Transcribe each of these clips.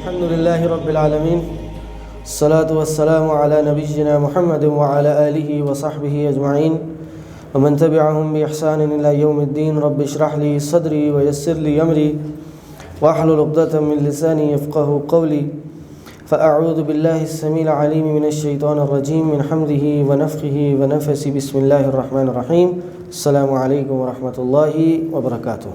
الحمد لله رب العالمين الصلاة والسلام على نبينا محمد وعلى آله وصحبه أجمعين ومن تبعهم بإحسان إلى يوم الدين. رب اشرح لي صدري ويسر لي أمري واحلل عقدة من لساني يفقه قولي. فأعوذ بالله السميع العليم من الشيطان الرجيم من حمده ونفخه ونفثه. بسم الله الرحمن الرحيم. السلام علیکم ورحمۃ اللہ وبرکاتہ.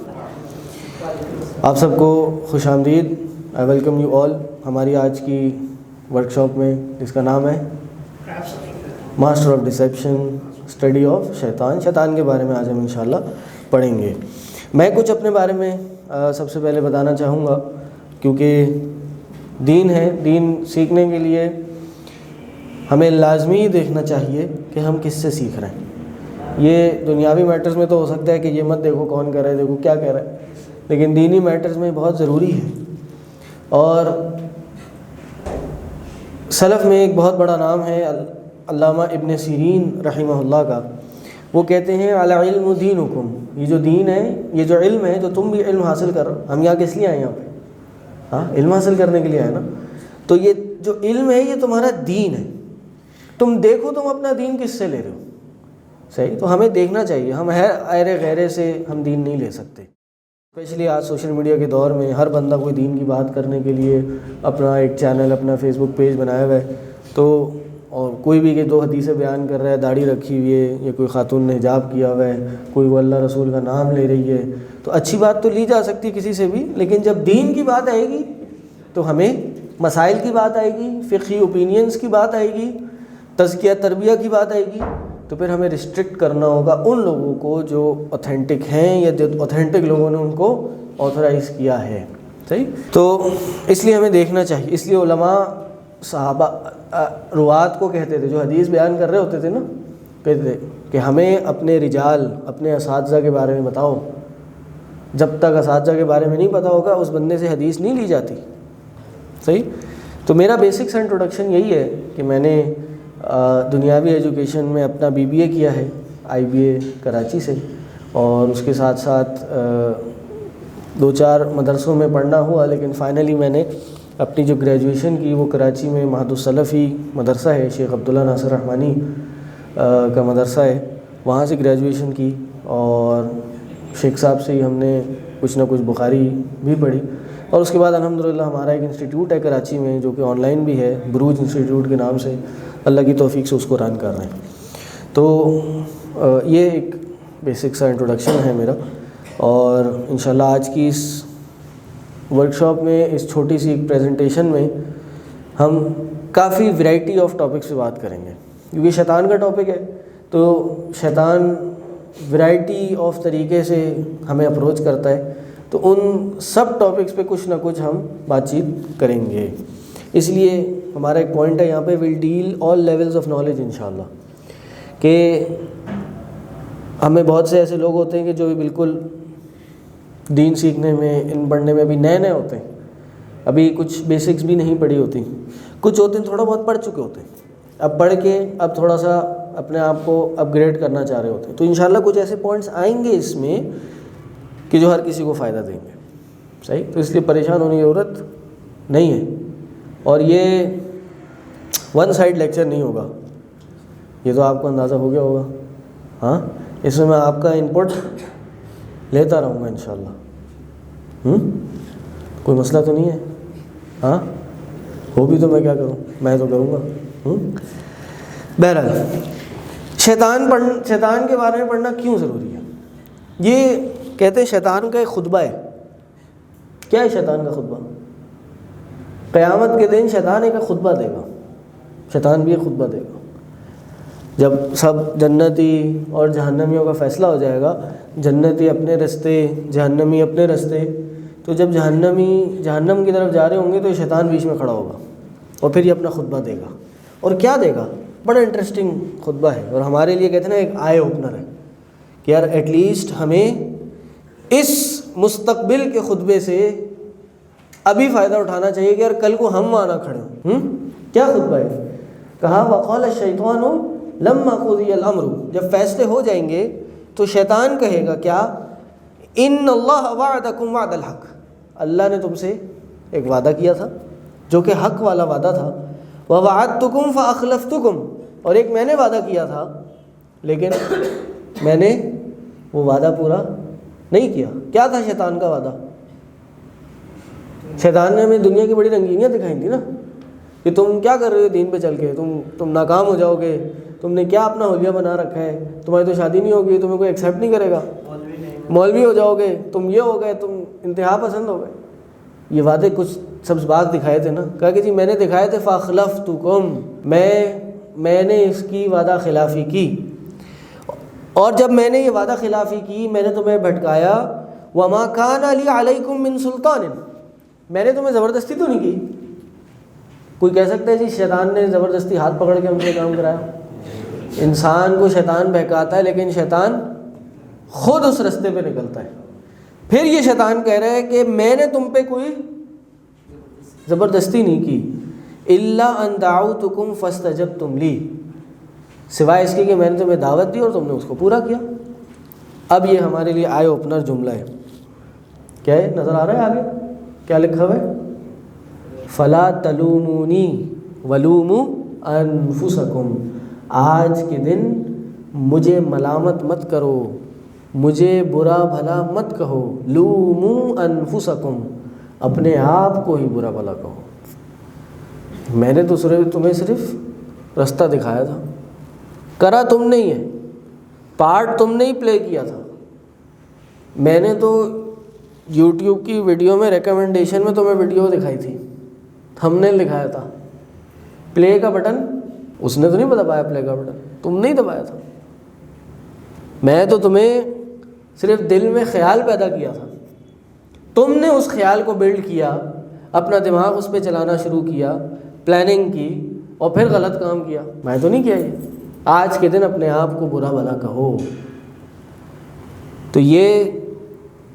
آپ سب کو خوش آمدید. آئی ویلکم یو آل ہماری آج کی ورکشاپ میں جس کا نام ہے master of deception study of شیطان کے بارے میں آج ہم انشاءاللہ پڑھیں گے. میں کچھ اپنے بارے میں سب سے پہلے بتانا چاہوں گا کیونکہ دین ہے. دین سیکھنے کے لیے ہمیں لازمی دیکھنا چاہیے کہ ہم کس سے سیکھ رہے ہیں. یہ دنیاوی میٹرز میں تو ہو سکتا ہے کہ یہ مت دیکھو کون کر رہا ہے, دیکھو کیا کہہ رہا ہے, لیکن دینی میٹرز میں بہت ضروری ہے. اور سلف میں ایک بہت بڑا نام ہے علامہ ابن سیرین رحمہ اللہ کا. وہ کہتے ہیں علی علم دینکم, یہ جو دین ہے, یہ جو علم ہے, جو تم بھی علم حاصل کر رہے ہو. ہم یہاں کس لیے آئے, یہاں پہ علم حاصل کرنے کے لیے آئے نا. تو یہ جو علم ہے یہ تمہارا دین ہے. تم دیکھو تم اپنا دین کس سے لے رہے ہو. صحیح, تو ہمیں دیکھنا چاہیے. ہم ایرے غیرے سے ہم دین نہیں لے سکتے. اسپیشلی آج سوشل میڈیا کے دور میں ہر بندہ کوئی دین کی بات کرنے کے لیے اپنا ایک چینل, اپنا فیس بک پیج بنایا ہوا ہے. تو اور کوئی بھی کہ 2 حدیثیں بیان کر رہا ہے, داڑھی رکھی ہوئی ہے, یا کوئی خاتون نے حجاب کیا ہوا ہے, کوئی وہ اللہ رسول کا نام لے رہی ہے. تو اچھی بات تو لی جا سکتی کسی سے بھی, لیکن جب دین کی بات آئے گی تو ہمیں مسائل کی بات آئے گی, فقہی اوپینینز کی بات آئے گی, تزکیہ تربیہ کی بات آئے گی, تو پھر ہمیں ریسٹرکٹ کرنا ہوگا ان لوگوں کو جو اوتھینٹک ہیں یا جو اوتھینٹک لوگوں نے ان کو آتھورائز کیا ہے. صحیح, تو اس لیے ہمیں دیکھنا چاہیے. اس لیے علماء صحابہ روات کو کہتے تھے, جو حدیث بیان کر رہے ہوتے تھے نا, کہتے تھے کہ ہمیں اپنے رجال, اپنے اساتذہ کے بارے میں بتاؤ. جب تک اساتذہ کے بارے میں نہیں پتہ ہوگا اس بندے سے حدیث نہیں لی جاتی. صحیح, تو میرا بیسک سا انٹروڈکشن یہی ہے کہ میں نے دنیاوی ایجوکیشن میں اپنا BBA کیا ہے IBA کراچی سے, اور اس کے ساتھ ساتھ 2-4 مدرسوں میں پڑھنا ہوا, لیکن فائنلی میں نے اپنی جو گریجویشن کی وہ کراچی میں مہد السلفی مدرسہ ہے, شیخ عبداللہ ناصر رحمانی کا مدرسہ ہے, وہاں سے گریجویشن کی. اور شیخ صاحب سے ہی ہم نے کچھ نہ کچھ بخاری بھی پڑھی. اور اس کے بعد الحمدللہ ہمارا ایک انسٹیٹیوٹ ہے کراچی میں جو کہ آن لائن بھی ہے, بروج انسٹیٹیوٹ کے نام سے, اللہ کی توفیق سے اس کو رن کر رہے ہیں. تو یہ ایک بیسک سا انٹروڈکشن ہے میرا. اور انشاءاللہ آج کی اس ورکشاپ میں, اس چھوٹی سی ایک پریزنٹیشن میں ہم کافی ورائٹی آف ٹاپکس پہ بات کریں گے, کیونکہ شیطان کا ٹاپک ہے. تو شیطان ورائٹی آف طریقے سے ہمیں اپروچ کرتا ہے, تو ان سب ٹاپکس پہ کچھ نہ کچھ ہم بات چیت کریں گے. اس لیے ہمارا ایک پوائنٹ ہے یہاں پہ will deal all levels of knowledge انشاءاللہ. کہ ہمیں بہت سے ایسے لوگ ہوتے ہیں کہ جو بالکل دین سیکھنے میں, علم پڑھنے میں ابھی نئے ہوتے ہیں, ابھی کچھ بیسکس بھی نہیں پڑھی ہوتی. کچھ ہوتے ہیں تھوڑا بہت پڑھ چکے ہوتے ہیں, اب پڑھ کے اب تھوڑا سا اپنے آپ کو اپ گریڈ کرنا چاہ رہے ہوتے ہیں. تو انشاءاللہ کچھ ایسے پوائنٹس آئیں گے اس میں کہ جو ہر کسی کو فائدہ دیں گے. صحیح, تو اس لیے پریشان ہونے کی ضرورت نہیں ہے. اور یہ 1 سائڈ لیکچر نہیں ہوگا, یہ تو آپ کو اندازہ ہو گیا ہوگا. ہاں, اس میں آپ کا انپٹ لیتا رہوں گا انشاءاللہ. کوئی مسئلہ تو نہیں ہے؟ ہاں, ہو بھی تو میں کیا کروں, میں تو کروں گا. بہرحال شیطان کے بارے میں پڑھنا کیوں ضروری ہے؟ یہ کہتے ہیں شیطان کا ایک خطبہ ہے. کیا ہے شیطان کا خطبہ؟ قیامت کے دن شیطان ایک خطبہ دے گا. شیطان بھی ایک خطبہ دے گا. جب سب جنتی اور جہنمیوں کا فیصلہ ہو جائے گا, جنتی اپنے رستے, جہنمی اپنے رستے, تو جب جہنمی جہنم کی طرف جا رہے ہوں گے تو شیطان بیچ میں کھڑا ہوگا اور پھر یہ اپنا خطبہ دے گا. اور کیا دے گا؟ بڑا انٹرسٹنگ خطبہ ہے, اور ہمارے لیے کہتے ہیں نا ایک آئی اوپنر ہے کہ یار ایٹ لیسٹ ہمیں اس مستقبل کے خطبے سے ابھی فائدہ اٹھانا چاہیے کہ یار کل کو ہم وہاں نہ کھڑے ہوں. کیا خطبہ ہے؟ کہا وقال الشیطان لما قضی الامر, جب فیصلے ہو جائیں گے تو شیطان کہے گا کیا؟ ان اللہ وعدکم وعد الحق, اللہ نے تم سے ایک وعدہ کیا تھا جو کہ حق والا وعدہ تھا، وَوَعَدتُّكُمْ فَأَخْلَفْتُكُمْ، اور ایک میں نے وعدہ کیا تھا لیکن میں نے وہ وعدہ پورا نہیں کیا۔ کیا تھا شیطان کا وعدہ؟ شیطان نے ہمیں دنیا کی بڑی رنگینیاں دکھائی تھی نا، کہ تم کیا کر رہے ہو دین پہ چل کے، تم ناکام ہو جاؤ گے، تم نے کیا اپنا حلیہ بنا رکھا ہے، تمہاری تو شادی نہیں ہوگی، تمہیں کوئی ایکسیپٹ نہیں کرے گا، مولوی ہو جاؤ گے، تم یہ ہو گئے، تم انتہا پسند ہو گئے۔ یہ وعدے کچھ سبز باغ دکھائے تھے نا، کہا کہ جی میں نے دکھائے تھے فَأَخْلَفْتُكُمْ، میں نے اس کی وعدہ خلافی کی، اور جب میں نے یہ وعدہ خلافی کی میں نے تمہیں بھٹکایا، وَمَا كَانَ لِي عَلَيْكُمْ مِنْ سُلْطَانٍ، میں نے تمہیں زبردستی تو نہیں کی۔ کوئی کہہ سکتا ہے جی شیطان نے زبردستی ہاتھ پکڑ کے ہم سے کام کرایا؟ انسان کو شیطان بہکاتا ہے لیکن شیطان خود اس رستے پہ نکلتا ہے۔ پھر یہ شیطان کہہ رہا ہے کہ میں نے تم پہ کوئی زبردستی نہیں کی، إِلَّا أَن دَعَوْتُكُمْ فَاسْتَجَبْتُمْ لِي، سوائے اس کے کہ میں نے تمہیں دعوت دی اور تم نے اس کو پورا کیا۔ اب یہ ہمارے لیے آئے اوپنر جملہ ہے، کیا ہے نظر آ رہا ہے آگے کیا لکھا ہوا ہے؟ فَلَا تَلُومُونِي وَلُومُوا أَنفُسَكُمْ، آج کے دن مجھے ملامت مت کرو، مجھے برا بھلا مت کہو، لوموا انفسکم، اپنے آپ کو ہی برا بھلا کہو۔ میں نے تو تمہیں صرف رستہ دکھایا تھا، کرا تم نہیں ہے، پارٹ تم نے ہی پلے کیا تھا۔ میں نے تو یوٹیوب کی ویڈیو میں ریکمنڈیشن میں تمہیں ویڈیو دکھائی تھی، ہم نے دکھایا تھا، پلے کا بٹن اس نے تو نہیں دبایا، پلے کا بٹن تم نے ہی دبایا تھا۔ میں تو تمہیں صرف دل میں خیال پیدا کیا تھا، تم نے اس خیال کو بلڈ کیا، اپنا دماغ اس پہ چلانا شروع کیا، پلاننگ کی، اور پھر غلط کام کیا۔ میں تو نہیں کیا یہ۔ آج کے دن اپنے آپ کو برا بھلا کہو۔ تو یہ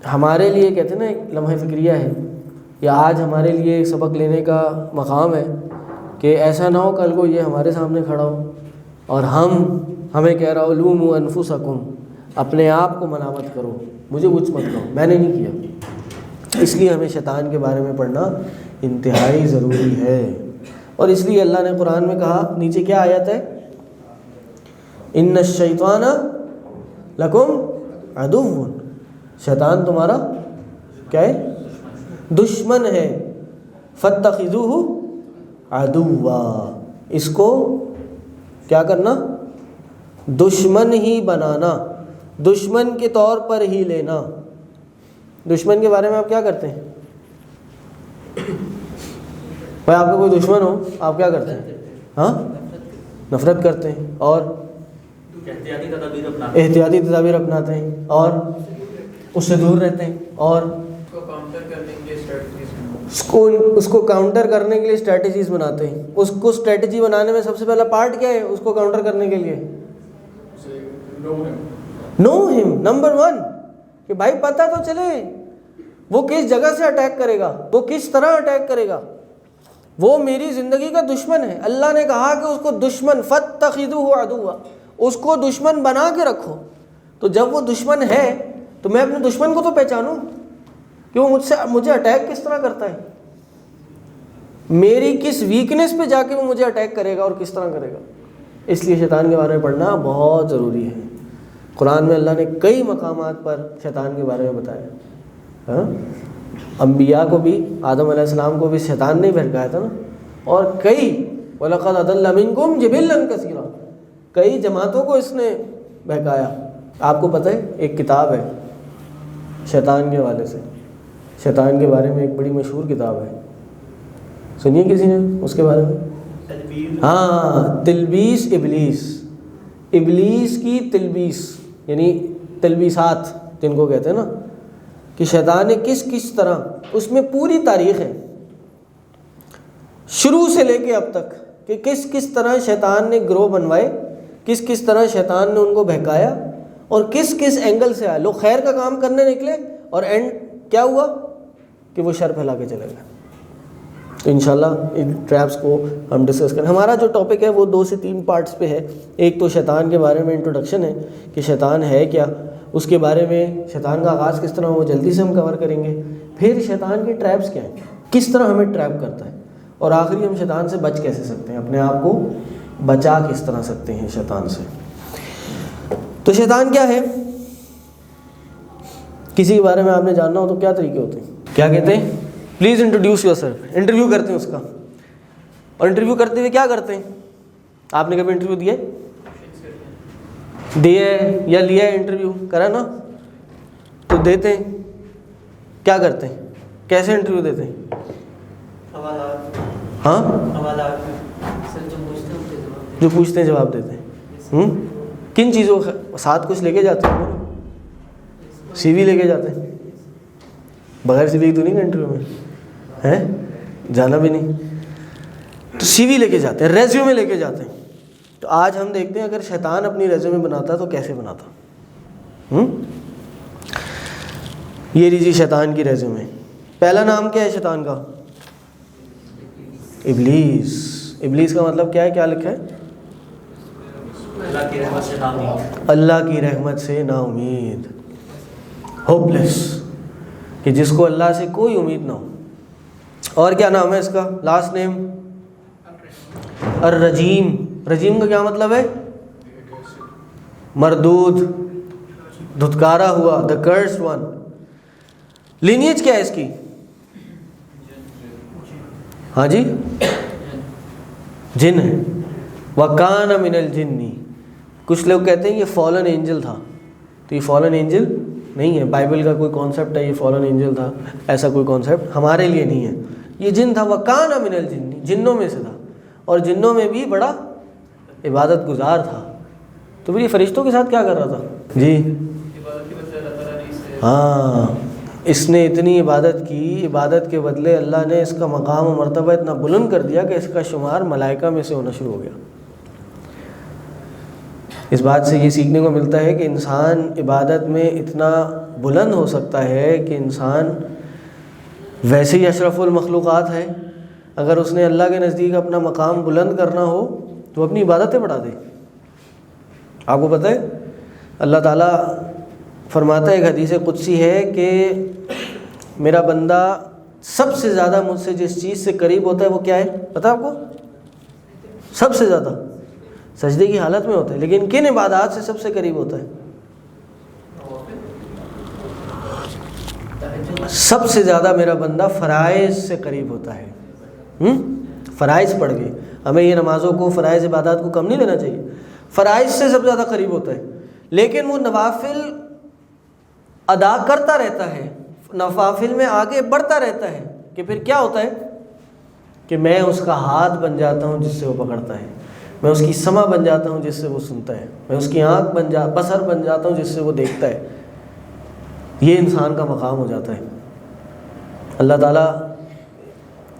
ہمارے لیے کہتے ہیں نا ایک لمحہ فکریہ ہے، یا آج ہمارے لیے ایک سبق لینے کا مقام ہے کہ ایسا نہ ہو کل کو یہ ہمارے سامنے کھڑا ہو اور ہمیں کہہ رہا ہو لوموا انفسکم، اپنے آپ کو ملامت کرو، مجھے کچھ مت کہو، میں نے نہیں کیا۔ اس لیے ہمیں شیطان کے بارے میں پڑھنا انتہائی ضروری ہے، اور اس لیے اللہ نے قرآن میں کہا، نیچے کیا آیت ہے؟ ان الشیطان لکم عدو، شیطان تمہارا کیا ہے؟ دشمن ہے، فاتخذوہ عدوا، اس کو کیا کرنا؟ دشمن ہی بنانا، دشمن کے طور پر ہی لینا۔ دشمن کے بارے میں آپ کیا کرتے ہیں؟ بھائی آپ کا کوئی دشمن ہو آپ کیا کرتے ہیں؟ ہاں، نفرت کرتے ہیں، اور احتیاطی تدابیر اپناتے ہیں، اور اس سے دور رہتے ہیں، اور اس کو کاؤنٹر کرنے کے لیے اسٹریٹجیز بناتے ہیں۔ اس کو اسٹریٹجی بنانے میں سب سے پہلا پارٹ کیا ہے اس کو کاؤنٹر کرنے کے لیے؟ نو ہم، نمبر 1، کہ بھائی پتہ تو چلے وہ کس جگہ سے اٹیک کرے گا، وہ کس طرح اٹیک کرے گا، وہ میری زندگی کا دشمن ہے۔ اللہ نے کہا کہ اس کو دشمن، فاتخذوہ عدوا، اس کو دشمن بنا کے رکھو۔ تو جب وہ دشمن ہے تو میں اپنے دشمن کو تو پہچانوں کہ وہ مجھے اٹیک کس طرح کرتا ہے، میری کس ویکنس پہ جا کے وہ مجھے اٹیک کرے گا اور کس طرح کرے گا۔ اس لیے شیطان کے بارے میں پڑھنا بہت ضروری ہے۔ قرآن میں اللہ نے کئی مقامات پر شیطان کے بارے میں بتایا۔ انبیاء کو بھی، آدم علیہ السلام کو بھی شیطان نے ہی بہکایا تھا نا، اور کئی وَلَقَدْ أَضَلَّ مِنْكُمْ جِبِلًّا كَثِيرًا، کئی جماعتوں کو اس نے بہکایا۔ آپ کو پتہ ہے ایک کتاب ہے شیطان کے حوالے سے، شیطان کے بارے میں ایک بڑی مشہور کتاب ہے، سنیے کسی نے اس کے بارے میں؟ ہاں، تلبیس ابلیس، ابلیس کی تلبیس، یعنی تلبیسات جن کو کہتے ہیں نا، کہ شیطان نے کس طرح، اس میں پوری تاریخ ہے شروع سے لے کے اب تک، کہ کس طرح شیطان نے گروہ بنوائے، کس طرح شیطان نے ان کو بہکایا، اور کس اینگل سے آئے۔ لوگ خیر کا کام کرنے نکلے اور اینڈ کیا ہوا کہ وہ شر پھیلا کے چلے گئے۔ تو انشاءاللہ ان ٹریپس کو ہم ڈسکس کریں۔ ہمارا جو ٹاپک ہے وہ 2 سے 3 پارٹس پہ ہے۔ ایک تو شیطان کے بارے میں انٹروڈکشن ہے کہ شیطان ہے کیا، اس کے بارے میں شیطان کا آغاز کس طرح، وہ جلدی سے ہم کور کریں گے۔ پھر شیطان کے ٹریپس کیا ہیں، کس طرح ہمیں ٹریپ کرتا ہے، اور آخری ہم شیطان سے بچ کیسے سکتے ہیں، اپنے آپ کو بچا کس طرح سکتے ہیں شیطان سے۔ تو شیطان کیا ہے؟ کسی کے بارے میں آپ نے جاننا ہو تو کیا طریقے ہوتے ہیں؟ کیا کہتے ہیں؟ Please introduce your self. Interview کرتے ہیں اس کا، اور انٹرویو کرتے ہوئے کیا کرتے ہیں؟ آپ نے کبھی انٹرویو دیا ہے یا لیا ہے؟ انٹرویو کرا نا، تو دیتے ہیں کیا کرتے ہیں؟ کیسے انٹرویو دیتے ہیں؟ ہاں، جو پوچھتے ہیں جواب دیتے ہیں۔ کن چیزوں ساتھ کچھ لے کے جاتے ہیں؟ سی وی لے کے جاتے ہیں؟ بغیر سی وی تو نہیں گئے انٹرویو میں، ہیں جانا بھی نہیں، تو سی وی لے کے جاتے ہیں، ریزیومے لے کے جاتے ہیں۔ تو آج ہم دیکھتے ہیں اگر شیطان اپنی ریزیومے بناتا تو کیسے بناتا۔ یہ لیجیے شیطان کی ریزیومے۔ پہلا نام کیا ہے شیطان کا؟ ابلیس۔ ابلیس کا مطلب کیا ہے؟ کیا لکھا ہے؟ اللہ کی رحمت سے نا امید، ہوپ لیس، کہ جس کو اللہ سے کوئی امید نہ ہو۔ اور کیا نام ہے اس کا؟ لاسٹ نیم الرجیم۔ رجیم کا کیا مطلب ہے؟ مردود، دھتکارا ہوا، the cursed one۔ لینیج کیا ہے اس کی؟ ہاں جی، جن ہے۔ وَكَانَ مِنَ الْجِنِّ۔ کچھ لوگ کہتے ہیں یہ فالن اینجل تھا، تو یہ فالن اینجل نہیں ہے، بائبل کا کوئی کانسیپٹ ہے یہ فالن اینجل تھا، ایسا کوئی کانسیپٹ ہمارے لیے نہیں ہے۔ یہ جن تھا، وَكَانَ مِنَ الْجِنِّ، جنوں میں سے تھا، اور جنوں میں بھی بڑا عبادت گزار تھا۔ تو پھر یہ فرشتوں کے ساتھ کیا کر رہا تھا؟ جی ہاں، اس نے اتنی عبادت کی، عبادت کے بدلے اللہ نے اس کا مقام و مرتبہ اتنا بلند کر دیا کہ اس کا شمار ملائکہ میں سے ہونا شروع ہو گیا۔ اس بات سے یہ سیکھنے کو ملتا ہے کہ انسان عبادت میں اتنا بلند ہو سکتا ہے کہ انسان ویسے ہی اشرف المخلوقات ہے، اگر اس نے اللہ کے نزدیک اپنا مقام بلند کرنا ہو تو اپنی عبادتیں بڑھا دے۔ آپ کو پتہ ہے اللہ تعالیٰ فرماتا ہے، ایک حدیث قدسی ہے کہ میرا بندہ سب سے زیادہ مجھ سے جس چیز سے قریب ہوتا ہے وہ کیا ہے پتہ آپ کو؟ سب سے زیادہ سجدے کی حالت میں ہوتا ہے، لیکن کن عبادات سے سب سے قریب ہوتا ہے؟ سب سے زیادہ میرا بندہ فرائض سے قریب ہوتا ہے۔ فرائض پڑھ کے ہمیں یہ نمازوں کو، فرائض عبادات کو کم نہیں لینا چاہیے، فرائض سے سب سے زیادہ قریب ہوتا ہے، لیکن وہ نوافل ادا کرتا رہتا ہے، نوافل میں آگے بڑھتا رہتا ہے، کہ پھر کیا ہوتا ہے کہ میں اس کا ہاتھ بن جاتا ہوں جس سے وہ پکڑتا ہے، میں اس کی سمع بن جاتا ہوں جس سے وہ سنتا ہے، میں اس کی آنکھ بصر بن جاتا ہوں جس سے وہ دیکھتا ہے۔ یہ انسان کا مقام ہو جاتا ہے۔ اللہ تعالیٰ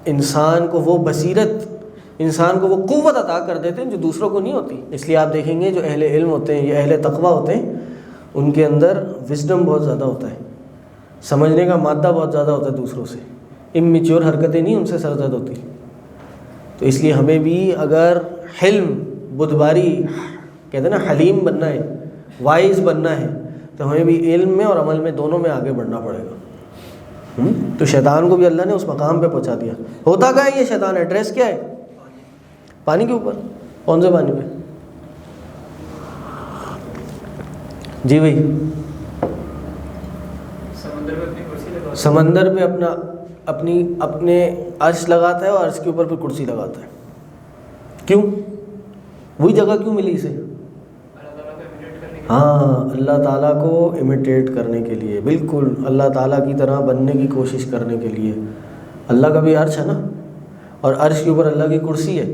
انسان کو وہ بصیرت، انسان کو وہ قوت عطا کر دیتے ہیں جو دوسروں کو نہیں ہوتی۔ اس لیے آپ دیکھیں گے جو اہل علم ہوتے ہیں یا اہل تقویٰ ہوتے ہیں، ان کے اندر وزڈم بہت زیادہ ہوتا ہے، سمجھنے کا مادہ بہت زیادہ ہوتا ہے دوسروں سے، امیچور حرکتیں نہیں ان سے سرزد ہوتی۔ تو اس لیے ہمیں بھی اگر حلم، بدباری، کہتے ہیں نا حلیم بننا ہے، وائز بننا ہے، تو ہمیں بھی علم میں اور عمل میں دونوں میں آگے بڑھنا پڑے گا۔ تو شیطان کو بھی اللہ نے اس مقام پہ پہنچا دیا۔ ہوتا کیا ہے یہ شیطان؟ ایڈریس کیا ہے؟ پانی کے اوپر۔ کون سے پانی پہ؟ جی بھائی، سمندر پہ اپنے عرش لگاتا ہے، اور عرش کے اوپر پھر کرسی لگاتا ہے۔ کیوں؟ وہی جگہ کیوں ملی اسے؟ ہاں، اللہ تعالیٰ کو امیٹیٹ کرنے کے لیے، بالکل اللہ تعالیٰ کی طرح بننے کی کوشش کرنے کے لیے۔ اللہ کا بھی عرش ہے نا، اور عرش کے اوپر اللہ کی کرسی ہے،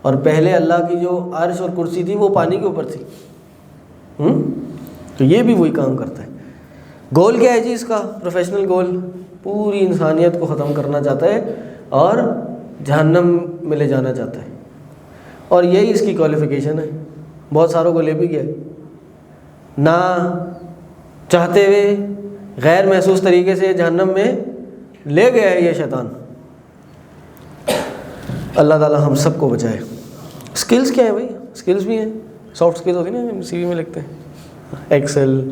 اور پہلے اللہ کی جو عرش اور کرسی تھی وہ پانی کے اوپر تھی۔ تو یہ بھی وہی کام کرتا ہے۔ گول کیا ہے جی اس کا؟ پروفیشنل گول پوری انسانیت کو ختم کرنا چاہتا ہے اور جہنم میں لے جانا چاہتا ہے، اور یہی اس کی کوالیفیکیشن ہے۔ بہت ساروں کو لے بھی گیا، نہ چاہتے ہوئے غیر محسوس طریقے سے جہنم میں لے گیا ہے یہ شیطان۔ اللہ تعالیٰ ہم سب کو بچائے۔ سکلز کیا ہیں بھائی؟ سکلز بھی ہیں، سافٹ سکلز ہوتی ہیں نا، CV میں لکھتے ہیں، ایکسل،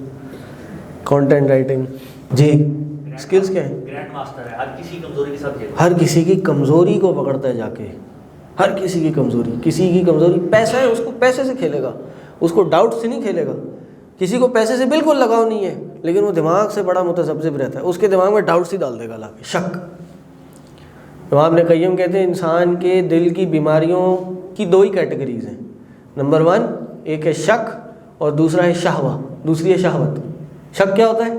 کانٹینٹ رائٹنگ۔ جی اسکلز کیا ہیں؟ گرینڈ ماسٹر ہے، ہر کسی کمزوری کے ساتھ کھیلتا ہے، ہر کسی کی کمزوری کو پکڑتا ہے جا کے، ہر کسی کی کمزوری پیسہ ہے، اس کو پیسے سے کھیلے گا، اس کو ڈاؤٹ سے نہیں کھیلے گا. کسی کو پیسے سے بالکل لگاؤ نہیں ہے لیکن وہ دماغ سے بڑا متذبذب رہتا ہے، اس کے دماغ میں ڈاؤٹس ہی ال دے گا لا کے، شک. امام ابن قیم کہتے ہیں انسان کے دل کی بیماریوں کی 2 ہی کیٹیگریز ہیں. نمبر 1 ایک ہے شک اور دوسرا ہے شہوہ، دوسری ہے شہوت. شک کیا ہوتا ہے؟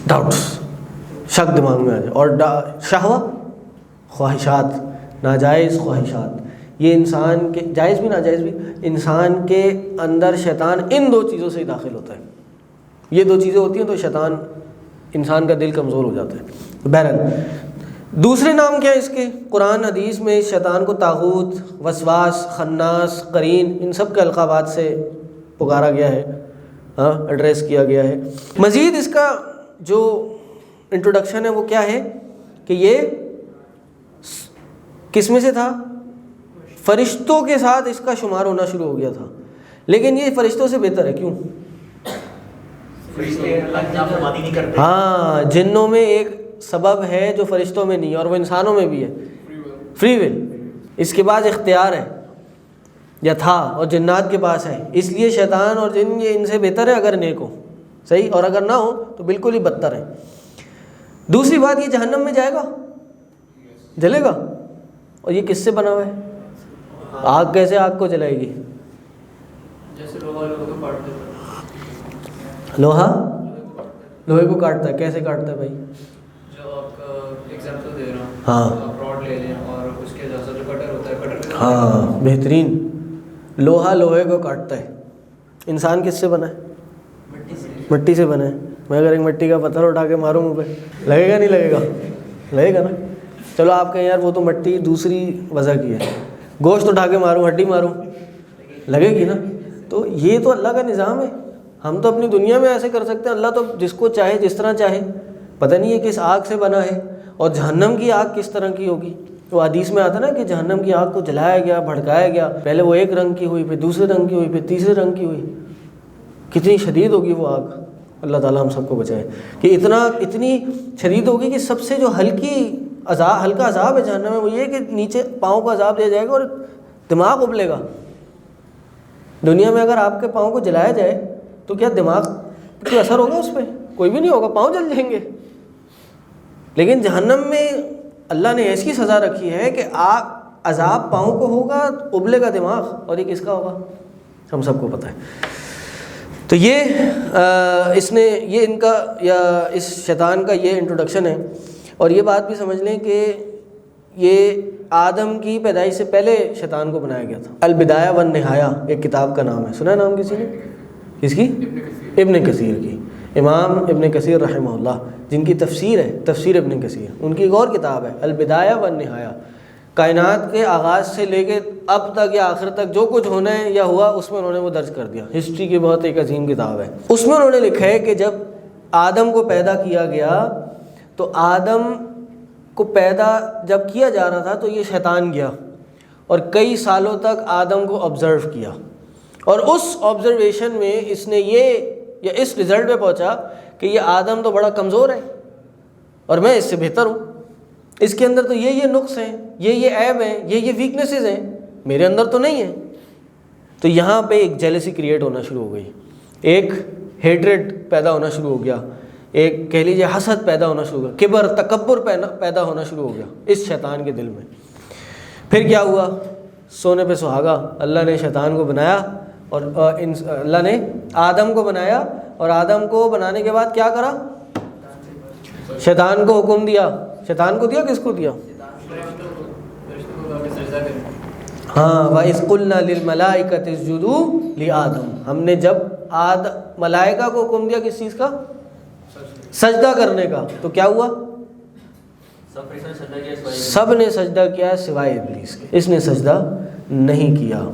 ڈاؤٹس، شک دماغ میں آ جائے. اور شہوہ خواہشات، ناجائز خواہشات. یہ انسان کے جائز بھی ناجائز بھی، انسان کے اندر شیطان ان 2 چیزوں سے ہی داخل ہوتا ہے. یہ 2 چیزیں ہوتی ہیں تو شیطان، انسان کا دل کمزور ہو جاتا ہے. بہرحال دوسرے نام کیا ہے اس کے؟ قرآن حدیث میں شیطان کو طاغوت، وسواس، خناس، قرین، ان سب کے القابات سے پکارا گیا ہے، ایڈریس کیا گیا ہے. مزید اس کا جو انٹروڈکشن ہے وہ کیا ہے کہ یہ کس میں سے تھا؟ فرشتوں کے ساتھ اس کا شمار ہونا شروع ہو گیا تھا، لیکن یہ فرشتوں سے بہتر ہے. کیوں؟ ہاں، جنوں میں ایک سبب ہے جو فرشتوں میں نہیں ہے اور وہ انسانوں میں بھی ہے، فری ول. اس کے بعد اختیار ہے یا تھا، اور جنات کے پاس ہے. اس لیے شیطان اور جن یہ ان سے بہتر ہے اگر نیک ہو، صحیح، اور اگر نہ ہو تو بالکل ہی بدتر ہے. دوسری بات، یہ جہنم میں جائے گا، جلے گا. اور یہ کس سے بنا ہوا ہے؟ آگ کیسے آگ کو جلائے گی؟ جیسے لوہا لوہے کو کاٹتا ہے. کیسے کاٹتا ہے بھائی؟ جو آپ کا ایگزامپل دے رہا ہوں، ہاں، آپ راڈ لے لیں اور اس کے جیسا جو کٹر ہوتا ہے، کٹر پہ ہاں بہترین. لوہا لوہے کو کاٹتا ہے. انسان کس سے بنا ہے؟ مٹی سے بنا ہے. میں اگر ایک مٹی کا پتھر اٹھا کے ماروں منہ پہ، لگے گا نہیں لگے گا؟ لگے گا نا. چلو آپ کہیں یار وہ تو مٹی دوسری وجہ کی ہے، گوشت اٹھا کے ماروں، ہڈی ماروں، لگے گی نا. تو یہ تو اللہ کا نظام ہے. ہم تو اپنی دنیا میں ایسے کر سکتے ہیں، اللہ تو جس کو چاہے جس طرح چاہے. پتہ نہیں ہے کس آگ سے بنا ہے، اور جہنم کی آگ کس طرح کی ہوگی. تو حدیث میں آتا نا کہ جہنم کی آگ کو جلایا گیا، بھڑکایا گیا، پہلے وہ ایک رنگ کی ہوئی، پھر دوسرے رنگ کی ہوئی، پھر تیسرے رنگ کی ہوئی. کتنی شدید ہوگی وہ آگ. اللہ تعالیٰ ہم سب کو بچائے کہ اتنی شدید ہوگی کہ سب سے جو ہلکا عذاب ہے جہنم میں وہ یہ کہ نیچے پاؤں کو عذاب دیا جائے گا اور دماغ ابلے گا. دنیا میں اگر آپ کے پاؤں کو جلایا جائے تو کیا دماغ کوئی اثر ہوگا اس پہ؟ کوئی بھی نہیں ہوگا، پاؤں جل جائیں گے. لیکن جہنم میں اللہ نے ایسی سزا رکھی ہے کہ عذاب پاؤں کو ہوگا، ابلے گا دماغ، اور یہ کس کا ہوگا؟ ہم سب کو پتہ ہے. تو یہ ان کا یا اس شیطان کا یہ انٹروڈکشن ہے. اور یہ بات بھی سمجھ لیں کہ یہ آدم کی پیدائش سے پہلے شیطان کو بنایا گیا تھا. البدایہ والنہایہ ایک کتاب کا نام ہے، سنا ہے نام کسی نے؟ کس کی؟ ابن کثیر کی. امام ابن کثیر رحمہ اللہ، جن کی تفسیر ہے تفسیر ابن کثیر، ان کی ایک اور کتاب ہے البدایہ والنہایہ. کائنات کے آغاز سے لے کے اب تک یا آخر تک جو کچھ ہونا ہے یا ہوا، اس میں انہوں نے وہ درج کر دیا. ہسٹری کی بہت ایک عظیم کتاب ہے. اس میں انہوں نے لکھا ہے کہ جب آدم کو پیدا کیا گیا تو آدم کو پیدا جب کیا جا رہا تھا تو یہ شیطان گیا اور کئی سالوں تک آدم کو آبزرو کیا، اور اس آبزرویشن میں اس نے اس رزلٹ پہ پہنچا کہ یہ آدم تو بڑا کمزور ہے اور میں اس سے بہتر ہوں. اس کے اندر تو یہ نقص ہیں، یہ عیب ہیں، یہ ویکنیسز ہیں، میرے اندر تو نہیں ہیں. تو یہاں پہ ایک جیلسی کریٹ ہونا شروع ہو گئی، ایک ہیٹریڈ پیدا ہونا شروع ہو گیا، ایک کہہ لیجیے حسد پیدا ہونا شروع ہو گیا، کبر تکبر پیدا ہونا شروع ہو گیا اس شیطان کے دل میں. پھر کیا ہوا؟ سونے پہ سہاگا، اللہ نے شیطان کو بنایا اور اللہ نے آدم کو بنایا، اور آدم کو بنانے کے بعد کیا کرا؟ شیطان کو حکم دیا. شیطان کو دیا، کس کو دیا؟ ہاں، وَإِذْ قُلْنَا لِلْمَلَائِكَةِ اسْجُدُوا لِآدَمَ. ہم نے جب ملائکہ کو حکم دیا کس چیز کا؟ سجدہ کرنے کا. تو کیا ہوا؟ سب نے سجدہ کیا سوائے ابلیس کے. اس نے سجدہ نہیں کیا.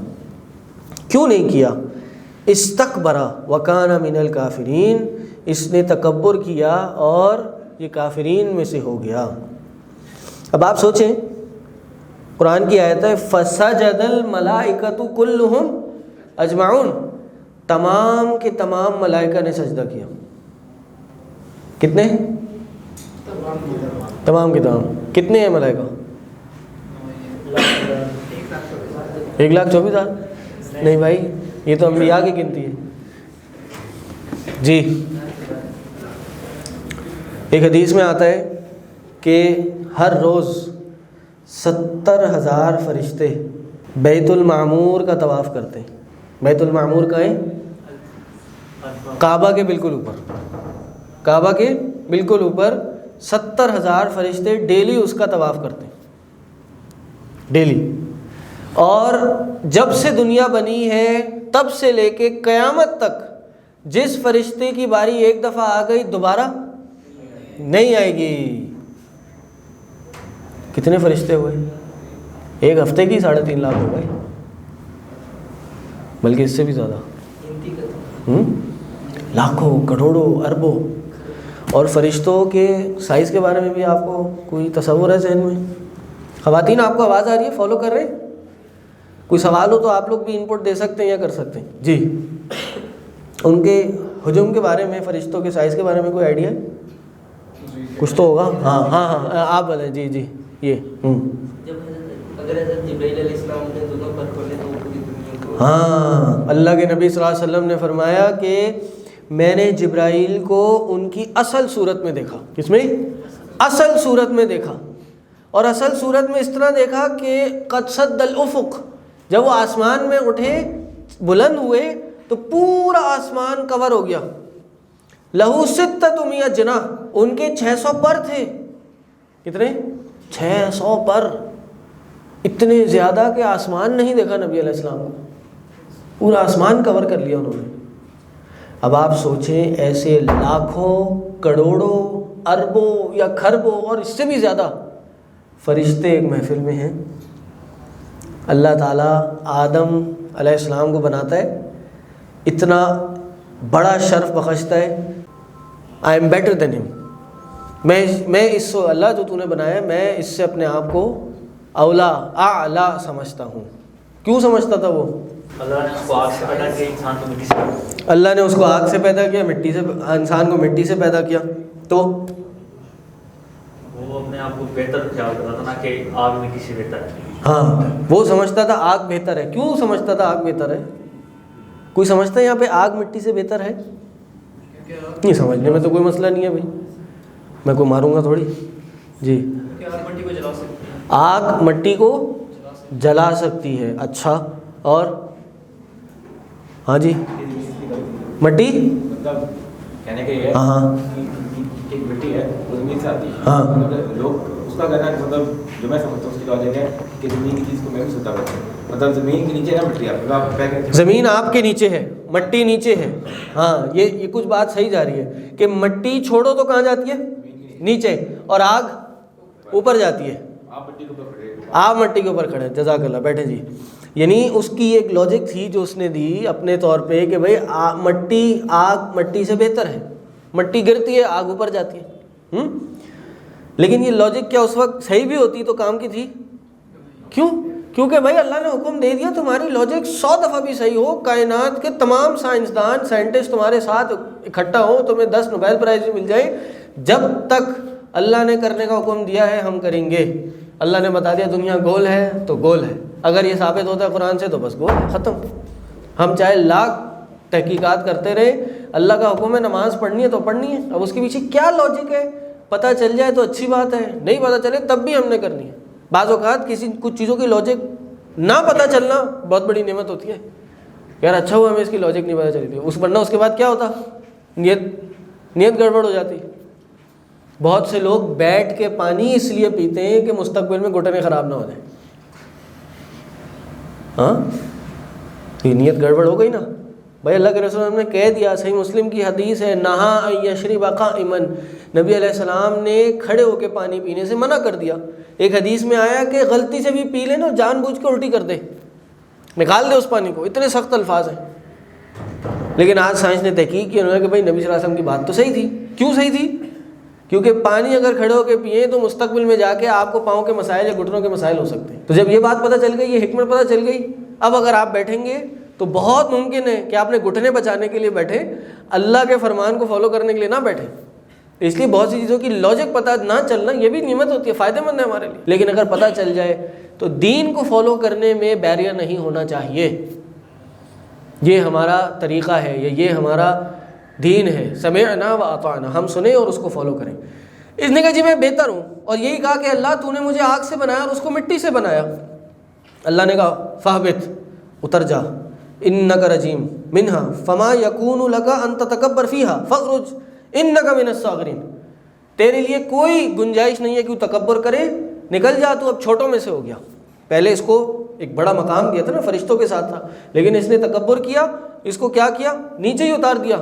کیوں نہیں کیا؟ استکبر وکان من الکافرین. اس نے تکبر کیا اور یہ کافرین میں سے ہو گیا. اب آپ سوچیں، قرآن کی آیت ہے فسجد الملائکۃ کلہم اجمعون. تمام کے تمام ملائکہ نے سجدہ کیا. کتنے؟ تمام کے تمام کتنے ہیں ملائکہ؟ 1,24,000؟ نہیں بھائی، یہ تو انبیاء کی گنتی ہے جی۔ ایک حدیث میں آتا ہے کہ ہر روز 70,000 فرشتے بیت المعمور کا طواف کرتے ہیں۔ بیت المعمور کا ہے کعبہ کے بالکل اوپر، کعبہ کے بالکل اوپر 70,000 فرشتے ڈیلی اس کا طواف کرتے ہیں، ڈیلی۔ اور جب سے دنیا بنی ہے تب سے لے کے قیامت تک جس فرشتے کی باری ایک دفعہ آ گئی دوبارہ نہیں آئے گی۔ کتنے فرشتے ہوئے؟ ایک ہفتے کی 3.5 لاکھ ہو گئے، بلکہ اس سے بھی زیادہ، لاکھوں، کروڑوں، اربوں۔ اور فرشتوں کے سائز کے بارے میں بھی آپ کو کوئی تصور ہے ذہن میں؟ خواتین آپ کو آواز آ رہی ہے؟ فالو کر رہے ہیں؟ کوئی سوال ہو تو آپ لوگ بھی انپٹ دے سکتے ہیں یا کر سکتے ہیں جی۔ ان کے حجم کے بارے میں، فرشتوں کے سائز کے بارے میں کوئی آئیڈیا ہے؟ کچھ تو ہوگا۔ ہاں آپ بولیں جی یہ جب اگر حضرت جبرائیل علیہ السلام نے دونوں پر کھولے تو پوری دنیا کو، ہاں، اللہ کے نبی صلی اللہ علیہ وسلم نے فرمایا کہ میں نے جبرائیل کو ان کی اصل صورت میں دیکھا۔ کس میں؟ اصل صورت میں دیکھا۔ اور اصل صورت میں اس طرح دیکھا کہ قد سد الافق، جب وہ آسمان میں اٹھے، بلند ہوئے تو پورا آسمان کور ہو گیا۔ لہو 600 جناح، ان کے 600 پر تھے۔ کتنے؟ 600 پر، اتنے زیادہ کہ آسمان نہیں دیکھا نبی علیہ السلام کو، پورا آسمان کور کر لیا انہوں نے۔ اب آپ سوچیں ایسے لاکھوں، کروڑوں، اربوں یا کھربوں اور اس سے بھی زیادہ فرشتے ایک محفل میں ہیں۔ اللہ تعالیٰ آدم علیہ السلام کو بناتا ہے، اتنا بڑا شرف بخشتا ہے، آئی ایم بیٹر دین ہم، میں اس اللہ جو تو نے بنایا ہے، میں اس سے اپنے آپ کو اولا اعلیٰ سمجھتا ہوں۔ کیوں سمجھتا تھا وہ؟ اللہ نے اس کو آگ سے پیدا کیا، انسان کو مٹی سے پیدا کیا۔ اللہ نے اس کو آگ سے پیدا کیا، مٹی سے، انسان کو مٹی سے پیدا کیا، تو وہ اپنے آپ کو بہتر خیال کرتا تھا نا کہ آگ مٹی سے بہتر ہے۔ ہاں، وہ سمجھتا تھا آگ بہتر ہے۔ کیوں سمجھتا تھا آگ بہتر ہے؟ کوئی سمجھتا ہے یہاں پہ آگ مٹی سے بہتر ہے؟ نہیں، سمجھنے میں تو کوئی مسئلہ نہیں ہے بھائی، میں کوئی ماروں گا تھوڑی جی۔ مٹی کو جلا سکتے ہیں، آگ مٹی کو جلا سکتی ہے، اچھا، اور ہاں جی مٹی، مطلب کہنے کا یہ ہے ہاں کہ ایک مٹی ہے وہ زمین سے آتی ہے، ہاں، مطلب لوگ اس کا کہنا ہے، مطلب جو میں سمجھتا ہوں اس کی لاجک ہے کہ زمین کی چیز کو میں بھی سوتا کرتا ہوں، مطلب زمین کے نیچے نا مٹی آپ زمین آپ کے نیچے ہے، مٹی نیچے ہے۔ ہاں، یہ کچھ بات صحیح جا رہی ہے کہ مٹی چھوڑو تو کہاں جاتی ہے؟ نیچے، اور آگ اوپر جاتی ہے۔ آپ مٹی کے اوپر کھڑے، آپ مٹی کے اوپر کھڑے، جزاک اللہ، بیٹھے جی۔ یعنی اس کی ایک لاجک تھی جو اس نے دی اپنے طور پہ کہ بھائی آگ مٹی سے بہتر ہے، مٹی گرتی ہے، آگ اوپر جاتی ہے۔ لیکن یہ لاجک کیا اس وقت صحیح بھی ہوتی تو کام کی تھی؟ کیوں؟ کیونکہ بھائی اللہ نے حکم دے دیا، تمہاری لاجک 100 دفعہ بھی صحیح ہو، کائنات کے تمام سائنسدان، سائنٹسٹ تمہارے ساتھ اکٹھا ہوں، تمہیں 10 نوبیل پرائز بھی مل جائیں، جب تک اللہ نے کرنے کا حکم دیا ہے ہم کریں گے۔ اللہ نے بتا دیا دنیا گول ہے تو گول ہے، اگر یہ ثابت ہوتا ہے قرآن سے تو بس گول ہے، ختم۔ ہم چاہے لاکھ تحقیقات کرتے رہے، اللہ کا حکم ہے نماز پڑھنی ہے تو پڑھنی ہے۔ اب اس کے پیچھے کیا لاجک ہے پتہ چل جائے تو اچھی بات ہے، نہیں پتہ چلے تب بھی ہم نے کرنی ہے۔ بعض اوقات کچھ چیزوں کی لاجک نہ پتہ چلنا بہت بڑی نعمت ہوتی ہے، یار اچھا ہوا ہمیں اس کی لاجک نہیں پتہ چلی تھی، ورنہ اس کے بعد کیا ہوتا؟ نیت گڑبڑ ہو جاتی۔ بہت سے لوگ بیٹھ کے پانی اس لیے پیتے ہیں کہ مستقبل میں گھٹنے خراب نہ ہو جائیں۔ ہاں، یہ نیت گڑبڑ ہو گئی نا بھائی۔ اللہ کے رسول نے کہہ دیا، صحیح مسلم کی حدیث ہے، نہا ان یشرب قائما، نبی علیہ السلام نے کھڑے ہو کے پانی پینے سے منع کر دیا۔ ایک حدیث میں آیا کہ غلطی سے بھی پی لے نا، جان بوجھ کے الٹی کر دے، نکال دے اس پانی کو، اتنے سخت الفاظ ہیں۔ لیکن آج سائنس نے تحقیق کی، انہوں نے کہ بھائی نبی صلی اللہ علیہ وسلم کی بات تو صحیح تھی۔ کیوں صحیح تھی؟ کیونکہ پانی اگر کھڑے ہو کے پیئیں تو مستقبل میں جا کے آپ کو پاؤں کے مسائل یا گھٹنوں کے مسائل ہو سکتے ہیں۔ تو جب یہ بات پتہ چل گئی، یہ حکمت پتہ چل گئی، اب اگر آپ بیٹھیں گے تو بہت ممکن ہے کہ آپ نے گھٹنے بچانے کے لیے بیٹھے، اللہ کے فرمان کو فالو کرنے کے لیے نہ بیٹھے۔ اس لیے بہت سی چیزوں کی لاجک پتہ نہ چلنا یہ بھی نعمت ہوتی ہے، فائدہ مند ہے ہمارے لیے، لیکن اگر پتہ چل جائے تو دین کو فالو کرنے میں بیریئر نہیں ہونا چاہیے. یہ ہمارا طریقہ ہے، یہ ہمارا دین ہے. سمعنا و اطعنا، ہم سنیں اور اس کو فالو کریں. اس نے کہا جی میں بہتر ہوں، اور یہی کہا کہ اللہ تو نے مجھے آگ سے بنایا اور اس کو مٹی سے بنایا. اللہ نے کہا فاہبط، اتر جا، انک رجیم منہا فما یکون لک ان تتکبر فیہا فاخرج انک من الصاغرین. تیرے لیے کوئی گنجائش نہیں ہے کہ تو تکبر کرے، نکل جا، تو اب چھوٹوں میں سے ہو گیا. پہلے اس کو ایک بڑا مقام دیا تھا نا، فرشتوں کے ساتھ تھا، لیکن اس نے تکبر کیا، اس کو کیا کیا، نیچے ہی اتار دیا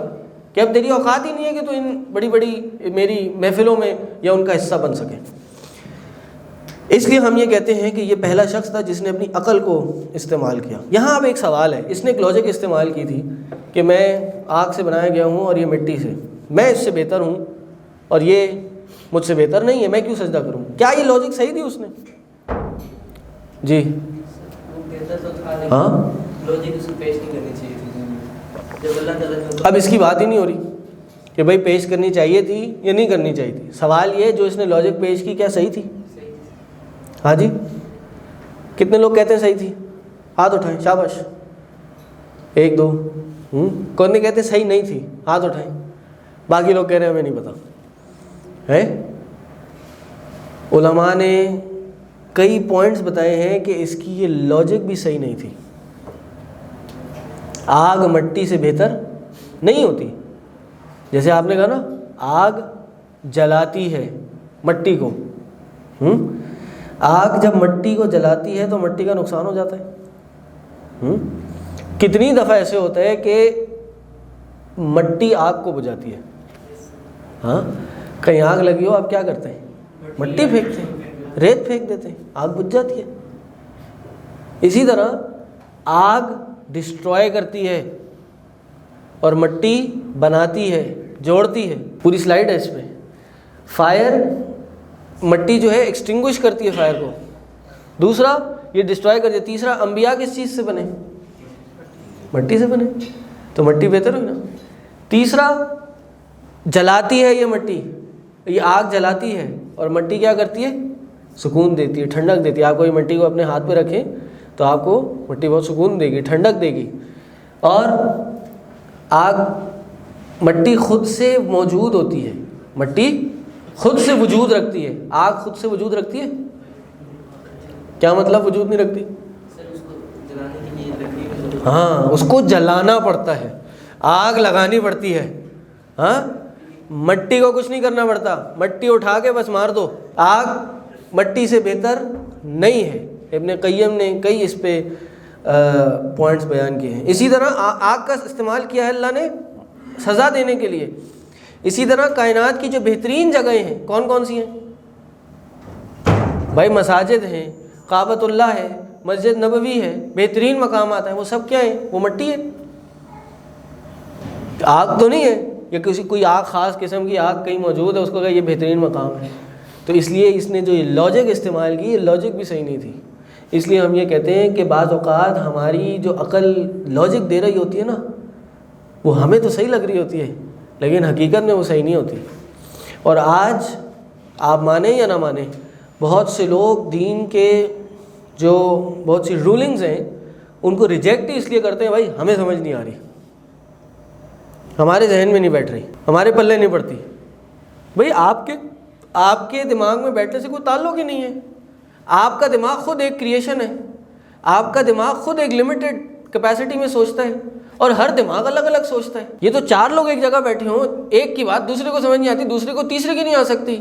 کہ اب تیری اوقات ہی نہیں ہے کہ تو ان بڑی بڑی میری محفلوں میں یا ان کا حصہ بن سکے. اس لیے ہم یہ کہتے ہیں کہ یہ پہلا شخص تھا جس نے اپنی عقل کو استعمال کیا. یہاں اب ایک سوال ہے، اس نے ایک لاجک استعمال کی تھی کہ میں آگ سے بنایا گیا ہوں اور یہ مٹی سے، میں اس سے بہتر ہوں اور یہ مجھ سے بہتر نہیں ہے، میں کیوں سجدہ کروں. کیا یہ لاجک صحیح تھی اس نے؟ جی وہ بہتر تو تھا، لیکن ہاں، لاجک اس کو پیش نہیں کرنی چاہیے تھی. جب اللہ تعالیٰ نے اب اس کی بات ہی نہیں ہو رہی کہ بھائی پیش کرنی چاہیے تھی یا نہیں کرنی چاہیے تھی. سوال یہ جو اس نے لاجک پیش کی کیا صحیح تھی؟ ہاں جی، کتنے لوگ کہتے ہیں صحیح تھی؟ ہاتھ اٹھائیں، شاباش. ایک دو. کون نے کہتے صحیح نہیں تھی؟ ہاتھ اٹھائیں. باقی لوگ کہہ رہے ہیں ہمیں نہیں پتا ہے. علماء نے کئی پوائنٹس بتائے ہیں کہ اس کی یہ لاجک بھی صحیح نہیں تھی. آگ مٹی سے بہتر نہیں ہوتی. جیسے آپ نے کہا نا آگ جلاتی ہے مٹی کو، آگ جب مٹی کو جلاتی ہے تو مٹی کا نقصان ہو جاتا ہے. کتنی دفعہ ایسے ہوتا ہے کہ مٹی آگ کو بجھاتی ہے. ہاں، کہیں آگ لگی ہو آپ کیا کرتے ہیں؟ مٹی پھینکتے ہیں، ریت پھینک دیتے ہیں، آگ بجھ جاتی ہے. اسی طرح آگ ڈسٹروائے کرتی ہے اور مٹی بناتی ہے، جوڑتی ہے. پوری سلائڈ ہے اس پہ. فائر، مٹی جو ہے ایکسٹنگوش کرتی ہے فائر کو. دوسرا یہ ڈسٹروائے کرتی ہے. تیسرا انبیاء کس چیز سے بنے؟ مٹی سے بنے، تو مٹی بہتر ہوئی نا. تیسرا جلاتی ہے، یہ مٹی، یہ آگ جلاتی ہے اور مٹی کیا کرتی ہے؟ سکون دیتی ہے، ٹھنڈک دیتی ہے. آپ کوئی مٹی کو اپنے ہاتھ پہ رکھیں تو آپ کو مٹی بہت سکون دے گی، ٹھنڈک دے گی. اور آگ، مٹی خود سے موجود ہوتی ہے، مٹی خود سے وجود رکھتی ہے. آگ خود سے وجود رکھتی ہے؟ کیا مطلب وجود نہیں رکھتی؟ سر اس کو جلانے کے لیے لکڑی کی ضرورت. ہاں، اس کو جلانا پڑتا ہے، آگ لگانی پڑتی ہے. ہاں، مٹی کو کچھ نہیں کرنا پڑتا، مٹی اٹھا کے بس مار دو. آگ مٹی سے بہتر نہیں ہے. ابن قیم نے کئی اس پہ پوائنٹس بیان کیے ہیں. اسی طرح آگ کا استعمال کیا ہے اللہ نے سزا دینے کے لیے. اسی طرح کائنات کی جو بہترین جگہیں ہیں کون کون سی ہیں بھائی؟ مساجد ہیں، کعبۃ اللہ ہے، مسجد نبوی ہے، بہترین مقامات ہیں. وہ سب کیا ہیں؟ وہ مٹی ہے، آگ تو نہیں ہے. یا کسی کوئی آگ، خاص قسم کی آگ کہیں موجود ہے، اس کو کہا یہ بہترین مقام ہے. تو اس لیے اس نے جو یہ لاجک استعمال کی، یہ لاجک بھی صحیح نہیں تھی. اس لیے ہم یہ کہتے ہیں کہ بعض اوقات ہماری جو عقل لاجک دے رہی ہوتی ہے نا، وہ ہمیں تو صحیح لگ رہی ہوتی ہے لیکن حقیقت میں وہ صحیح نہیں ہوتی. اور آج آپ مانیں یا نہ مانیں، بہت سے لوگ دین کے جو بہت سی رولنگز ہیں ان کو ریجیکٹ ہی اس لیے کرتے ہیں بھائی ہمیں سمجھ نہیں آ رہی، ہمارے ذہن میں نہیں بیٹھ رہی، ہمارے پلے نہیں پڑتی. بھائی آپ کے دماغ میں بیٹھنے سے کوئی تعلق ہی نہیں ہے. آپ کا دماغ خود ایک کریشن ہے، آپ کا دماغ خود ایک لمیٹڈ کیپیسٹی میں سوچتا ہے اور ہر دماغ الگ الگ سوچتا ہے. یہ تو چار لوگ ایک جگہ بیٹھے ہوں، ایک کی بات دوسرے کو سمجھ نہیں آتی، دوسرے کو تیسرے کی نہیں آ سکتی،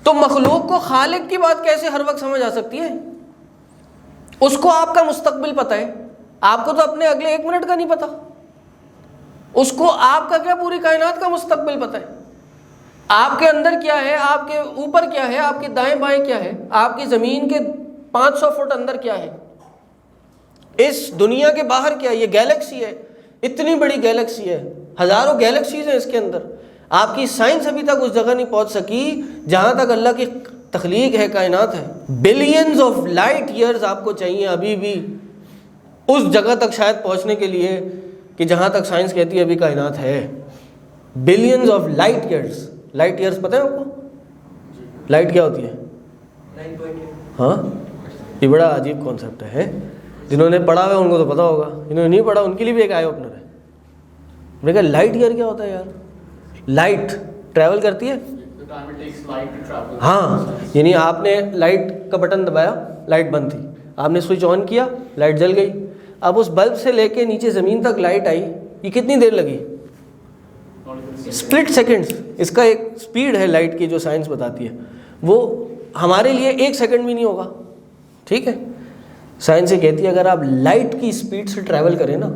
تو مخلوق کو خالق کی بات کیسے ہر وقت سمجھ آ سکتی ہے؟ اس کو آپ کا مستقبل پتہ ہے، آپ کو تو اپنے اگلے 1 منٹ کا نہیں پتہ. اس کو آپ کا کیا پوری کائنات کا مستقبل پتہ ہے. آپ کے اندر کیا ہے، آپ کے اوپر کیا ہے، آپ کے دائیں بائیں کیا ہے، آپ کی زمین کے 500 فٹ اندر کیا ہے، اس دنیا کے باہر کیا ہے. یہ گیلیکسی ہے، اتنی بڑی گیلیکسی ہے، ہزاروں گیلیکسیز ہیں اس کے اندر. آپ کی سائنس ابھی تک اس جگہ نہیں پہنچ سکی جہاں تک اللہ کی تخلیق ہے، کائنات ہے. بلینز آف لائٹ ایئرز آپ کو چاہیے ابھی بھی اس جگہ تک شاید پہنچنے کے لیے کہ جہاں تک سائنس کہتی ہے ابھی کائنات ہے. Billions of light years light years پتہ ہے آپ کو؟ لائٹ کیا ہوتی ہے؟ 9.8 ہاں، یہ بڑا عجیب کانسیپٹ ہے. جنہوں نے پڑھا ہوا ان کو تو پتہ ہوگا، جنہوں نے نہیں پڑھا ان کے لیے بھی ایک آئی اوپنر ہے. میں نے کہا لائٹ ایئر کیا ہوتا ہے یار؟ لائٹ ٹریول کرتی ہے. ہاں، یعنی آپ نے لائٹ کا بٹن دبایا، لائٹ بند تھی، آپ نے سوئچ آن کیا، لائٹ جل گئی. اب اس بلب سے لے کے نیچے زمین تک لائٹ آئی، یہ کتنی دیر لگی؟ Split seconds. اس کا ایک سپیڈ ہے لائٹ کی جو سائنس بتاتی ہے، وہ ہمارے لیے 1 سیکنڈ بھی نہیں ہوگا. ٹھیک ہے، سائنس یہ کہتی ہے اگر آپ لائٹ کی سپیڈ سے ٹریول کریں نا،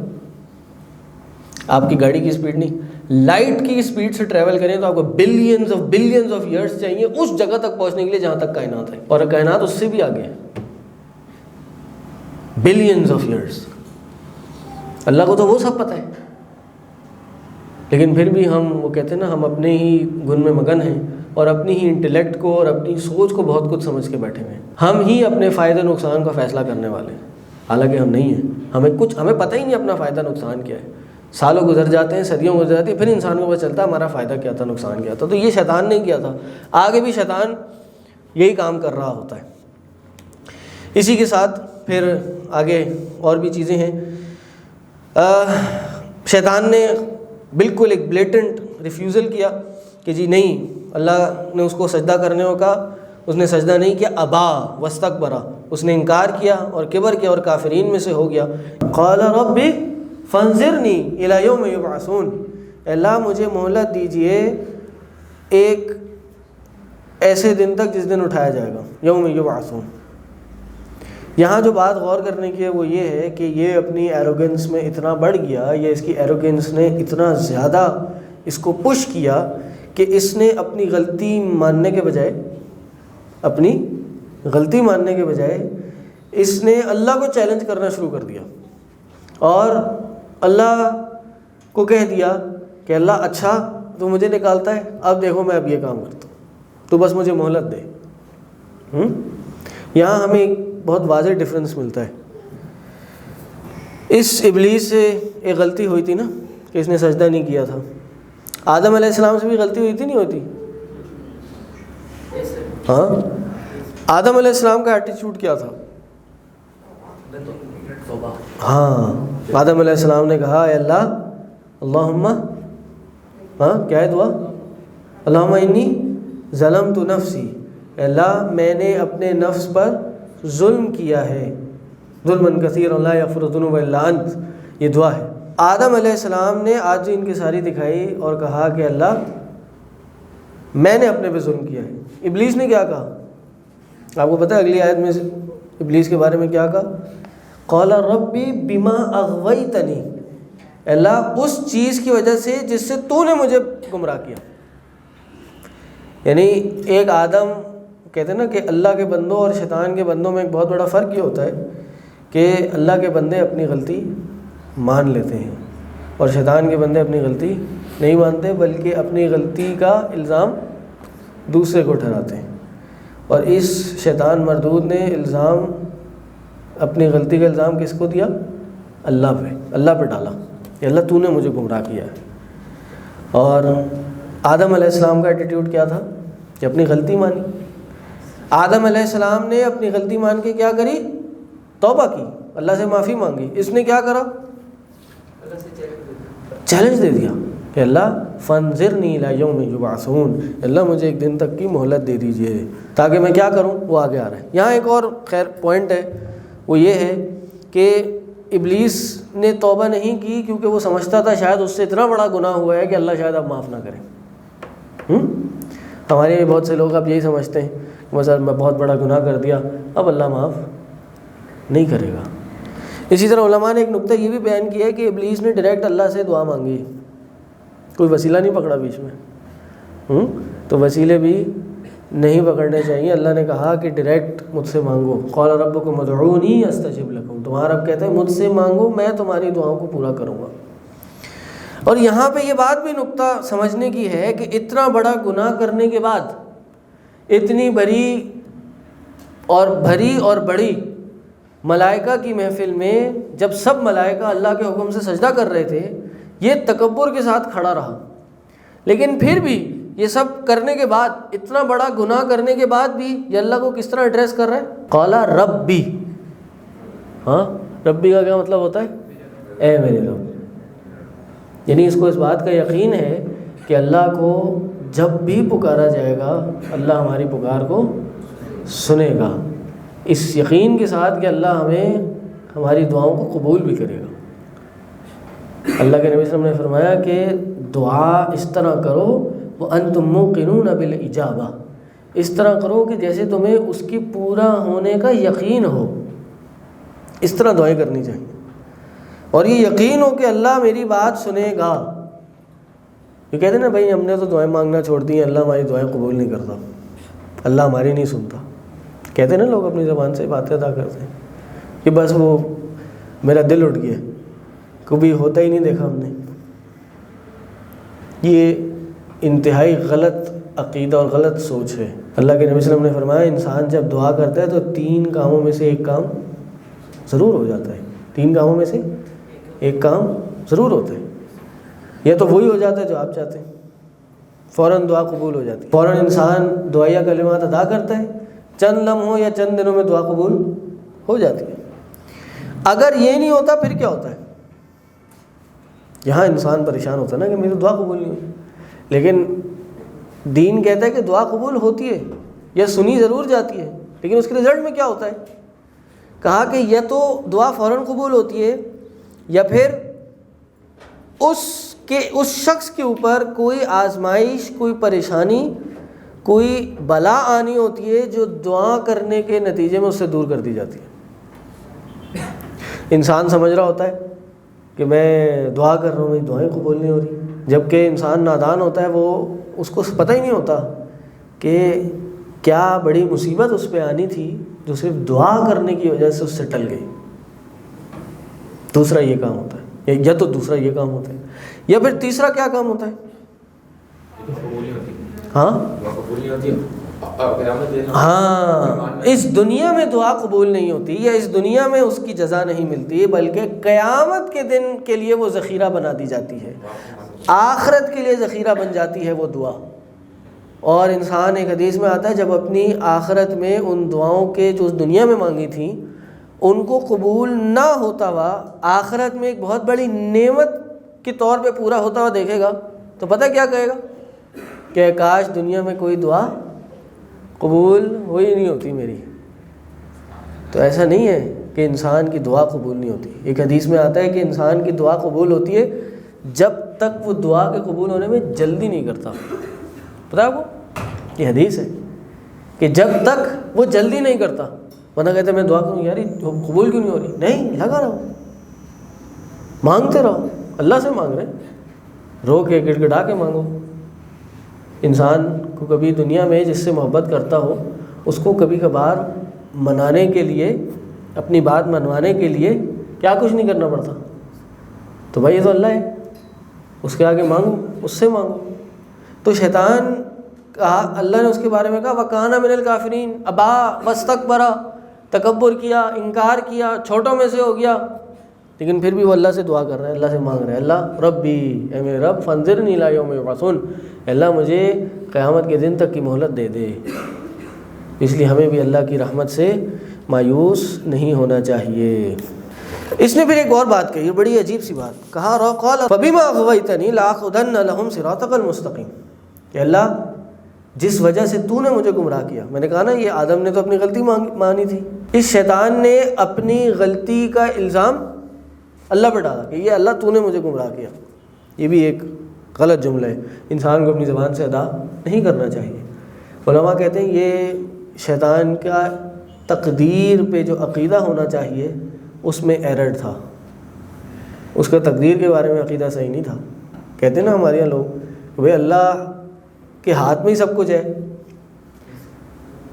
آپ کی گاڑی کی سپیڈ نہیں، لائٹ کی سپیڈ سے ٹریول کریں تو آپ کو بلینز آف ایئرس چاہیے اس جگہ تک پہنچنے کے لیے جہاں تک کائنات ہے، اور کائنات اس سے بھی آگے ہے، بلینز آف ایئرس. اللہ کو تو وہ سب پتہ ہے، لیکن پھر بھی ہم وہ کہتے ہیں نا، ہم اپنے ہی گن میں مگن ہیں اور اپنی ہی انٹلیکٹ کو اور اپنی سوچ کو بہت کچھ سمجھ کے بیٹھے ہوئے ہیں. ہم ہی اپنے فائدہ نقصان کا فیصلہ کرنے والے ہیں، حالانکہ ہم نہیں ہیں. ہمیں پتہ ہی نہیں اپنا فائدہ نقصان کیا ہے. سالوں گزر جاتے ہیں، صدیوں گزر جاتی ہیں، پھر انسان کو پتہ چلتا ہے ہمارا فائدہ کیا تھا، نقصان کیا تھا. تو یہ شیطان نے کیا تھا، آگے بھی شیطان یہی کام کر رہا ہوتا ہے. اسی کے ساتھ پھر آگے اور بھی چیزیں ہیں. شیطان نے بالکل ایک بلیٹنٹ ریفیوزل کیا کہ جی نہیں، اللہ نے اس کو سجدہ کرنے کو کہا، اس نے سجدہ نہیں کیا. ابا واستکبرا، اس نے انکار کیا اور کبر کیا اور کافرین میں سے ہو گیا. قال رب فانظرنی الی یوم یبعثون، اللہ مجھے مہلت دیجئے ایک ایسے دن تک جس دن اٹھایا جائے گا، یوم یبعثون. یہاں جو بات غور کرنے کی ہے وہ یہ ہے کہ یہ اپنی ایروگنس میں اتنا بڑھ گیا، یا اس کی ایروگنس نے اتنا زیادہ اس کو پش کیا کہ اس نے اپنی غلطی ماننے کے بجائے اس نے اللہ کو چیلنج کرنا شروع کر دیا، اور اللہ کو کہہ دیا کہ اللہ اچھا تو مجھے نکالتا ہے، اب دیکھو میں اب یہ کام کرتا ہوں، تو بس مجھے مہلت دے. یہاں ہمیں ایک بہت واضح ڈفرینس ملتا ہے. اس ابلیس سے ایک غلطی ہوئی تھی نا کہ اس نے سجدہ نہیں کیا تھا. آدم علیہ السلام سے بھی غلطی ہوئی تھی، نہیں ہوتی؟ ہاں، آدم علیہ السلام کا ایٹیچیوڈ کیا تھا؟ ہاں، آدم علیہ السلام نے کہا اے اللہ، اللہم، ہاں کیا ہے دعا؟ اللہم انی ظلمت نفسی، اے اللہ میں نے اپنے نفس پر ظلم کیا ہے، ظلمًا کثیرا لا یغفر الذنوب الا انت. یہ دعا ہے. آدم علیہ السلام نے آج ان کی ساری دکھائی اور کہا کہ اللہ میں نے اپنے پہ ظلم کیا ہے. ابلیس نے کیا کہا آپ کو پتہ ہے؟ اگلی آیت میں ابلیس کے بارے میں کیا کہا؟ قال ربی بما اغویتنی، اللہ اس چیز کی وجہ سے جس سے تو نے مجھے گمراہ کیا. یعنی ایک آدم کہتے ہیں نا کہ اللہ کے بندوں اور شیطان کے بندوں میں ایک بہت بڑا فرق یہ ہوتا ہے کہ اللہ کے بندے اپنی غلطی مان لیتے ہیں اور شیطان کے بندے اپنی غلطی نہیں مانتے، بلکہ اپنی غلطی کا الزام دوسرے کو ٹھہراتے ہیں. اور اس شیطان مردود نے اپنی غلطی کا الزام کس کو دیا؟ اللہ پہ ڈالا کہ اللہ تو نے مجھے گمراہ کیا ہے. اور آدم علیہ السلام کا ایٹیٹیوڈ کیا تھا کہ اپنی غلطی مانی. آدم علیہ السلام نے اپنی غلطی مان کے کیا کری؟ توبہ کی، اللہ سے معافی مانگی. اس نے کیا کرا؟ چیلنج دے دیا کہ اللہ فانظرنی الی یوم یبعثون، اللہ مجھے ایک دن تک کی مہلت دے دیجئے تاکہ میں کیا کروں. وہ آگے آ رہا ہے. یہاں ایک اور خیر پوائنٹ ہے، وہ یہ ہے کہ ابلیس نے توبہ نہیں کی کیونکہ وہ سمجھتا تھا شاید اس سے اتنا بڑا گناہ ہوا ہے کہ اللہ شاید اب معاف نہ کرے. ہمارے بہت سے لوگ اب یہی سمجھتے ہیں مثلا میں بہت بڑا گناہ کر دیا، اب اللہ معاف نہیں کرے گا. اسی طرح علماء نے ایک نقطہ یہ بھی بیان کیا ہے کہ ابلیس نے ڈائریکٹ اللہ سے دعا مانگی، کوئی وسیلہ نہیں پکڑا بیچ میں. تو وسیلے بھی نہیں پکڑنے چاہیے. اللہ نے کہا کہ ڈائریکٹ مجھ سے مانگو. قال ربکم ادعونی استجب لکم، تمہارا رب کہتا ہے مجھ سے مانگو میں تمہاری دعاؤں کو پورا کروں گا. اور یہاں پہ یہ بات بھی نقطہ سمجھنے کی ہے کہ اتنا بڑا گناہ کرنے کے بعد اتنی بڑی اور بڑی ملائکہ کی محفل میں جب سب ملائکہ اللہ کے حکم سے سجدہ کر رہے تھے، یہ تکبر کے ساتھ کھڑا رہا. لیکن پھر بھی یہ سب کرنے کے بعد، اتنا بڑا گناہ کرنے کے بعد بھی یہ اللہ کو کس طرح ایڈریس کر رہا ہے؟ قال ربی. ہاں، ربی کا کیا مطلب ہوتا ہے؟ اے میرے رب. یعنی اس کو اس بات کا یقین ہے کہ اللہ کو جب بھی پکارا جائے گا اللہ ہماری پکار کو سنے گا، اس یقین کے ساتھ کہ اللہ ہماری دعاؤں کو قبول بھی کرے گا. اللہ کے نبی صلی اللہ علیہ وسلم نے فرمایا کہ دعا اس طرح کرو وَأَنْتُمْ مُوقِنُونَ بِالْإِجَابَةِ، اس طرح کرو کہ جیسے تمہیں اس کی پورا ہونے کا یقین ہو. اس طرح دعائیں کرنی چاہیے اور یہ یقین ہو کہ اللہ میری بات سنے گا. یہ کہتے ہیں نا بھائی ہم نے تو دعائیں مانگنا چھوڑ دی ہیں، اللہ ہماری دعائیں قبول نہیں کرتا، اللہ ہماری نہیں سنتا. کہتے ہیں نا لوگ اپنی زبان سے باتیں ادا کرتے ہیں کہ بس وہ میرا دل اٹھ گیا، کبھی ہوتا ہی نہیں دیکھا ہم نے. یہ انتہائی غلط عقیدہ اور غلط سوچ ہے. اللہ کے نبی صلی اللہ علیہ وسلم نے فرمایا انسان جب دعا کرتا ہے تو 3 کاموں میں سے ایک کام ضرور ہو جاتا ہے. 3 کاموں میں سے ایک کام ضرور ہوتا ہے. یا تو وہی ہو جاتا ہے جو آپ چاہتے ہیں، فوراً دعا قبول ہو جاتی ہے، فوراً انسان دعائیہ کلمات ادا کرتا ہے، چند لمحوں یا چند دنوں میں دعا قبول ہو جاتی ہے. اگر یہ نہیں ہوتا پھر کیا ہوتا ہے؟ یہاں انسان پریشان ہوتا ہے نا کہ میری دعا قبول نہیں ہوئی. لیکن دین کہتا ہے کہ دعا قبول ہوتی ہے یا سنی ضرور جاتی ہے، لیکن اس کے رزلٹ میں کیا ہوتا ہے؟ کہا کہ یا تو دعا فوراً قبول ہوتی ہے یا پھر اس شخص کے اوپر کوئی آزمائش، کوئی پریشانی، کوئی بلا آنی ہوتی ہے جو دعا کرنے کے نتیجے میں اس سے دور کر دی جاتی ہے. انسان سمجھ رہا ہوتا ہے کہ میں دعا کر رہا ہوں، میری دعائیں قبول نہیں ہو رہی، جبکہ انسان نادان ہوتا ہے، وہ اس کو پتہ ہی نہیں ہوتا کہ کیا بڑی مصیبت اس پہ آنی تھی جو صرف دعا کرنے کی وجہ سے اس سے ٹل گئی. دوسرا یہ کام ہوتا ہے، یا تو دوسرا یہ کام ہوتا ہے، یا پھر تیسرا کیا کام ہوتا ہے؟ ہاں، اس دنیا میں دعا قبول نہیں ہوتی یا اس دنیا میں اس کی جزا نہیں ملتی، بلکہ قیامت کے دن کے لیے وہ ذخیرہ بنا دی جاتی ہے، آخرت کے لیے ذخیرہ بن جاتی ہے وہ دعا. اور انسان، ایک حدیث میں آتا ہے، جب اپنی آخرت میں ان دعاؤں کے جو اس دنیا میں مانگی تھیں ان کو قبول نہ ہوتا ہوا آخرت میں ایک بہت بڑی نعمت کے طور پہ پورا ہوتا ہوا دیکھے گا تو پتہ کیا کہے گا کہ کاش دنیا میں کوئی دعا قبول ہوئی نہیں ہوتی میری. تو ایسا نہیں ہے کہ انسان کی دعا قبول نہیں ہوتی. ایک حدیث میں آتا ہے کہ انسان کی دعا قبول ہوتی ہے جب تک وہ دعا کے قبول ہونے میں جلدی نہیں کرتا. پتہ ہے آپ کو؟ یہ حدیث ہے کہ جب تک وہ جلدی نہیں کرتا، ورنہ کہتے میں دعا کروں یار قبول کیوں نہیں ہو رہی، نہیں، لگا رہو، مانگتے رہو، اللہ سے مانگ رہے ہیں، رو کے گڑ گڑا کے مانگو. انسان کو کبھی دنیا میں جس سے محبت کرتا ہو اس کو کبھی کبھار منانے کے لیے، اپنی بات منوانے کے لیے کیا کچھ نہیں کرنا پڑتا. تو بھائی یہ تو اللہ ہے، اس کے آگے مانگو، اس سے مانگو. تو شیطان کہا، اللہ نے اس کے بارے میں کہا وَكَانَ مِنَ الْكَافِرِينَ، ابا وَاسْتَكْبَرَ، تکبر کیا، انکار کیا، چھوٹوں میں سے ہو گیا. لیکن پھر بھی وہ اللہ سے دعا کر رہا ہے، اللہ سے مانگ رہا ہے، اللہ ربی، اے میرے رب، فانظرنی الی یوم یبعثون، اللہ مجھے قیامت کے دن تک کی مہلت دے دے. اس لیے ہمیں بھی اللہ کی رحمت سے مایوس نہیں ہونا چاہیے. اس نے پھر ایک اور بات کہی، بڑی عجیب سی بات کہا، قال فبما اغویتنی لاقعدن لهم صراطک المستقیم، کہ اللہ جس وجہ سے تو نے مجھے گمراہ کیا. میں نے کہا نا یہ آدم نے تو اپنی غلطی مانی تھی، اس شیطان نے اپنی غلطی کا الزام اللہ پہ ڈالا کہ یہ اللہ تو نے مجھے گمراہ کیا. یہ بھی ایک غلط جملہ ہے، انسان کو اپنی زبان سے ادا نہیں کرنا چاہیے. علماء کہتے ہیں یہ شیطان کا تقدیر پہ جو عقیدہ ہونا چاہیے اس میں ایرر تھا، اس کا تقدیر کے بارے میں عقیدہ صحیح نہیں تھا. کہتے ہیں نا ہمارے یہاں لوگ کہ بھئی اللہ کے ہاتھ میں ہی سب کچھ ہے،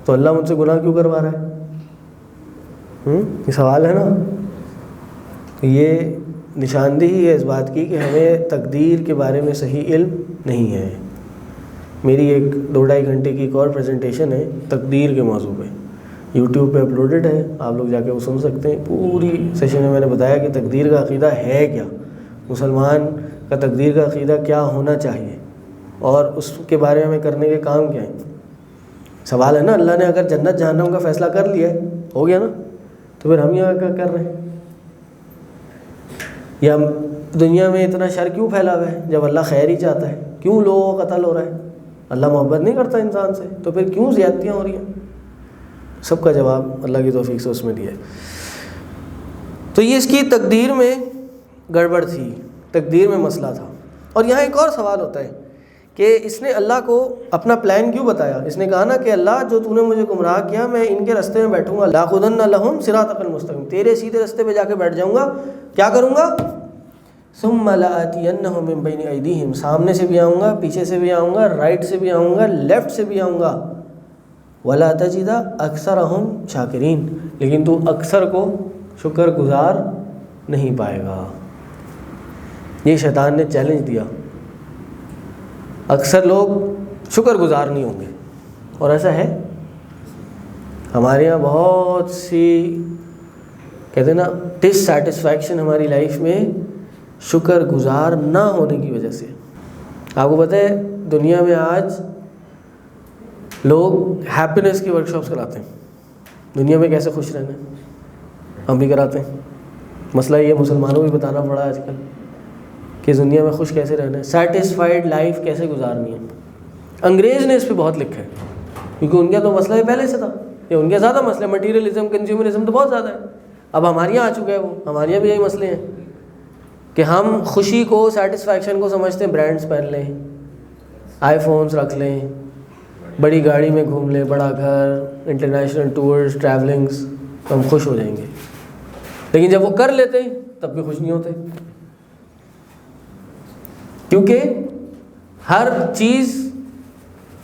تو اللہ مجھ سے گناہ کیوں کروا رہا ہے؟ یہ سوال ہے نا. یہ نشاندہی ہے اس بات کی کہ ہمیں تقدیر کے بارے میں صحیح علم نہیں ہے. میری ایک 2-2.5 گھنٹے کی ایک اور پریزنٹیشن ہے تقدیر کے موضوع پہ، یوٹیوب پہ اپلوڈڈ ہے، آپ لوگ جا کے وہ سن سکتے ہیں. پوری سیشن میں نے بتایا کہ تقدیر کا عقیدہ ہے کیا، مسلمان کا تقدیر کا عقیدہ کیا ہونا چاہیے. اور اس کے بارے میں ہمیں کرنے کے کام کیا ہیں؟ سوال ہے نا، اللہ نے اگر جنت جہنم کا فیصلہ کر لیا ہے، ہو گیا نا، تو پھر ہم یہاں کیا کر رہے ہیں؟ یا دنیا میں اتنا شر کیوں پھیلا ہوا ہے جب اللہ خیر ہی چاہتا ہے؟ کیوں لوگوں کا قتل ہو رہا ہے؟ اللہ محبت نہیں کرتا انسان سے، تو پھر کیوں زیادتیاں ہو رہی ہیں؟ سب کا جواب اللہ کی توفیق سے اس میں دیا ہے۔ تو یہ اس کی تقدیر میں گڑبڑ تھی، تقدیر میں مسئلہ تھا۔ اور یہاں ایک اور سوال ہوتا ہے کہ اس نے اللہ کو اپنا پلان کیوں بتایا؟ اس نے کہا نا کہ اللہ جو تو نے مجھے گمراہ کیا، میں ان کے رستے میں بیٹھوں گا، لَأَقْعُدَنَّ لَهُمْ صِرَاطَكَ الْمُسْتَقِيمَ، تیرے سیدھے رستے پہ جا کے بیٹھ جاؤں گا، کیا کروں گا؟ ثُمَّ لَآتِيَنَّهُم مِّن بَيْنِ أَيْدِيهِمْ، سامنے سے بھی آؤں گا، پیچھے سے بھی آؤں گا، رائٹ سے بھی آؤں گا، لیفٹ سے بھی آؤں گا، وَلَا تَجِدَ أَكْثَرَهُمْ شَاكِرِينَ، لیکن تو اکثر کو شکر گزار نہیں پائے گا۔ یہ شیطان نے چیلنج دیا، اکثر لوگ شکر گزار نہیں ہوں گے، اور ایسا ہے ہمارے یہاں بہت سی کہتے ہیں نا ڈس سیٹسفیکشن ہماری لائف میں شکر گزار نہ ہونے کی وجہ سے۔ آپ کو پتہ ہے دنیا میں آج لوگ ہیپینس کی ورکشاپس کراتے ہیں، دنیا میں کیسے خوش رہنا ہے، ہم بھی کراتے ہیں۔ مسئلہ یہ مسلمانوں بھی بتانا پڑا آج کل کہ دنیا میں خوش کیسے رہنا ہے، سیٹسفائیڈ لائف کیسے گزارنی ہے۔ انگریز نے اس پہ بہت لکھا ہے، کیونکہ ان کا تو مسئلہ پہلے سے تھا، یہ ان کے زیادہ مسئلہ مٹیریلزم، کنزیومرزم تو بہت زیادہ ہے۔ اب ہمارے یہاں آ چکا ہے وہ، ہمارے یہاں بھی یہی مسئلے ہیں کہ ہم خوشی کو، سیٹسفیکشن کو سمجھتے ہیں برانڈس پہن لیں، آئی فونس رکھ لیں، بڑی گاڑی میں گھوم لیں، بڑا گھر، انٹرنیشنل ٹورز، ٹریولنگس، تو ہم خوش ہو جائیں گے۔ لیکن جب وہ کر لیتے ہیں تب بھی خوش نہیں ہوتے، کیونکہ ہر چیز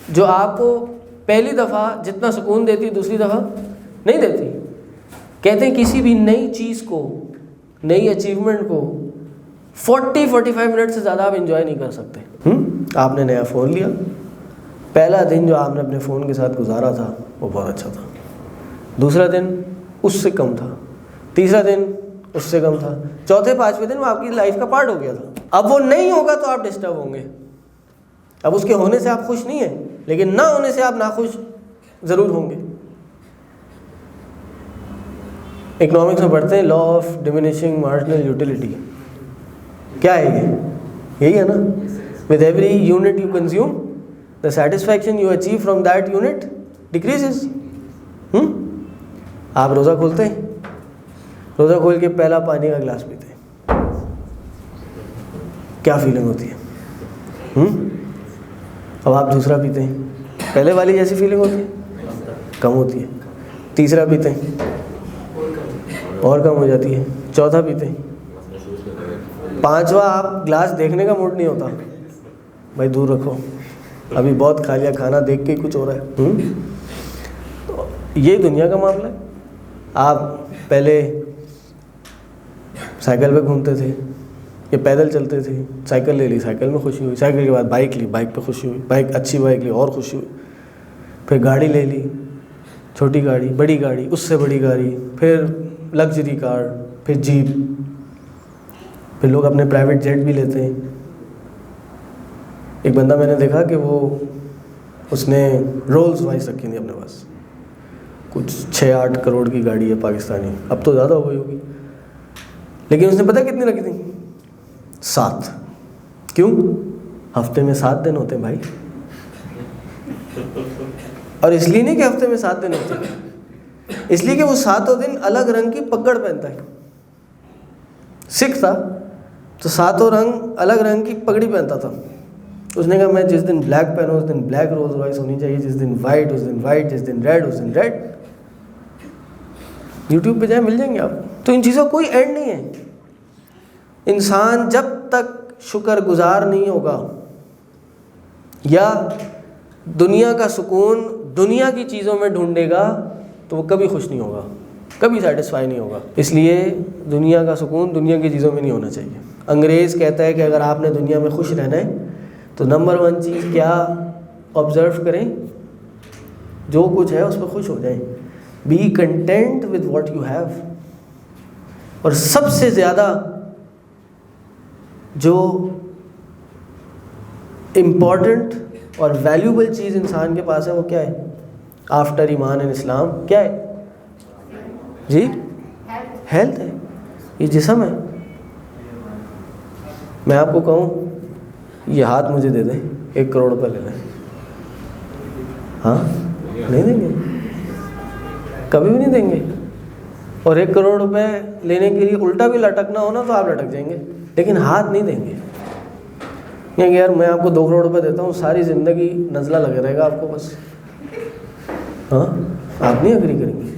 جو آپ کو پہلی دفعہ جتنا سکون دیتی دوسری دفعہ نہیں دیتی۔ کہتے ہیں کسی بھی نئی چیز کو، نئی اچیومنٹ کو 40-45 منٹ سے زیادہ آپ انجوائے نہیں کر سکتے۔ آپ نے نیا فون لیا، پہلا دن جو آپ نے اپنے فون کے ساتھ گزارا تھا وہ بہت اچھا تھا، دوسرا دن اس سے کم تھا، تیسرا دن اس سے کم تھا، چوتھے پانچویں دن وہ آپ کی لائف کا پارٹ ہو گیا تھا۔ اب وہ نہیں ہوگا تو آپ ڈسٹرب ہوں گے۔ اب اس کے ہونے سے آپ خوش نہیں ہیں، لیکن نہ ہونے سے آپ ناخوش ضرور ہوں گے۔ اکنامکس میں پڑھتے ہیں law of diminishing marginal utility, کیا ہے یہ؟ یہی ہے نا، with every unit you consume the satisfaction you achieve from that unit decreases۔ آپ روزہ کھولتے ہیں، روزہ کھول کے پہلا پانی کا گلاس پیتے ہیں، کیا فیلنگ ہوتی ہے؟ اب آپ دوسرا پیتے ہیں، پہلے والی جیسی فیلنگ ہوتی ہے؟ کم ہوتی ہے۔ تیسرا پیتے ہیں اور کم ہو جاتی ہے، چوتھا پیتے ہیں، پانچواں آپ گلاس دیکھنے کا موڈ نہیں ہوتا، بھائی دور رکھو، ابھی بہت کھا لیا، کھانا دیکھ کے کچھ ہو رہا ہے۔ یہ دنیا کا معاملہ ہے۔ آپ پہلے سائیکل پہ گھومتے تھے یا پیدل چلتے تھے، سائیکل لے لی، سائیکل میں خوشی ہوئی، سائیکل کے بعد بائک لی، بائک پہ خوشی ہوئی، بائک اچھی بائک لی اور خوشی ہوئی، پھر گاڑی لے لی، چھوٹی گاڑی، بڑی گاڑی، اس سے بڑی گاڑی، پھر لگژری کار، پھر جیپ، پھر لوگ اپنے پرائیویٹ جیٹ بھی لیتے ہیں۔ ایک بندہ میں نے دیکھا کہ اس نے رولز رائس رکھی تھی اپنے پاس، کچھ 6-8 کروڑ کی گاڑی ہے پاکستانی، اب تو زیادہ ہو گئی ہوگی، لیکن اس نے پتہ کتنی رکھی تھی؟ 7۔ کیوں؟ ہفتے میں 7 دن ہوتے ہیں بھائی، اور اس لیے نہیں کہ ہفتے میں 7 دن ہوتے ہیں، اس لیے کہ وہ 7 دن الگ رنگ کی پگڑ پہنتا ہے۔ سکھ تھا تو 7 رنگ الگ رنگ کی پگڑی پہنتا تھا۔ اس نے کہا میں جس دن بلیک پہنوں اس دن بلیک رولز رائس ہونی چاہیے، جس دن وائٹ اس دن وائٹ، جس دن ریڈ اس دن ریڈ۔ یوٹیوب پہ جائیں مل جائیں گے آپ۔ تو ان چیزوں کا کوئی اینڈ نہیں ہے۔ انسان جب تک شکر گزار نہیں ہوگا یا دنیا کا سکون دنیا کی چیزوں میں ڈھونڈے گا تو وہ کبھی خوش نہیں ہوگا، کبھی سیٹسفائی نہیں ہوگا۔ اس لیے دنیا کا سکون دنیا کی چیزوں میں نہیں ہونا چاہیے۔ انگریز کہتا ہے کہ اگر آپ نے دنیا میں خوش رہنا ہے تو نمبر 1 چیز کیا آبزرو کریں، جو کچھ ہے اس پہ خوش ہو جائیں، be content with what you have. اور سب سے زیادہ جو امپورٹنٹ اور ویلیوبل چیز انسان کے پاس ہے وہ کیا ہے؟ آفٹر ایمان اینڈ اسلام کیا ہے جی؟ ہیلتھ ہے، یہ جسم ہے۔ میں آپ کو کہوں یہ ہاتھ مجھے دے دیں 1 کروڑ روپے لے لیں، ہاں نہیں دیں گے، کبھی بھی نہیں دیں گے۔ اور 1 کروڑ روپے لینے کے لیے الٹا بھی لٹکنا ہونا تو آپ لٹک جائیں گے، لیکن ہاتھ نہیں دیں گے۔ کہ یار میں آپ کو 2 کروڑ روپے دیتا ہوں، ساری زندگی نزلہ لگے رہے گا آپ کو بس، ہاں آپ نہیں اگری کریں گے۔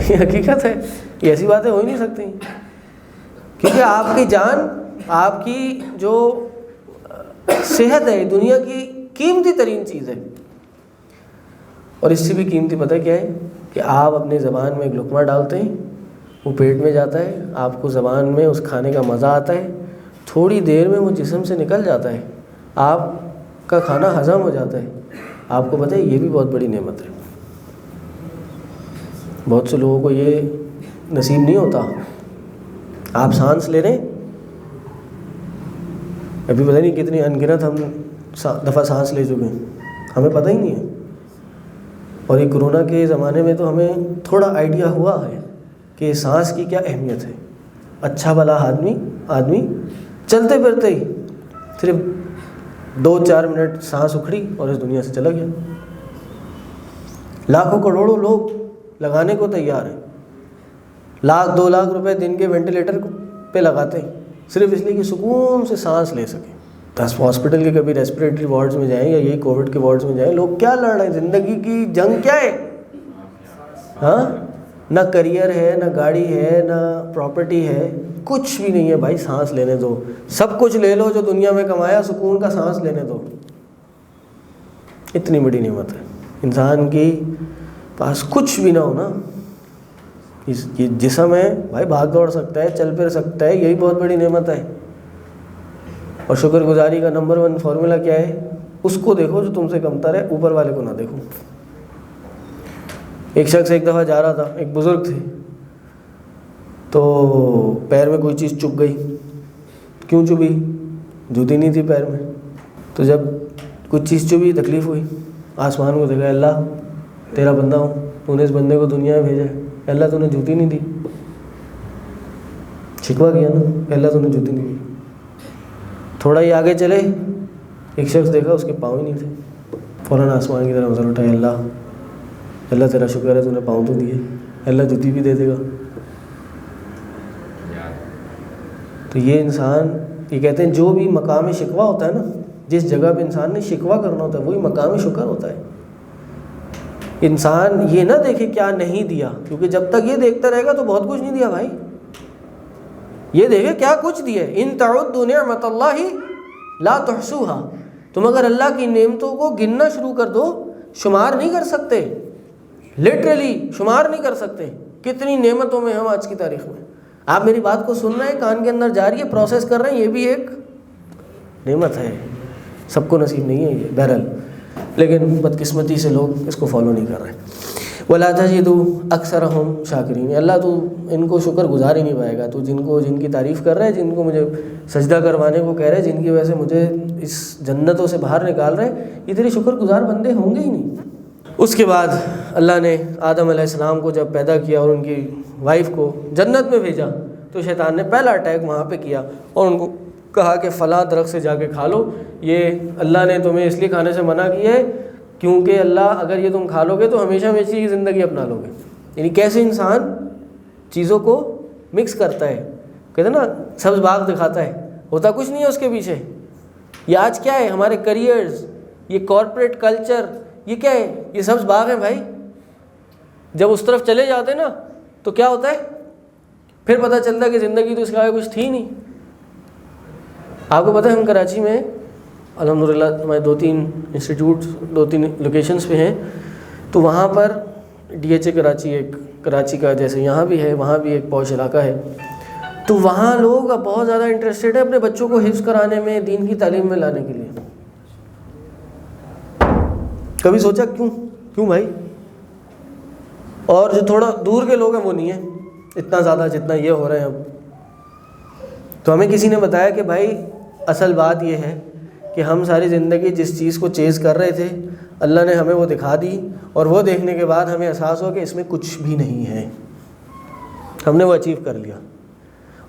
یہ حقیقت ہے، یہ ایسی باتیں ہو ہی نہیں سکتی، کیونکہ آپ کی جان، آپ کی جو صحت ہے دنیا کی قیمتی ترین چیز ہے۔ اور اس سے بھی قیمتی پتہ کیا ہے کہ آپ اپنی زبان میں ایک لقمہ ڈالتے ہیں، وہ پیٹ میں جاتا ہے، آپ کو زبان میں اس کھانے کا مزہ آتا ہے، تھوڑی دیر میں وہ جسم سے نکل جاتا ہے، آپ کا کھانا ہضم ہو جاتا ہے۔ آپ کو پتہ ہے یہ بھی بہت بڑی نعمت ہے، بہت سے لوگوں کو یہ نصیب نہیں ہوتا۔ آپ سانس لے رہے ہیں، ابھی پتہ نہیں کتنی انگنت ہم دفعہ سانس لے چکے ہیں، ہمیں پتہ ہی نہیں ہے۔ اور یہ کرونا کے زمانے میں تو ہمیں تھوڑا آئیڈیا ہوا ہے کہ سانس کی کیا اہمیت ہے۔ اچھا بھلا آدمی چلتے پھرتے ہی صرف 2-4 منٹ سانس اکھڑی اور اس دنیا سے چلا گیا۔ لاکھوں کروڑوں لوگ لگانے کو تیار ہیں، 1,00,000-2 لاکھ روپے دن کے وینٹیلیٹر پہ لگاتے ہیں، صرف اس لیے کہ سکون سے سانس لے سکیں۔ 10 ہاسپٹل کے کبھی ریسپریٹری وارڈز میں جائیں یا یہی کووڈ کے وارڈز میں جائیں، لوگ کیا لڑ رہے ہیں؟ زندگی کی جنگ کیا ہے؟ ہاں، نہ کریئر ہے، نہ گاڑی ہے، نہ پراپرٹی ہے، کچھ بھی نہیں ہے بھائی، سانس لینے دو۔ سب کچھ لے لو جو دنیا میں کمایا، سکون کا سانس لینے دو۔ اتنی بڑی نعمت ہے انسان کی پاس کچھ بھی نہ ہونا۔ یہ جسم ہے بھائی، بھاگ دوڑ سکتا ہے، چل پھر سکتا ہے، یہی بہت بڑی نعمت ہے۔ اور شکر گزاری کا نمبر 1 فارمولا کیا ہے؟ اس کو دیکھو جو تم سے کمتر ہے، اوپر والے کو نہ دیکھو۔ ایک شخص ایک دفعہ جا رہا تھا، ایک بزرگ تھے، تو پیر میں کوئی چیز چبھ گئی۔ کیوں چبھی؟ جوتی نہیں تھی پیر میں۔ تو جب کچھ چیز چبھی، تکلیف ہوئی، آسمان کو دیکھا، اللہ تیرا بندہ ہوں، تو نے اس بندے کو دنیا میں بھیجا ہے، اللہ تو نے جوتی نہیں دی۔ شکوہ کیا نا، اللہ تو نے جوتی نہیں دی۔ تھوڑا ہی آگے چلے، ایک شخص دیکھا اس کے پاؤں ہی نہیں تھے، فوراً آسمان کی طرف نظر اٹھائی، اللہ تیرا شکر ہے تو نے پاؤں تو دیے، اللہ جوتی بھی دے دے گا۔ تو یہ انسان، یہ کہتے ہیں جو بھی مقام شکوہ ہوتا ہے نا، جس جگہ پہ انسان نے شکوہ کرنا ہوتا ہے وہی مقام شکر ہوتا ہے۔ انسان یہ نہ دیکھے کیا نہیں دیا، کیونکہ جب تک یہ دیکھتا رہے گا تو بہت کچھ نہیں دیا بھائی۔ یہ دیکھے کیا کچھ دیا ہے۔ ان تعدوا نعمت اللہ لا تحصوها، تم اگر اللہ کی نعمتوں کو گننا شروع کر دو، شمار نہیں کر سکتے، لٹرلی شمار نہیں کر سکتے۔ کتنی نعمتوں میں ہم آج کی تاریخ میں، آپ میری بات کو سن رہے ہیں، کان کے اندر جا رہی ہے، پروسیس کر رہے ہیں، یہ بھی ایک نعمت ہے، سب کو نصیب نہیں ہے یہ بہرحال، لیکن بدقسمتی سے لوگ اس کو فالو نہیں کر رہے۔ وَلَا تَجِدُوا أَكْثَرَهُمْ شَاكِرِينَ، اللہ تو ان کو شکر گزار ہی نہیں پائے گا۔ تو جن کی تعریف کر رہے ہیں، جن کو مجھے سجدہ کروانے کو کہہ رہے ہیں، جن کی وجہ سے مجھے اس جنتوں سے باہر نکال رہے ہیں، یہ تیرے شکر گزار بندے ہوں گے ہی نہیں۔ اس کے بعد اللہ نے آدم علیہ السلام کو جب پیدا کیا اور ان کی وائف کو جنت میں بھیجا، تو شیطان نے پہلا اٹیک وہاں پہ کیا اور ان کو کہا کہ فلاں درخت سے جا کے کھا لو، یہ اللہ نے تمہیں اس لیے کھانے سے منع کیا ہے کیونکہ اللہ اگر یہ تم کھا لو گے تو ہمیشہ ہمیشہ کی زندگی اپنا لو گے۔ یعنی کیسے انسان چیزوں کو مکس کرتا ہے، کہتے ہیں نا سبز باغ دکھاتا ہے، ہوتا کچھ نہیں ہے اس کے پیچھے۔ یہ آج کیا ہے، ہمارے کریئرز، یہ کارپوریٹ کلچر، یہ کیا ہے، یہ سبز باغ ہے بھائی۔ جب اس طرف چلے جاتے نا تو کیا ہوتا ہے، پھر پتہ چلتا ہے کہ زندگی تو اس کے آگے کچھ تھی نہیں۔ آپ کو پتہ ہے ہم کراچی میں الحمدللہ ہمارے 2-3 انسٹیٹیوٹ 2-3 لوکیشنز پہ ہیں، تو وہاں پر DHA کراچی، ایک کراچی کا جیسے یہاں بھی ہے، وہاں بھی ایک پوش علاقہ ہے، تو وہاں لوگ اب بہت زیادہ انٹرسٹیڈ ہیں اپنے بچوں کو حفظ کرانے میں، دین کی تعلیم میں لانے کے لیے۔ کبھی سوچا کیوں بھائی؟ اور جو تھوڑا دور کے لوگ ہیں وہ نہیں ہیں اتنا زیادہ جتنا یہ ہو رہے ہیں اب۔ تو ہمیں کسی نے بتایا کہ بھائی اصل بات یہ ہے کہ ہم ساری زندگی جس چیز کو چیز کر رہے تھے اللہ نے ہمیں وہ دکھا دی، اور وہ دیکھنے کے بعد ہمیں احساس ہو کہ اس میں کچھ بھی نہیں ہے، ہم نے وہ اچیو کر لیا۔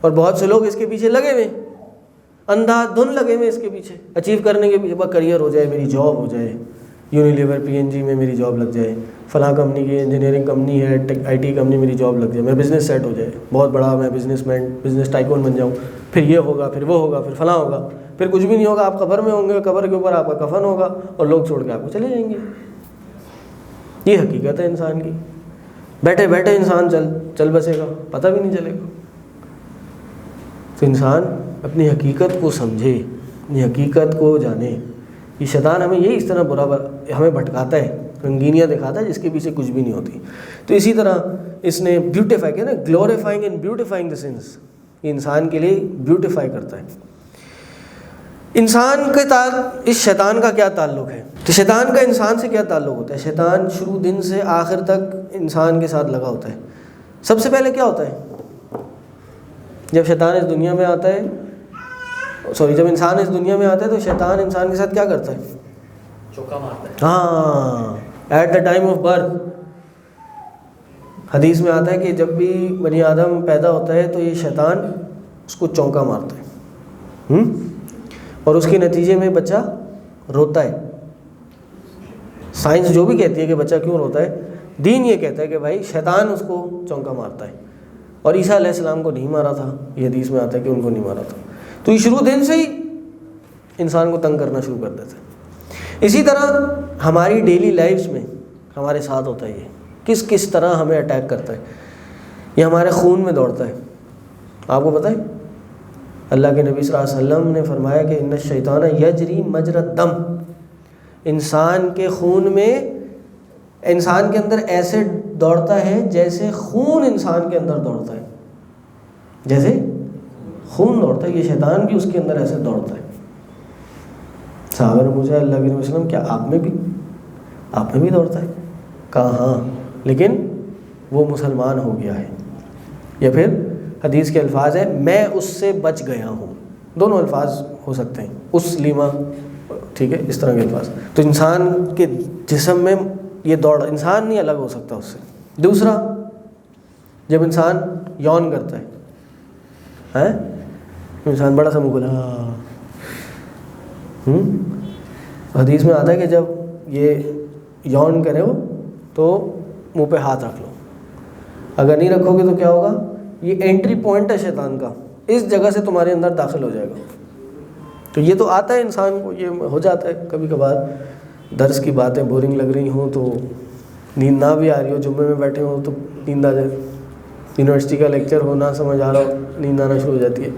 اور بہت سے لوگ اس کے پیچھے لگے ہوئے، اندھا دھن لگے ہوئے اس کے پیچھے، اچیو کرنے کے پیچھے، بس کریئر ہو جائے، میری جاب ہو جائے، یونیلیور PNG میں میری جاب لگ جائے، فلاں کمپنی کی انجینئرنگ کمپنی ہے، IT کمپنی میری جاب لگ جائے، میرا بزنس سیٹ ہو جائے، بہت بڑا میں بزنس ٹائکون بن جاؤں، پھر یہ ہوگا، پھر وہ ہوگا، پھر فلاں ہوگا، پھر کچھ بھی نہیں ہوگا، آپ قبر میں ہوں گے، قبر کے اوپر آپ کا کفن ہوگا اور لوگ چھوڑ کے آپ کو چلے جائیں گے۔ یہ حقیقت ہے انسان کی، بیٹھے بیٹھے انسان چل بسے گا، پتہ بھی نہیں چلے گا۔ تو انسان اپنی حقیقت کو سمجھے، اپنی حقیقت کو جانے۔ یہ شیطان ہمیں یہی اس طرح ہمیں بھٹکاتا ہے، رنگینیاں دکھاتا ہے جس کے پیچھے کچھ بھی نہیں ہوتی۔ تو اسی طرح اس نے بیوٹیفائی کیا نا، گلوریفائنگ اینڈ بیوٹیفائنگ دا سنس، یہ انسان کے لیے بیوٹیفائی کرتا ہے۔ انسان کے ساتھ اس شیطان کا کیا تعلق ہے؟ تو شیطان کا انسان سے کیا تعلق ہوتا ہے؟ شیطان شروع دن سے آخر تک انسان کے ساتھ لگا ہوتا ہے۔ سب سے پہلے کیا ہوتا ہے؟ جب شیطان اس دنیا میں آتا ہے، جب انسان اس دنیا میں آتا ہے تو شیطان انسان کے ساتھ کیا کرتا ہے؟ چوکا مارتا ہے۔ ہاں، at the time of birth, حدیث میں آتا ہے کہ جب بھی بنی آدم پیدا ہوتا ہے تو یہ شیطان اس کو چونکا مارتا ہے، اور اس کے نتیجے میں بچہ روتا ہے۔ سائنس جو بھی کہتی ہے کہ بچہ کیوں روتا ہے، دین یہ کہتا ہے کہ بھائی شیطان اس کو چونکا مارتا ہے، اور عیسیٰ علیہ السلام کو نہیں مارا تھا، یہ حدیث میں آتا ہے کہ ان کو نہیں مارا تھا۔ تو یہ شروع دن سے ہی انسان کو تنگ کرنا شروع کر دیتا ہے۔ اسی طرح ہماری ڈیلی لائفز میں ہمارے ساتھ ہوتا ہے، یہ کس طرح ہمیں اٹیک کرتا ہے، یہ ہمارے خون میں دوڑتا ہے۔ آپ کو پتہ ہے اللہ کے نبی صلی اللہ علیہ وسلم نے فرمایا کہ ان الشیطان یجری مجری الدم، انسان کے خون میں، انسان کے اندر ایسے دوڑتا ہے جیسے خون انسان کے اندر دوڑتا ہے، جیسے خون دوڑتا ہے، یہ شیطان بھی اس کے اندر ایسے دوڑتا ہے۔ صحابہ نے پوچھا اللہ کے نبی صلی اللہ علیہ وسلم کیا آپ میں بھی دوڑتا ہے؟ کہا ہاں، لیکن وہ مسلمان ہو گیا ہے، یا پھر حدیث کے الفاظ ہیں میں اس سے بچ گیا ہوں، دونوں الفاظ ہو سکتے ہیں، اس لیما، ٹھیک ہے، اس طرح کے الفاظ۔ تو انسان کے جسم میں یہ دوڑ، انسان نہیں الگ ہو سکتا اس سے۔ دوسرا، جب انسان یون کرتا ہے، انسان بڑا سا منہ کھولا، حدیث میں آتا ہے کہ جب یہ یون کرے ہو تو منہ پہ ہاتھ رکھ لو، اگر نہیں رکھو گے تو کیا ہوگا؟ یہ انٹری پوائنٹ ہے شیطان کا، اس جگہ سے تمہارے اندر داخل ہو جائے گا۔ تو یہ تو آتا ہے انسان کو، یہ ہو جاتا ہے کبھی کبھار، درس کی باتیں بورنگ لگ رہی ہوں تو نیند نہ بھی آ رہی ہو، جمعے میں بیٹھے ہوں تو نیند آ جائے، یونیورسٹی کا لیکچر ہو نہ سمجھ آ رہا ہو، نیند آنا شروع ہو جاتی ہے،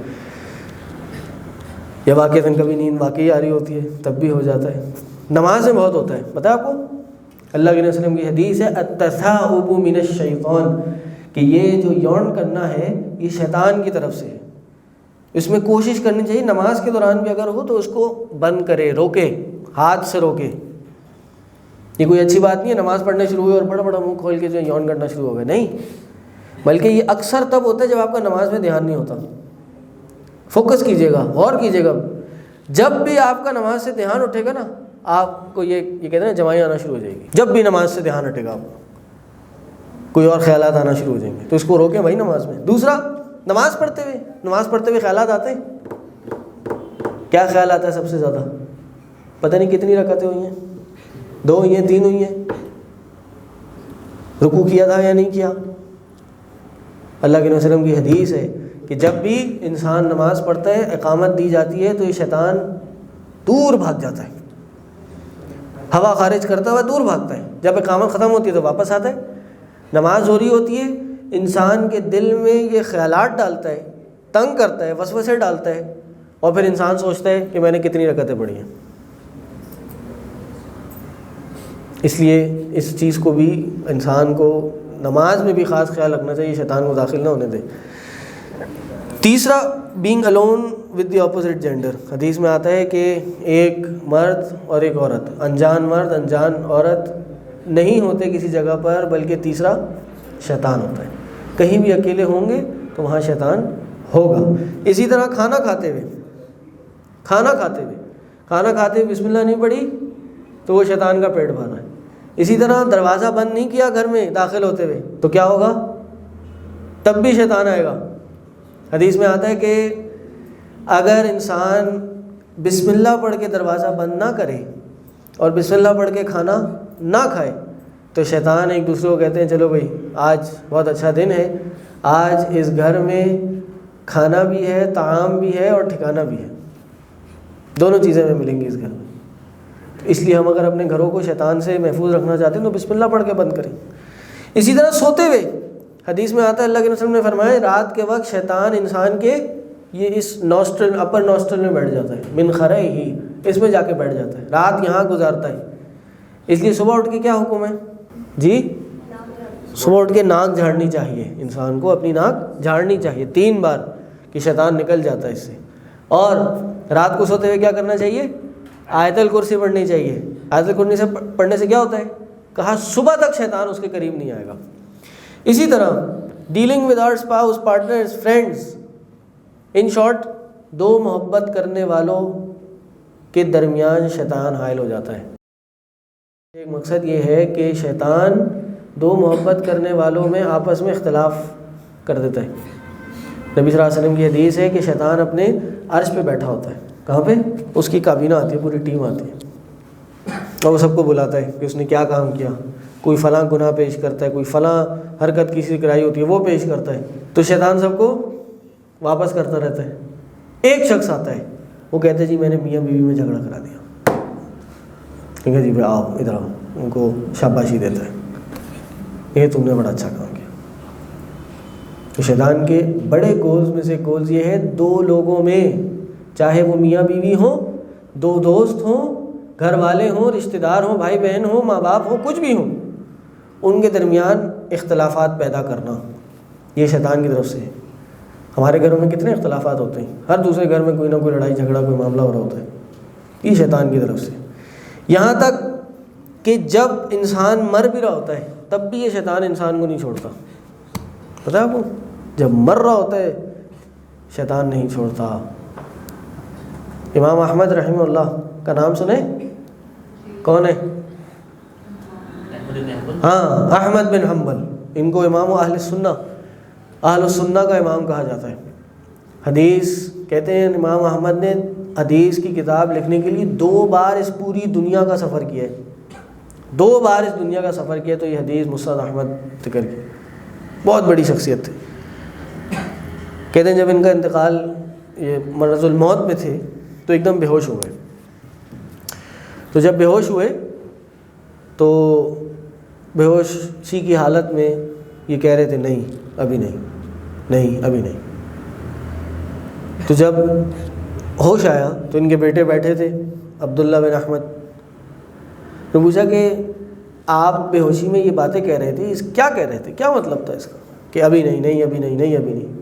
یا واقعتاً کبھی نیند واقعی آ رہی ہوتی ہے تب بھی ہو جاتا ہے۔ نماز میں بہت ہوتا ہے، پتہ ہے آپ کو؟ اللہ کے نبی صلی اللہ علیہ وسلم کی حدیث ہے التثاؤب من الشیطان، کہ یہ جو یون کرنا ہے یہ شیطان کی طرف سے ہے۔ اس میں کوشش کرنی چاہیے نماز کے دوران بھی اگر ہو تو اس کو بند کرے، روکے، ہاتھ سے روکے۔ یہ کوئی اچھی بات نہیں ہے نماز پڑھنے شروع ہوئی اور بڑا بڑا منہ کھول کے جو یون کرنا شروع ہو گئے، نہیں، بلکہ یہ اکثر تب ہوتا ہے جب آپ کا نماز میں دھیان نہیں ہوتا۔ فوکس کیجیے گا، غور کیجیے گا، جب بھی آپ کا نماز سے دھیان اٹھے گا نا، آپ کو یہ کہتے ہیں نا جمائی آنا شروع ہو جائے گی۔ جب بھی نماز سے دھیان ہٹے گا آپ کو کوئی اور خیالات آنا شروع ہو جائیں گے، تو اس کو روکیں بھائی نماز میں۔ دوسرا، نماز پڑھتے ہوئے خیالات آتے ہیں، کیا خیال آتا ہے سب سے زیادہ؟ پتہ نہیں کتنی رکعتیں ہوئی ہیں، 2 ہوئی ہیں، 3 ہوئی ہیں، رکوع کیا تھا یا نہیں کیا؟ اللہ کے نبی صلی اللہ علیہ وسلم کی حدیث ہے کہ جب بھی انسان نماز پڑھتا ہے، اقامت دی جاتی ہے تو یہ شیطان دور بھاگ جاتا ہے، ہوا خارج کرتا ہوا دور بھاگتا ہے، جب اقامت ختم ہوتی ہے تو واپس آتا ہے۔ نماز ہو رہی ہوتی ہے، انسان کے دل میں یہ خیالات ڈالتا ہے، تنگ کرتا ہے، وسوسے ڈالتا ہے، اور پھر انسان سوچتا ہے کہ میں نے کتنی رکعتیں پڑھی ہیں۔ اس لیے اس چیز کو بھی انسان کو نماز میں بھی خاص خیال رکھنا چاہیے، شیطان کو داخل نہ ہونے دے۔ تیسرا، being alone with the opposite gender, حدیث میں آتا ہے کہ ایک مرد اور ایک عورت، انجان مرد انجان عورت نہیں ہوتے کسی جگہ پر، بلکہ تیسرا شیطان ہوتا ہے۔ کہیں بھی اکیلے ہوں گے تو وہاں شیطان ہوگا۔ اسی طرح کھانا کھاتے ہوئے کھانا کھاتے ہوئے بسم اللہ نہیں پڑھی تو وہ شیطان کا پیٹ بھرا ہے. اسی طرح دروازہ بند نہیں کیا گھر میں داخل ہوتے ہوئے تو کیا ہوگا؟ تب بھی شیطان آئے گا. حدیث میں آتا ہے کہ اگر انسان بسم اللہ پڑھ کے دروازہ بند نہ کرے اور بسم اللہ پڑھ کے کھانا نہ کھائے تو شیطان ایک دوسرے کو کہتے ہیں چلو بھائی آج بہت اچھا دن ہے، آج اس گھر میں کھانا بھی ہے، طعام بھی ہے اور ٹھکانہ بھی ہے، دونوں چیزیں ہمیں ملیں گی اس گھر میں. اس لیے ہم اگر اپنے گھروں کو شیطان سے محفوظ رکھنا چاہتے ہیں تو بسم اللہ پڑھ کے بند کریں. اسی طرح سوتے ہوئے حدیث میں آتا ہے اللہ کے رسول نے فرمایا رات کے وقت شیطان انسان کے یہ اس نوسٹرل اپر نوسٹرل میں بیٹھ جاتا ہے، من خرائہ ہی اس میں جا کے بیٹھ جاتا ہے، رات یہاں گزارتا ہے. اس لیے صبح اٹھ کے کیا حکم ہے جی؟ صبح اٹھ کے ناک جھاڑنی چاہیے، انسان کو اپنی ناک جھاڑنی چاہیے 3 بار کہ شیطان نکل جاتا ہے اس سے. اور رات کو سوتے ہوئے کیا کرنا چاہیے؟ آیت الکرسی پڑھنی چاہیے. آیت الکرسی پڑھنے سے کیا ہوتا ہے؟ کہا صبح تک شیطان اس کے قریب نہیں آئے گا. اسی طرح dealing with our spouse, partners, friends, in short 2 محبت کرنے والوں کے درمیان شیطان حائل ہو جاتا ہے. ایک مقصد یہ ہے کہ شیطان 2 محبت کرنے والوں میں آپس میں اختلاف کر دیتا ہے. نبی صلی اللہ علیہ وسلم کی حدیث ہے کہ شیطان اپنے عرش پہ بیٹھا ہوتا ہے. کہاں پہ؟ اس کی کابینہ آتی ہے، پوری ٹیم آتی ہے اور وہ سب کو بلاتا ہے کہ اس نے کیا کام کیا. کوئی فلاں گناہ پیش کرتا ہے، کوئی فلاں حرکت کسی کرائی ہوتی ہے وہ پیش کرتا ہے، تو شیطان سب کو واپس کرتا رہتا ہے. ایک شخص آتا ہے وہ کہتا ہے جی میں نے میاں بیوی میں جھگڑا کرا دیا، ٹھیک ہے جی بھائی آؤ ادھر آؤ، ان کو شاباشی دیتا ہے یہ تم نے بڑا اچھا کام کیا. تو شیطان کے بڑے گولز میں سے گولز یہ ہے 2 لوگوں میں، چاہے وہ میاں بیوی ہوں، 2 دوست ہوں، گھر والے ہوں، رشتہ دار ہوں، بھائی بہن ہوں، ماں باپ ہوں، کچھ بھی ہوں، ان کے درمیان اختلافات پیدا کرنا یہ شیطان کی طرف سے ہے. ہمارے گھروں میں کتنے اختلافات ہوتے ہیں، ہر دوسرے گھر میں کوئی نہ کوئی لڑائی جھگڑا کوئی معاملہ ہو رہا ہوتا ہے، یہ شیطان کی طرف سے. یہاں تک کہ جب انسان مر بھی رہا ہوتا ہے تب بھی یہ شیطان انسان کو نہیں چھوڑتا. پتہ ہے آپ کو جب مر رہا ہوتا ہے شیطان نہیں چھوڑتا. امام احمد رحمہ اللہ کا نام سنے؟ کون ہے؟ ہاں احمد بن حنبل. ان کو امام اہل السنہ کا امام کہا جاتا ہے. حدیث کہتے ہیں امام احمد نے حدیث کی کتاب لکھنے کے لیے 2 بار اس پوری دنیا کا سفر کیا ہے. 2 بار اس دنیا کا سفر کیا تو یہ حدیث مسند احمد ذکر کی. بہت بڑی شخصیت تھے. کہتے ہیں جب ان کا انتقال یہ مرض الموت میں تھے تو ایک دم بے ہوش ہو گئے. تو جب بے ہوش ہوئے تو بے ہوشی کی حالت میں یہ کہہ رہے تھے نہیں ابھی نہیں. تو جب ہوش آیا تو ان کے بیٹے بیٹھے تھے عبداللہ بن احمد. تو پوچھا کہ آپ بے ہوشی میں یہ باتیں کہہ رہے تھے، کیا کہہ رہے تھے، کیا مطلب تھا اس کا کہ ابھی نہیں.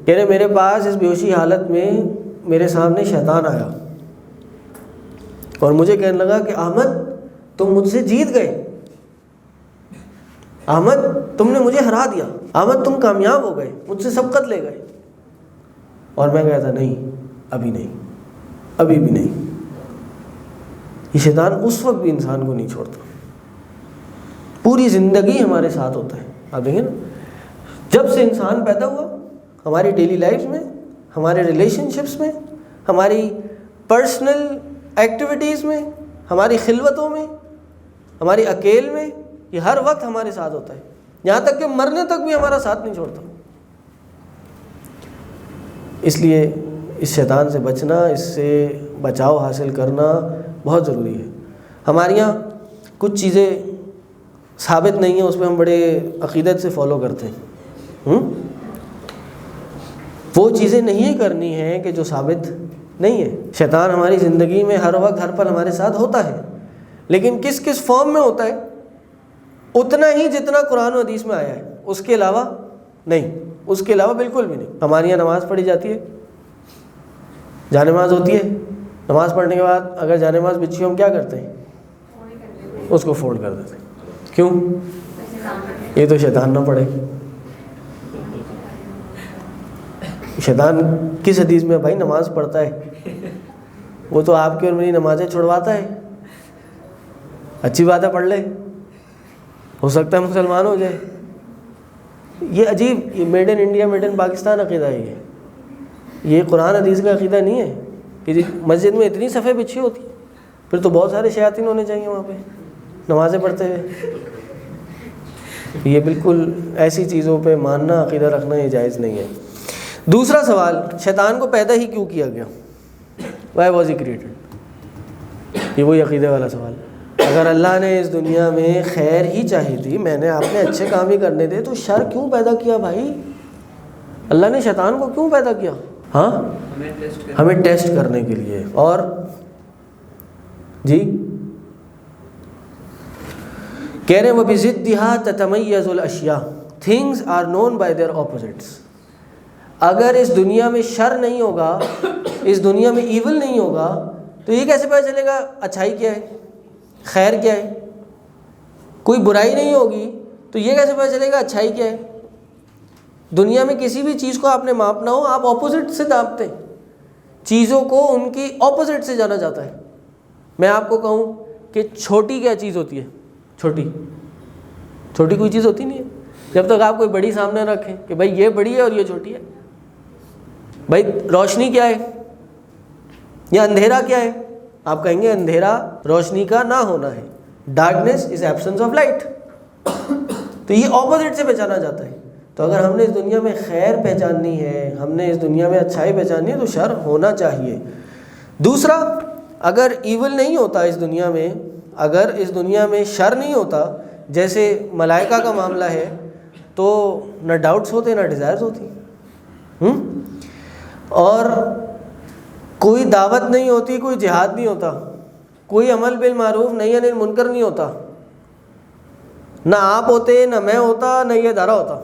کہہ رہے میرے پاس اس بے ہوشی حالت میں میرے سامنے شیطان آیا اور مجھے کہنے لگا کہ احمد تم مجھ سے جیت گئے، احمد تم نے مجھے ہرا دیا، احمد تم کامیاب ہو گئے، مجھ سے سبقت لے گئے. اور میں کہتا نہیں ابھی بھی نہیں. یہ شیطان اس وقت بھی انسان کو نہیں چھوڑتا، پوری زندگی ہمارے ساتھ ہوتا ہے. آپ دیکھیں نا جب سے انسان پیدا ہوا ہماری ڈیلی لائف میں، ہمارے ریلیشن شپس میں، ہماری پرسنل ایکٹیویٹیز میں، ہماری خلوتوں میں، ہماری اکیل میں، یہ ہر وقت ہمارے ساتھ ہوتا ہے. یہاں تک کہ مرنے تک بھی ہمارا ساتھ نہیں چھوڑتا. اس لیے اس شیطان سے بچنا، اس سے بچاؤ حاصل کرنا بہت ضروری ہے. ہمارے یہاں کچھ چیزیں ثابت نہیں ہیں، اس پہ ہم بڑے عقیدت سے فالو کرتے ہیں. وہ چیزیں نہیں کرنی ہیں کہ جو ثابت نہیں ہے. شیطان ہماری زندگی میں ہر وقت ہر پل ہمارے ساتھ ہوتا ہے، لیکن کس کس فارم میں ہوتا ہے؟ اتنا ہی جتنا قرآن و حدیث میں آیا ہے، اس کے علاوہ نہیں، اس کے علاوہ بالکل بھی نہیں. ہمارے یہاں نماز پڑھی جاتی ہے، جانماز ہوتی ہے، نماز پڑھنے کے بعد اگر جانماز بچھی ہو ہم کیا کرتے ہیں؟ اس کو فولڈ کر دیتے ہیں. کیوں؟ یہ تو شیطان نہ پڑھے. شیطان کس حدیث میں بھائی نماز پڑھتا ہے؟ وہ تو آپ کی اور میری نمازیں چھڑواتا ہے. اچھی بات ہے, پڑھ لے, ہو سکتا ہے مسلمان ہو جائے. یہ عجیب, یہ made in India made in Pakistan عقیدہ ہے. یہ قرآن حدیث کا عقیدہ نہیں ہے کہ مسجد میں اتنی صفیں بچھی ہوتی, پھر تو بہت سارے شیاطین ہونے چاہیے وہاں پہ نمازیں پڑھتے ہوئے. یہ بالکل ایسی چیزوں پہ ماننا, عقیدہ رکھنا یہ جائز نہیں ہے. دوسرا سوال, شیطان کو پیدا ہی کیوں کیا گیا؟ Y was he created? یہ وہی عقیدے والا سوال. اگر اللہ نے اس دنیا میں خیر ہی چاہی تھی, میں نے آپ نے اچھے کام ہی کرنے تھے, تو شر کیوں پیدا کیا بھائی؟ اللہ نے شیطان کو کیوں پیدا کیا؟ ہاں, ہمیں ٹیسٹ کرنے کے لیے. اور جی کہہ رہے ہیں وَبِضِدِّهَا تَتَمَيَّزُ الْأَشْيَاءُ Things are known by their opposites. اگر اس دنیا میں شر نہیں ہوگا, اس دنیا میں ایول نہیں ہوگا, تو یہ کیسے پتہ چلے گا اچھائی کیا ہے, خیر کیا ہے؟ کوئی برائی نہیں ہوگی تو یہ کیسے پتہ چلے گا اچھائی کیا ہے؟ دنیا میں کسی بھی چیز کو آپ نے ماپنا ہو, آپ اپوزٹ سے ناپتے ہیں. چیزوں کو ان کی اپوزٹ سے جانا جاتا ہے. میں آپ کو کہوں کہ چھوٹی کیا چیز ہوتی ہے؟ چھوٹی کوئی چیز ہوتی نہیں ہے جب تک آپ کوئی بڑی سامنے رکھیں کہ بھائی یہ بڑی ہے اور یہ چھوٹی ہے. بھائی روشنی کیا ہے یا اندھیرا کیا ہے؟ آپ کہیں گے اندھیرا روشنی کا نہ ہونا ہے. Darkness is absence of light. تو یہ اپوزٹ سے پہچانا جاتا ہے. تو اگر ہم نے اس دنیا میں خیر پہچاننی ہے, ہم نے اس دنیا میں اچھائی پہچاننی ہے, تو شر ہونا چاہیے. دوسرا, اگر ایول نہیں ہوتا اس دنیا میں, اگر اس دنیا میں شر نہیں ہوتا, جیسے ملائکہ کا معاملہ ہے, تو نہ ڈاؤٹس ہوتے نہ ڈیزائرز ہوتی, اور کوئی دعوت نہیں ہوتی, کوئی جہاد نہیں ہوتا, کوئی عمل بالمعروف نہی عن المنکر نہیں ہوتا, نہ آپ ہوتے, نہ میں ہوتا, نہ یہ ادارہ ہوتا.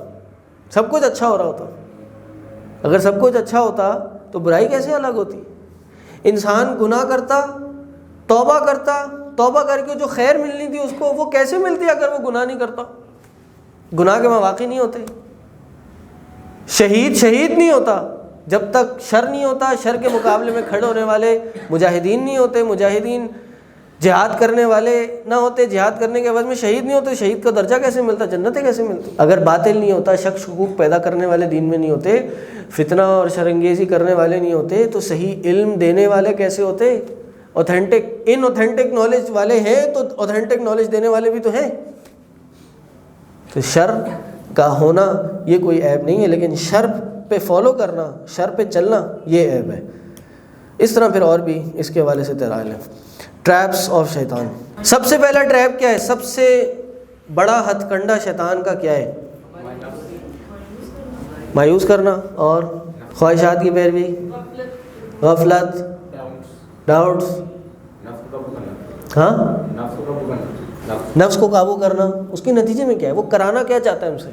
سب کچھ اچھا ہو رہا ہوتا. اگر سب کچھ اچھا ہوتا تو برائی کیسے الگ ہوتی؟ انسان گناہ کرتا, توبہ کرتا, توبہ کر کے جو خیر ملنی تھی اس کو وہ کیسے ملتی اگر وہ گناہ نہیں کرتا؟ گناہ کے مواقع نہیں ہوتے. شہید نہیں ہوتا جب تک شر نہیں ہوتا. شر کے مقابلے میں کھڑے ہونے والے مجاہدین نہیں ہوتے. مجاہدین جہاد کرنے والے نہ ہوتے, جہاد کرنے کے بعد میں شہید نہیں ہوتے. شہید کا درجہ کیسے ملتا؟ جنتیں کیسے ملتی؟ اگر باطل نہیں ہوتا, شک شکوک پیدا کرنے والے دین میں نہیں ہوتے, فتنہ اور شرانگیزی کرنے والے نہیں ہوتے, تو صحیح علم دینے والے کیسے ہوتے؟ اوتھینٹک, ان اوتھینٹک نالج والے ہیں تو اوتھینٹک نالج دینے والے بھی تو ہیں. تو شر کا ہونا یہ کوئی عیب نہیں ہے, لیکن شر پہ فالو کرنا, شر پہ چلنا, یہ عیب ہے. اس طرح پھر اور بھی اس کے حوالے سے دلائل ہیں. ٹریپس آف شیطان. سب سے پہلا ٹریپ کیا ہے؟ سب سے بڑا ہتھ کنڈا شیطان کا کیا ہے؟ مایوس کرنا اور خواہشات کی پیروی, غفلت, ڈاؤٹس, ہاں نفس کو قابو کرنا. اس کے نتیجے میں کیا ہے؟ وہ کرانا کیا چاہتا ہے ہم سے؟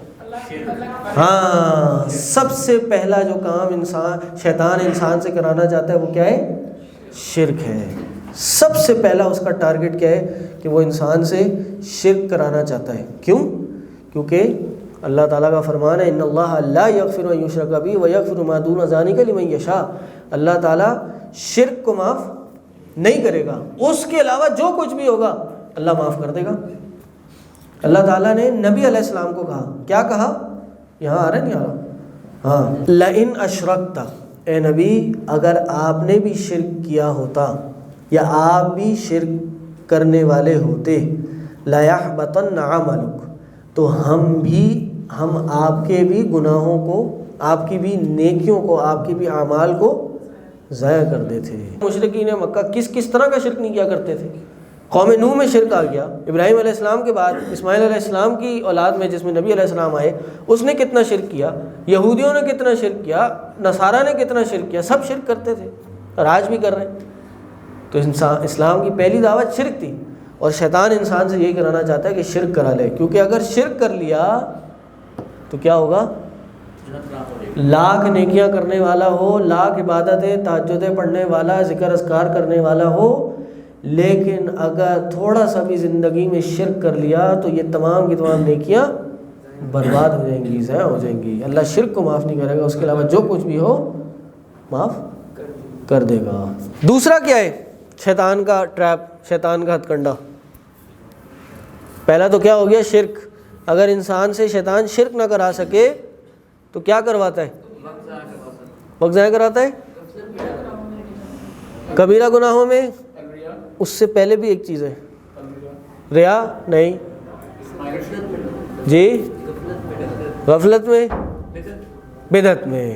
ہاں, سب سے پہلا جو کام شیطان انسان سے کرانا چاہتا ہے وہ کیا ہے؟ شرک ہے. سب سے پہلا اس کا ٹارگٹ کیا ہے کہ وہ انسان سے شرک کرانا چاہتا ہے. کیوں؟ کیونکہ اللہ تعالیٰ کا فرمان ہے ان اللہ لا یغفر ان یشرک بہ ویغفر ما دون ذلک لمن یشاء. اللہ تعالیٰ شرک کو معاف نہیں کرے گا, اس کے علاوہ جو کچھ بھی ہوگا اللہ معاف کر دے گا. اللہ تعالیٰ نے نبی علیہ السلام کو کہا, کیا کہا؟ یہاں آ رہا ہے نہیں آ رہا؟ ہاں, لئن اشرکت, اے نبی اگر آپ نے بھی شرک کیا ہوتا یا آپ بھی شرک کرنے والے ہوتے, لَيَحْبَطَنَّ عَمَلُكَ, تو ہم آپ کے بھی گناہوں کو, آپ کی بھی نیکیوں کو, آپ کی بھی اعمال کو ضائع کر دیتے. مشرکین مکہ کس طرح کا شرک نہیں کیا کرتے تھے؟ قوم نوح میں شرک آ گیا. ابراہیم علیہ السلام کے بعد اسماعیل علیہ السلام کی اولاد میں جس میں نبی علیہ السلام آئے, اس نے کتنا شرک کیا, یہودیوں نے کتنا شرک کیا, نصارہ نے کتنا شرک کیا. سب شرک کرتے تھے اور آج بھی کر رہے ہیں. تو اسلام کی پہلی دعوت شرک تھی, اور شیطان انسان سے یہی کرانا چاہتا ہے کہ شرک کرا لے, کیونکہ اگر شرک کر لیا تو کیا ہوگا؟ لاکھ نیکیاں کرنے والا ہو, لاکھ عبادتیں تہجدیں پڑھنے والا, ذکر اذکار کرنے والا ہو, لیکن اگر تھوڑا سا بھی زندگی میں شرک کر لیا تو یہ تمام کی تمام نیکیاں برباد ہو جائیں گی, ضائع ہو جائیں گی. اللہ شرک کو معاف نہیں کرے گا, اس کے علاوہ جو کچھ بھی ہو معاف کر دے گا. دوسرا کیا ہے؟ شیطان کا ٹریپ، شیطان کا ہتھ کنڈا. پہلا تو کیا ہو گیا؟ شرک. اگر انسان سے شیطان شرک نہ کرا سکے تو کیا کرواتا ہے؟ وقت ضائع کراتا ہے. کبیرہ گناہوں میں اس سے پہلے بھی ایک چیز ہے، ریا نہیں جی، غفلت میں، بدعت میں.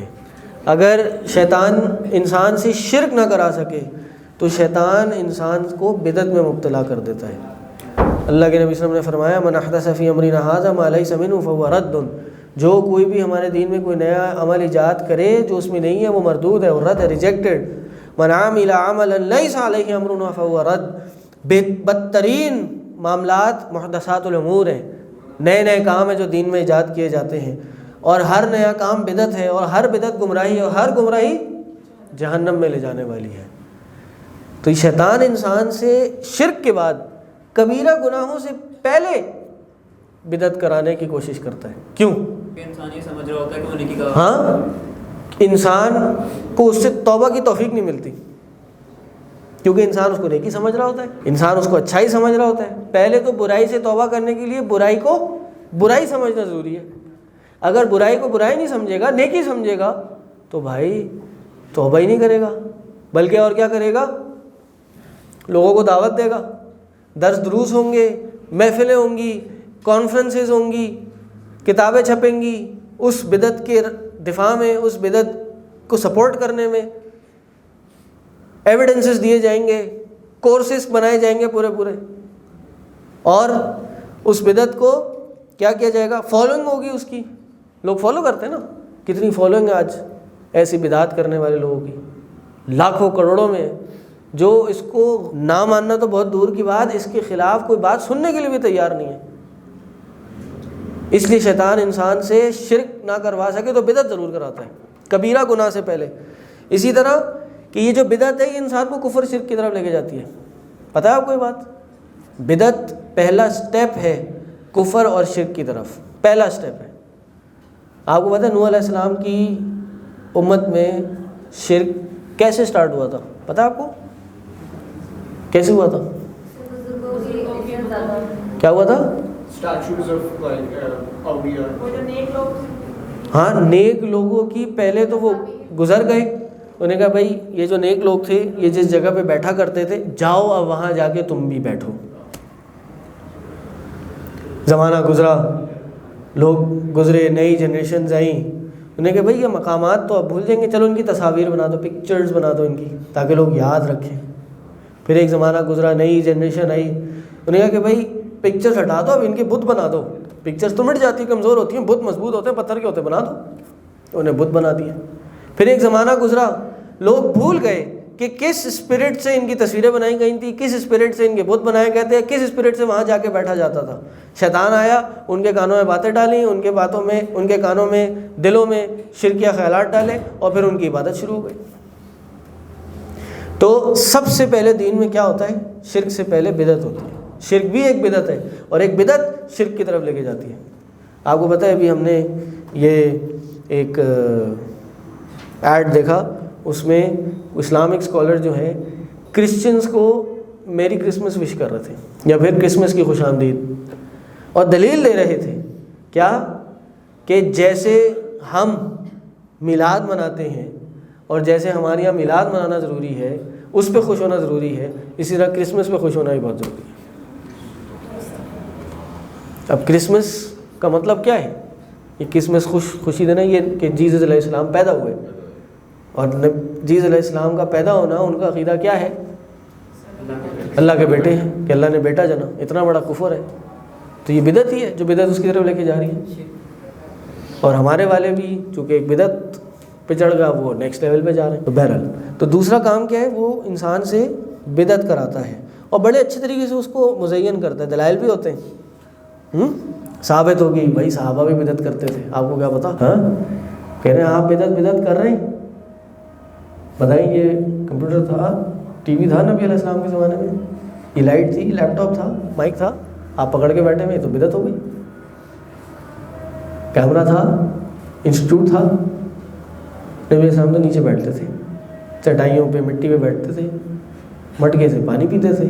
اگر شیطان انسان سے شرک نہ کرا سکے تو شیطان انسان کو بدعت میں مبتلا کر دیتا ہے. اللہ کے نبی صلی اللہ علیہ وسلم نے فرمایا من احدث فی امرنا ھذا ما لیس منہ فہو رد. جو کوئی بھی ہمارے دین میں کوئی نیا عمل ایجاد کرے جو اس میں نہیں ہے وہ مردود ہے اور رد ہے، ریجیکٹڈ. من عمل عملا لیس علیہ امرنا فہو رد. بدترین معاملات محدثات الامور ہیں، نئے نئے کام ہیں جو دین میں ایجاد کیے جاتے ہیں، اور ہر نیا کام بدعت ہے، اور ہر بدعت گمراہی ہے، اور ہر گمراہی جہنم میں لے جانے والی ہے. تو شیطان انسان سے شرک کے بعد کبیرہ گناہوں سے پہلے بدعت کرانے کی کوشش کرتا ہے. کیوں؟ انسان یہ سمجھ رہا ہوتا ہے کہ وہ نیکی کا، ہاں، انسان کو اس سے توبہ کی توفیق نہیں ملتی کیونکہ انسان اس کو نیکی سمجھ رہا ہوتا ہے، انسان اس کو اچھائی سمجھ رہا ہوتا ہے. پہلے تو برائی سے توبہ کرنے کے لیے برائی کو برائی سمجھنا ضروری ہے. اگر برائی کو برائی نہیں سمجھے گا، نیکی سمجھے گا، تو بھائی توبہ ہی نہیں کرے گا، بلکہ اور کیا کرے گا؟ لوگوں کو دعوت دے گا، درس دروس ہوں گے، محفلیں ہوں گی، کانفرنسز ہوں گی، کتابیں چھپیں گی، اس بدعت کے دفاع میں، اس بدعت کو سپورٹ کرنے میں ایویڈنسز دیے جائیں گے، کورسز بنائے جائیں گے پورے پورے، اور اس بدعت کو کیا کیا جائے گا؟ فالوئنگ ہوگی اس کی. لوگ فالو کرتے ہیں نا، کتنی فالوئنگ ہے آج ایسی بدعت کرنے والے لوگوں کی، لاکھوں کروڑوں میں. جو اس کو نہ ماننا تو بہت دور کی بات، اس کے خلاف کوئی بات سننے کے لیے بھی تیار نہیں ہے. اس لیے شیطان انسان سے شرک نہ کروا سکے تو بدعت ضرور کراتا ہے، کبیرہ گناہ سے پہلے. اسی طرح کہ یہ جو بدعت ہے یہ انسان کو کفر شرک کی طرف لے کے جاتی ہے. پتہ ہے آپ کو یہ بات؟ بدعت پہلا سٹیپ ہے کفر اور شرک کی طرف، پہلا سٹیپ ہے. آپ کو پتہ ہے نوح علیہ السلام کی امت میں شرک کیسے سٹارٹ ہوا تھا؟ پتہ ہے آپ کو کیسے ہوا تھا؟ کیا ہوا تھا؟ ہاں، نیک لوگوں کی پہلے تو وہ گزر گئے، انہوں نے کہا بھائی یہ جو نیک لوگ تھے یہ جس جگہ پہ بیٹھا کرتے تھے جاؤ اب وہاں جا کے تم بھی بیٹھو. زمانہ گزرا، لوگ گزرے، نئی جنریشنز آئیں، انہوں نے کہا بھائی یہ مقامات تو اب بھول جائیں گے، چلو ان کی تصاویر بنا دو، پکچرز بنا دو ان کی تاکہ لوگ یاد رکھیں. پھر ایک زمانہ گزرا، نئی جنریشن آئی، انہوں نے کہا کہ بھائی پکچرز ہٹا دو، اب ان کے بت بنا دو. پکچرز تو مٹ جاتی ہیں، کمزور ہوتی ہیں، بت مضبوط ہوتے ہیں، پتھر کے ہوتے ہیں، بنا دو. انہیں بت بنا دیا. پھر ایک زمانہ گزرا، لوگ بھول گئے کہ کس اسپرٹ سے ان کی تصویریں بنائی گئی تھیں، کس اسپرٹ سے ان کے بت بنائے گئے تھے، کس اسپرٹ سے وہاں جا کے بیٹھا جاتا تھا. شیطان آیا، ان کے کانوں میں باتیں ڈالیں، ان کے کانوں میں، دلوں میں شرکیہ خیالات ڈالے، اور پھر ان کی عبادت شروع ہو گئی. تو سب سے پہلے دین میں کیا ہوتا ہے؟ شرک سے پہلے بدعت ہوتی ہے. شرک بھی ایک بدعت ہے، اور ایک بدعت شرک کی طرف لے کے جاتی ہے. آپ کو پتہ ہے ابھی ہم نے یہ ایک ایڈ دیکھا، اس میں اسلامک اسکالر جو ہیں کرسچنس کو میری کرسمس وش کر رہے تھے یا پھر کرسمس کی خوش آمدید، اور دلیل دے رہے تھے کیا کہ جیسے ہم میلاد مناتے ہیں اور جیسے ہمارے یہاں میلاد منانا ضروری ہے، اس پہ خوش ہونا ضروری ہے، اسی طرح کرسمس پہ خوش ہونا بھی بہت ضروری ہے. اب کرسمس کا مطلب کیا ہے؟ یہ کرسمس خوشی دینا، یہ کہ جیسس علیہ السلام پیدا ہوئے، اور جیسس علیہ السلام کا پیدا ہونا ان کا عقیدہ کیا ہے؟ اللہ کے بیٹے ہیں، کہ اللہ نے بیٹا جنا. اتنا بڑا کفر ہے. تو یہ بدعت ہی ہے جو بدعت اس کی طرف لے کے جا رہی ہے. اور ہمارے والے بھی چونکہ ایک بدعت پہ چڑھ گیا، وہ نیکسٹ لیول پہ جا رہے ہیں. تو بہرحال تو دوسرا کام کیا ہے؟ وہ انسان سے بدعت کراتا ہے، اور بڑے اچھے طریقے سے اس کو مزین کرتا ہے. دلائل بھی ہوتے ہیں، ثابت ہوگی بھائی صحابہ بھی بدعت کرتے تھے، آپ کو کیا پتا؟ ہاں، کہہ رہے ہیں آپ بدعت کر رہے ہیں، بتائیں یہ کمپیوٹر تھا، ٹی وی تھا نبی علیہ السلام کے زمانے میں، یہ لائٹ تھی، لیپ ٹاپ تھا، مائک تھا، آپ پکڑ کے بیٹھے ہوئے تو بدعت ہو گئی. کیمرہ تھا، انسٹیٹیوٹ تھا، نبی علیہ السلام تو نیچے بیٹھتے تھے، چٹائیوں پہ، مٹی پہ بیٹھتے تھے، مٹکے سے پانی پیتے تھے،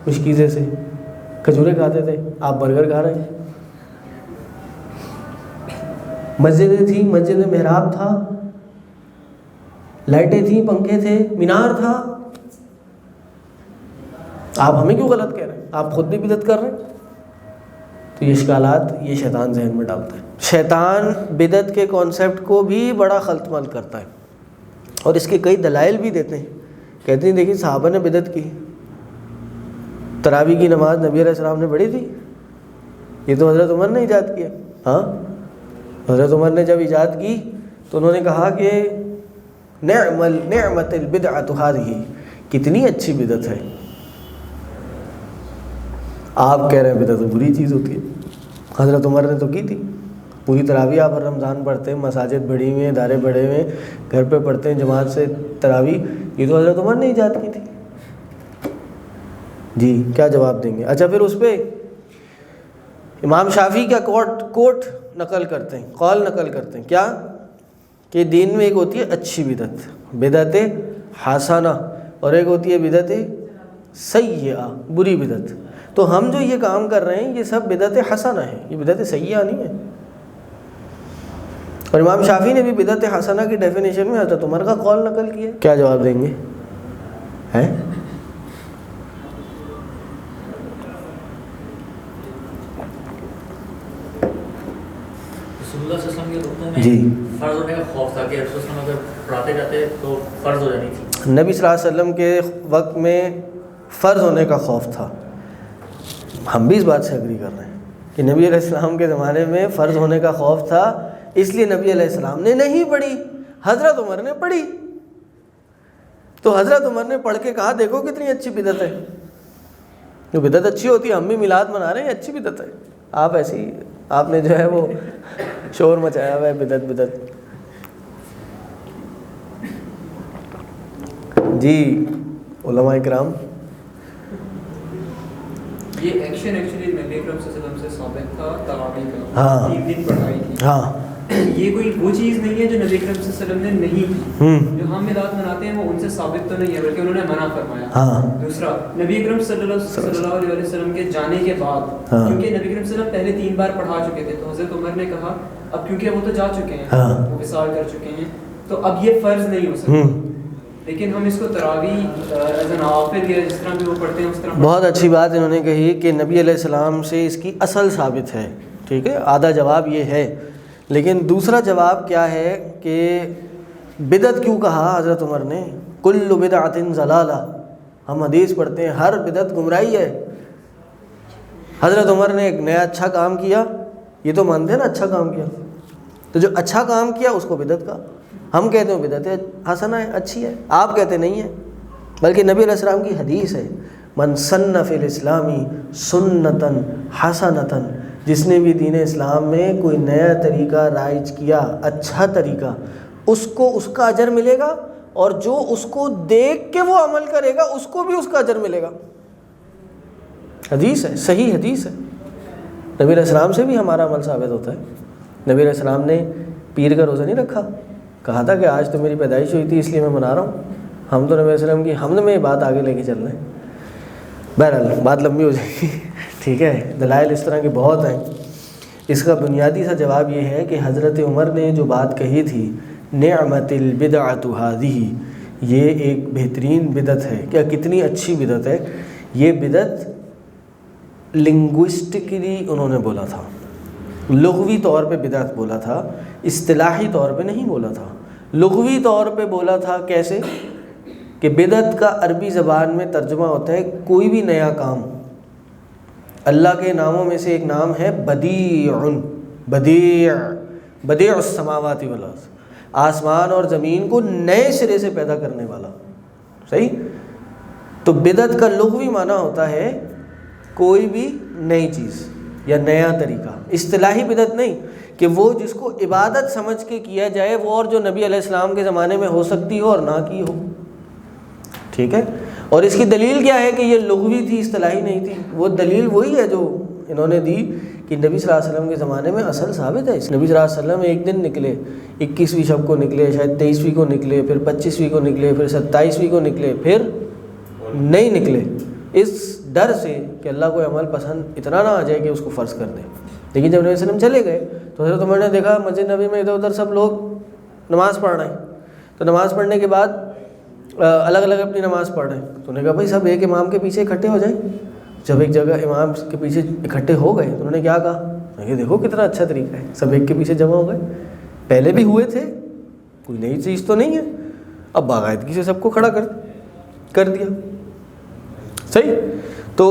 مشکیزے سے کھجورے کھاتے تھے، آپ برگر کھا رہے ہیں۔ مسجدیں تھیں، مسجد میں محراب تھا، لائٹیں تھیں، پنکھے تھے، مینار تھا، آپ ہمیں کیوں غلط کہہ رہے ہیں؟ آپ خود بھی بدعت کر رہے ہیں۔ تو یہ اشکالات یہ شیطان ذہن میں ڈالتا ہے۔ شیطان بدعت کے کانسیپٹ کو بھی بڑا خلط مل کرتا ہے اور اس کے کئی دلائل بھی دیتے ہیں۔ کہتے ہیں دیکھیں صحابہ نے بدعت کی، تراویح کی نماز نبی علیہ السلام نے پڑھی تھی، یہ تو حضرت عمر نے ایجاد کیا۔ ہاں، حضرت عمر نے جب ایجاد کی تو انہوں نے کہا کہ نعمت البدعۃ ھذہ، کتنی اچھی بدعت ہے۔ آپ کہہ رہے ہیں بدعت بری چیز ہوتی ہے، حضرت عمر نے تو کی تھی۔ پوری تراویح آپ ہر رمضان پڑھتے ہیں، مساجد بڑی ہوئی ہیں، ادارے بڑے ہوئے ہیں، گھر پہ پڑھتے ہیں جماعت سے تراویح، یہ تو حضرت عمر نے ایجاد کی تھی۔ جی کیا جواب دیں گے؟ اچھا پھر اس پہ امام شافعی کا کوٹ نقل کرتے ہیں، قول نقل کرتے ہیں، کیا کہ دین میں ایک ہوتی ہے اچھی بدعت، بدعت حسنہ، اور ایک ہوتی ہے بدعت سیئہ، بری بدعت۔ تو ہم جو یہ کام کر رہے ہیں یہ سب بدعت حسنہ ہے، یہ بدعت سیئہ نہیں ہے۔ اور امام شافعی نے بھی بدعت حسنہ کی ڈیفینیشن میں حضرت عمر کا قول نقل کیا۔ کیا جواب دیں گے؟ ہیں؟ رسول اللہ صلی اللہ علیہ وسلم کے رکوع میں جی فرض ہونے کا خوف تھا کہ رسول اللہ صلی اللہ علیہ وسلم اگر پڑھاتے جاتے تو فرض ہو جانی تھی۔ نبی صلی اللہ علیہ وسلم کے وقت میں فرض ہونے کا خوف تھا، ہم بھی اس بات سے اگری کر رہے ہیں کہ نبی علیہ السلام کے زمانے میں فرض ہونے کا خوف تھا، اس لیے نبی علیہ السلام نے نہیں پڑھی، حضرت عمر نے پڑھی۔ تو حضرت عمر نے پڑھ کے کہا دیکھو کتنی اچھی بدعت ہے، جو بدعت اچھی ہوتی ہے، ہم بھی میلاد منا رہے ہیں، اچھی بدعت ہے۔ آپ ایسی آپ نے جو ہے وہ شور مچایا ہوا ہے بدعت بدعت۔ جی علماء کرام، یہ ایکشن ایکچولی نبی اکرم صلی اللہ علیہ وسلم سے ثابت تھا، تراویح کا، ہاں 3 دن پڑھائی تھی۔ ہاں یہ کوئی وہ چیز نہیں ہے جو نبی اکرم صلی اللہ علیہ وسلم نے نہیں کی۔ جو ہم میلاد مناتے ہیں وہ ان سے ثابت تو نہیں ہے، بلکہ انہوں نے منع فرمایا۔ ہاں دوسرا، نبی اکرم صلی اللہ علیہ وسلم کے جانے کے بعد، کیونکہ نبی اکرم صلی اللہ علیہ وسلم پہلے 3 بار پڑھا چکے تھے، تو حضرت عمر نے کہا اب کیونکہ وہ تو جا چکے ہیں، وہ وصال کر چکے ہیں، تو اب یہ فرض نہیں ہو سکتا، لیکن ہم اس کو تراویح ایز این نوافل یا جس طرح بھی وہ پڑھتے ہیں اس طرح۔ بہت اچھی بات انہوں نے کہی کہ نبی علیہ السلام سے اس کی اصل ثابت ہے، ٹھیک ہے، آدھا جواب یہ ہے۔ لیکن دوسرا جواب کیا ہے کہ بدعت کیوں کہا حضرت عمر نے؟ کل بدعۃ ضلالہ، ہم حدیث پڑھتے ہیں ہر بدعت گمراہی ہے۔ حضرت عمر نے ایک نیا اچھا کام کیا، یہ تو مانتے ہیں نا اچھا کام کیا، تو جو اچھا کام کیا اس کو بدعت کا، ہم کہتے ہیں بدعت حسنہ ہے، اچھی ہے، آپ کہتے نہیں ہے، بلکہ نبی علیہ السلام کی حدیث ہے، من سن فی الاسلام سنتا حسنتا، جس نے بھی دین اسلام میں کوئی نیا طریقہ رائج کیا، اچھا طریقہ، اس کو اس کا اجر ملے گا، اور جو اس کو دیکھ کے وہ عمل کرے گا اس کو بھی اس کا اجر ملے گا۔ حدیث ہے، صحیح حدیث ہے، نبی علیہ السلام سے بھی ہمارا عمل ثابت ہوتا ہے۔ نبی علیہ السلام نے پیر کا روزہ نہیں رکھا، کہا تھا کہ آج تو میری پیدائش ہوئی تھی اس لیے میں منا رہا ہوں۔ ہم تو نبی علیہ السلام کی حمد میں بات آگے لے کے چل رہے ہیں۔ بہرحال بات لمبی ہو جائے گی، ٹھیک ہے، دلائل اس طرح کے بہت ہیں۔ اس کا بنیادی سا جواب یہ ہے کہ حضرت عمر نے جو بات کہی تھی نعمت البدعۃ ھذہ، یہ ایک بہترین بدعت ہے، کیا کتنی اچھی بدعت ہے۔ یہ بدعت لنگوسٹکلی انہوں نے بولا تھا، لغوی طور پہ بدعت بولا تھا، اصطلاحی طور پہ نہیں بولا تھا، لغوی طور پہ بولا تھا۔ کیسے کہ بدعت کا عربی زبان میں ترجمہ ہوتا ہے کوئی بھی نیا کام۔ اللہ کے ناموں میں سے ایک نام ہے بدیع، بدیع، بدیع السماوات والارض، آسمان اور زمین کو نئے سرے سے پیدا کرنے والا، صحیح۔ تو بدعت کا لغوی معنی ہوتا ہے کوئی بھی نئی چیز یا نیا طریقہ، اصطلاحی بدعت نہیں کہ وہ جس کو عبادت سمجھ کے کیا جائے وہ اور جو نبی علیہ السلام کے زمانے میں ہو سکتی ہو اور نہ کی ہو، ٹھیک ہے۔ اور اس کی دلیل کیا ہے کہ یہ لغوی تھی، اصطلاحی نہیں تھی؟ وہ دلیل وہی ہے جو انہوں نے دی کہ نبی صلی اللہ علیہ وسلم کے زمانے میں اصل ثابت ہے۔ نبی صلی اللہ علیہ وسلم ایک دن نکلے، 21ویں شب کو نکلے، شاید 23ویں کو نکلے، پھر 25ویں کو نکلے، پھر 27ویں کو نکلے، پھر نہیں نکلے، اس ڈر سے کہ اللہ کو عمل پسند اتنا نہ آ جائے کہ اس کو فرض کر دے۔ لیکن جب نبی صلی اللہ علیہ وسلم چلے گئے تو حضرت عمر نے دیکھا مسجد نبی میں ادھر ادھر سب لوگ نماز پڑھ رہے ہیں، تو نماز پڑھنے کے بعد الگ الگ اپنی نماز پڑھ رہے ہیں، تو انہوں نے کہا بھائی سب ایک امام کے پیچھے اکٹھے ہو جائیں۔ جب ایک جگہ امام کے پیچھے اکٹھے ہو گئے تو انہوں نے کیا کہا، یہ دیکھو کتنا اچھا طریقہ ہے، سب ایک کے پیچھے جمع ہو گئے، پہلے بھی ہوئے تھے، کوئی نئی چیز تو نہیں ہے، اب باقاعدگی سے سب کو کھڑا کر دیا۔ صحیح؟ تو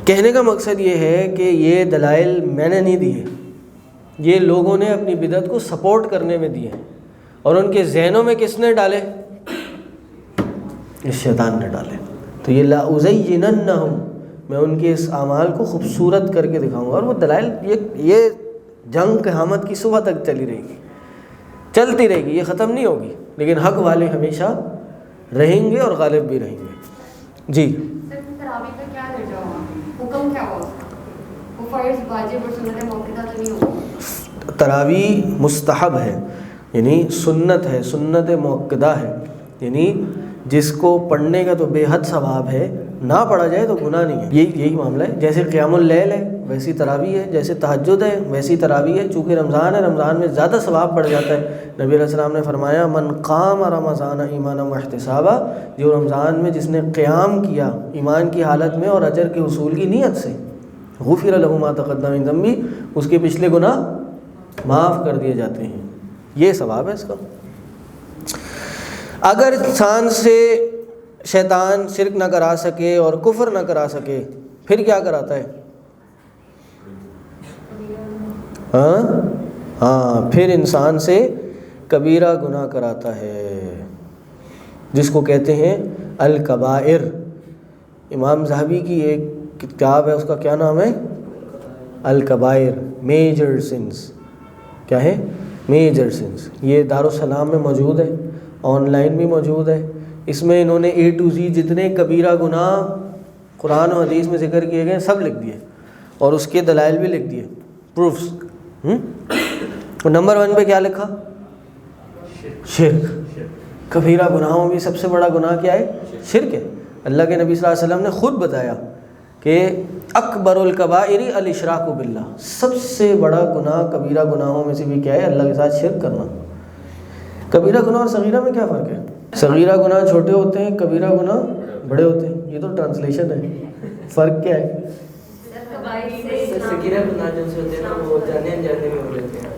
کہنے کا مقصد یہ ہے کہ یہ دلائل میں نے نہیں دیے، یہ لوگوں نے اپنی بدعت کو سپورٹ کرنے میں دیے، اور ان کے ذہنوں میں کس نے ڈالے؟ اس شیطان نے ڈالے۔ تو یہ لَأُزَيِّنَنَّهُمْ، میں ان کے اس اعمال کو خوبصورت کر کے دکھاؤں گا، اور وہ دلائل یہ جنگ قیامت کی صبح تک چلتی رہے گی، یہ ختم نہیں ہوگی، لیکن حق والے ہمیشہ رہیں گے اور غالب بھی رہیں گے۔ جی تراویح کا کیا درجہ ہوگا، حکم کیا ہوگا، وہ فرض واجب اور سنت موقعہ تو نہیں ہوگا؟ تراویح مستحب ہے، یعنی سنت ہے، سنت موقدہ ہے، یعنی جس کو پڑھنے کا تو بے حد ثواب ہے، نہ پڑھا جائے تو گناہ نہیں ہے، یہی معاملہ ہے۔ جیسے قیام اللیل ہے ویسی تراویح ہے، جیسے تہجد ہے ویسی تراویح ہے، چونکہ رمضان ہے، رمضان میں زیادہ ثواب بڑھ جاتا ہے۔ نبی علیہ السلام نے فرمایا من قام رمضان ایمانا واحتسابا، جو رمضان میں جس نے قیام کیا ایمان کی حالت میں اور اجر کے حصول کی نیت سے، غفر لہ ما تقدم من ذنبہ، اس کے پچھلے گناہ معاف کر دیے جاتے ہیں، یہ ثواب ہے اس کا۔ اگر انسان سے شیطان شرک نہ کرا سکے اور کفر نہ کرا سکے، پھر کیا کراتا ہے؟ پھر انسان سے کبیرہ گناہ کراتا ہے، جس کو کہتے ہیں الکبائر۔ امام ذہبی کی ایک کتاب ہے، اس کا کیا نام ہے؟ الکبائر، میجر سنس۔ کیا ہے؟ Major sins. یہ دارالسلام میں موجود ہے، آن لائن بھی موجود ہے۔ اس میں انہوں نے A to Z جتنے کبیرہ گناہ قرآن و حدیث میں ذکر کیے گئے سب لکھ دیے، اور اس کے دلائل بھی لکھ دیے، پروفس۔ نمبر 1 پہ کیا لکھا؟ شرک۔ کبیرہ گناہوں میں سب سے بڑا گناہ کیا ہے؟ شرک ہے۔ اللہ کے نبی صلی اللہ علیہ وسلم نے خود بتایا کہ اکبر الکبائر الاشراک باللہ، سب سے بڑا گناہ کبیرہ گناہوں میں سے بھی کیا ہے؟ اللہ کے ساتھ شرک کرنا۔ کبیرہ گناہ اور صغیرہ میں کیا فرق ہے؟ صغیرہ گناہ چھوٹے ہوتے ہیں، کبیرہ گناہ بڑے ہوتے ہیں، یہ تو ٹرانسلیشن ہے، فرق کیا ہے؟ صغیرہ گناہ جو ہوتے ہیں نا وہ جانے انجانے میں ہو جاتے ہیں،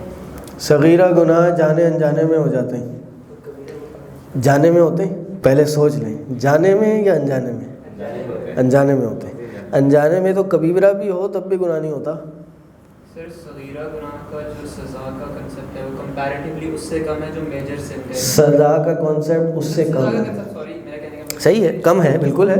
صغیرہ گناہ جانے انجانے میں ہو جاتے ہیں۔ جانے میں ہوتے ہیں، پہلے سوچ لیں، جانے میں یا انجانے میں؟ انجانے میں ہوتے ہیں۔ انجانے میں تو کبیرہ بھی ہو تب بھی گناہ نہیں ہوتا۔ سر صغیرہ گناہ کا جو سزا کا کنسیپٹ ہے وہ کمپیریٹیولی اس سے کم ہے جو میجر سے ہے۔ سزا کا کانسیپٹ اس سے کم ہے، صحیح ہے، کم ہے، بالکل ہے۔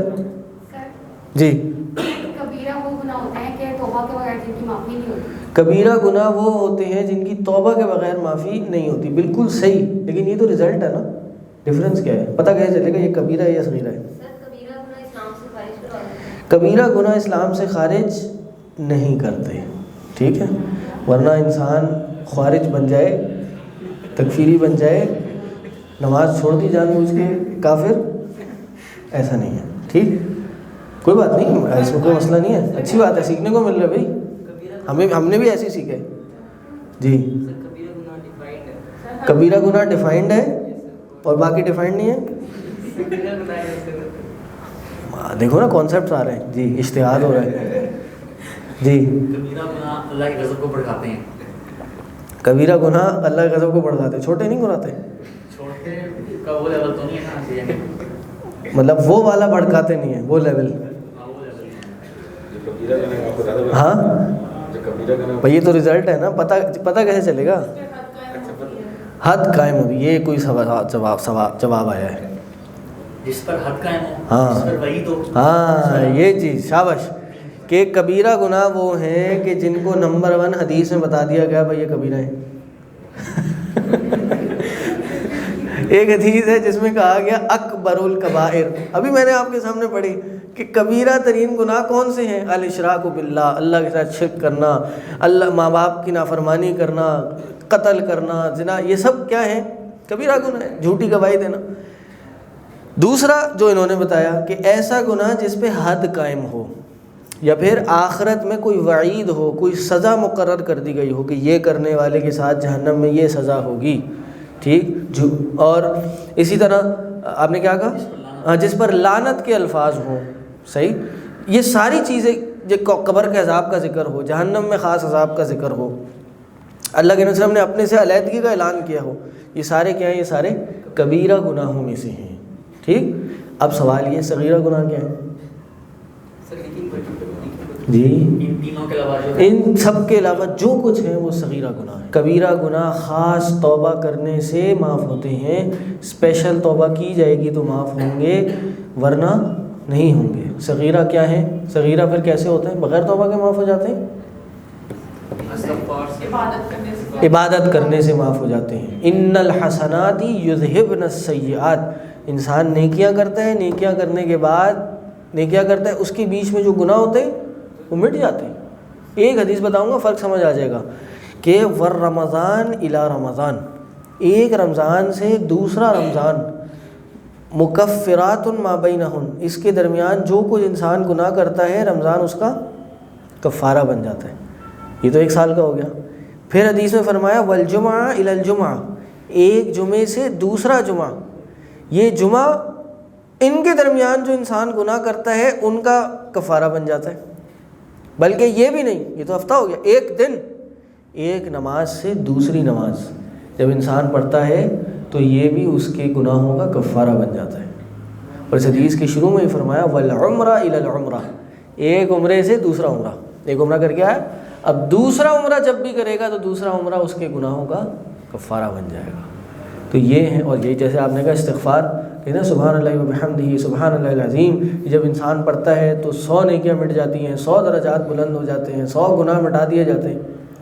جی کبیرہ وہ گناہ ہوتے ہیں کہ توبہ کے بغیر جن کی معافی نہیں ہوتی۔ کبیرہ گناہ وہ ہوتے ہیں جن کی توبہ کے بغیر معافی نہیں ہوتی، بالکل صحیح، لیکن یہ تو رزلٹ ہے نا، ڈفرینس کیا ہے؟ پتہ کیسے چلے گا یہ کبیرہ ہے یا صغیرہ ہے؟ کبیرہ گناہ اسلام سے خارج نہیں کرتے، ٹھیک ہے، ورنہ انسان خارج بن جائے، تکفیری بن جائے، نماز چھوڑ دی جان بوجھ کے، کافر، ایسا نہیں ہے، ٹھیک، کوئی بات نہیں، اس میں کوئی مسئلہ نہیں ہے، اچھی بات ہے، سیکھنے کو مل رہا ہے بھائی، ہم نے بھی ایسے ہی سیکھے۔ جی کبیرہ گناہ ڈیفائنڈ ہے اور باقی ڈیفائنڈ نہیں ہے، دیکھو نا کانسیپٹس آ رہے ہیں، جی اجتہاد ہو رہا ہے۔ جی کبیرہ گناہ اللہ کے غضب کو بڑھاتے ہیں، کبیرہ گناہ اللہ کے غضب کو بڑھاتے ہیں، چھوٹے نہیں گناتے، چھوٹے کا وہ لیول تو نہیں ہے نا، مطلب وہ والا بھڑکاتے نہیں ہیں، وہ لیول، ہاں بھائی یہ تو رزلٹ ہے نا، پتہ کیسے چلے گا؟ حد قائم ہوگی، یہ کوئی جواب آیا ہے، جس پر حد قائم ہو، ہاں جس پر وعید ہو، ہاں یہ چیز، شاباش، کہ کبیرہ گناہ وہ ہیں کہ جن کو نمبر 1 حدیث میں بتا دیا گیا بھائی یہ کبیرہ ہے۔ ایک حدیث ہے جس میں کہا گیا اکبر الکبائر، ابھی میں نے آپ کے سامنے پڑھی کہ کبیرہ ترین گناہ کون سے ہیں؟ الاشراک باللہ، اللہ کے ساتھ شرک کرنا، اللہ ماں باپ کی نافرمانی کرنا، قتل کرنا، زنا، یہ سب کیا ہے؟ کبیرہ گناہ ہے، جھوٹی گواہی دینا۔ دوسرا جو انہوں نے بتایا کہ ایسا گناہ جس پہ حد قائم ہو یا پھر آخرت میں کوئی وعید ہو، کوئی سزا مقرر کر دی گئی ہو کہ یہ کرنے والے کے ساتھ جہنم میں یہ سزا ہوگی، ٹھیک، اور اسی طرح آپ نے کیا کہا، جس پر لعنت کے الفاظ ہوں، صحیح، یہ ساری چیزیں، جو قبر کے عذاب کا ذکر ہو، جہنم میں خاص عذاب کا ذکر ہو، اللہ کے نبی صلی اللہ علیہ وسلم نے اپنے سے علیحدگی کا اعلان کیا ہو، یہ سارے کیا ہیں؟ یہ سارے کبیرہ گناہوں میں سے ہیں، ٹھیک۔ اب سوال یہ صغیرہ گناہ کیا ہے؟ جی، ان تینوں کے علاوہ ان سب کے علاوہ جو کچھ ہے وہ صغیرہ گناہ ہے۔ کبیرہ گناہ خاص توبہ کرنے سے معاف ہوتے ہیں، اسپیشل توبہ کی جائے گی تو معاف ہوں گے، ورنہ نہیں ہوں گے۔ صغیرہ کیا ہے؟ صغیرہ پھر کیسے ہوتے ہیں؟ بغیر توبہ کے معاف ہو جاتے ہیں؟ عبادت کرنے سے معاف ہو جاتے ہیں۔ ان الحسنات یذہبن السیئات، انسان نیکیاں کرتا ہے، نیکیاں کرنے کے بعد نیکیاں کرتا ہے، اس کے بیچ میں جو گناہ ہوتے ہیں وہ مٹ جاتے ہیں۔ ایک حدیث بتاؤں گا، فرق سمجھ آ جائے گا کہ ور رمضان الی رمضان، ایک رمضان سے دوسرا رمضان، مکفرات ما بینہن، اس کے درمیان جو کچھ انسان گناہ کرتا ہے رمضان اس کا کفارہ بن جاتا ہے۔ یہ تو ایک سال کا ہو گیا۔ پھر حدیث میں فرمایا والجمعہ الی الجمعہ، ایک جمعے سے دوسرا جمعہ، یہ جمعہ ان کے درمیان جو انسان گناہ کرتا ہے ان کا کفارہ بن جاتا ہے۔ بلکہ یہ بھی نہیں، یہ تو ہفتہ ہو گیا، ایک دن، ایک نماز سے دوسری نماز جب انسان پڑھتا ہے تو یہ بھی اس کے گناہوں کا کفارہ بن جاتا ہے۔ اور اس حدیث کے شروع میں ہی فرمایا والعمرہ الی العمرہ، ایک عمرے سے دوسرا عمرہ، ایک عمرہ کر کے آیا، اب دوسرا عمرہ جب بھی کرے گا تو دوسرا عمرہ اس کے گناہوں کا کفارہ بن جائے گا۔ تو یہ ہے، اور یہ جیسے آپ نے کہا استغفار کہ نا سبحان اللہ وبحمدہ سبحان اللہ العظیم، جب انسان پڑھتا ہے تو 100 نیکیاں مٹ جاتی ہیں، 100 درجات بلند ہو جاتے ہیں، 100 گناہ مٹا دیے جاتے ہیں۔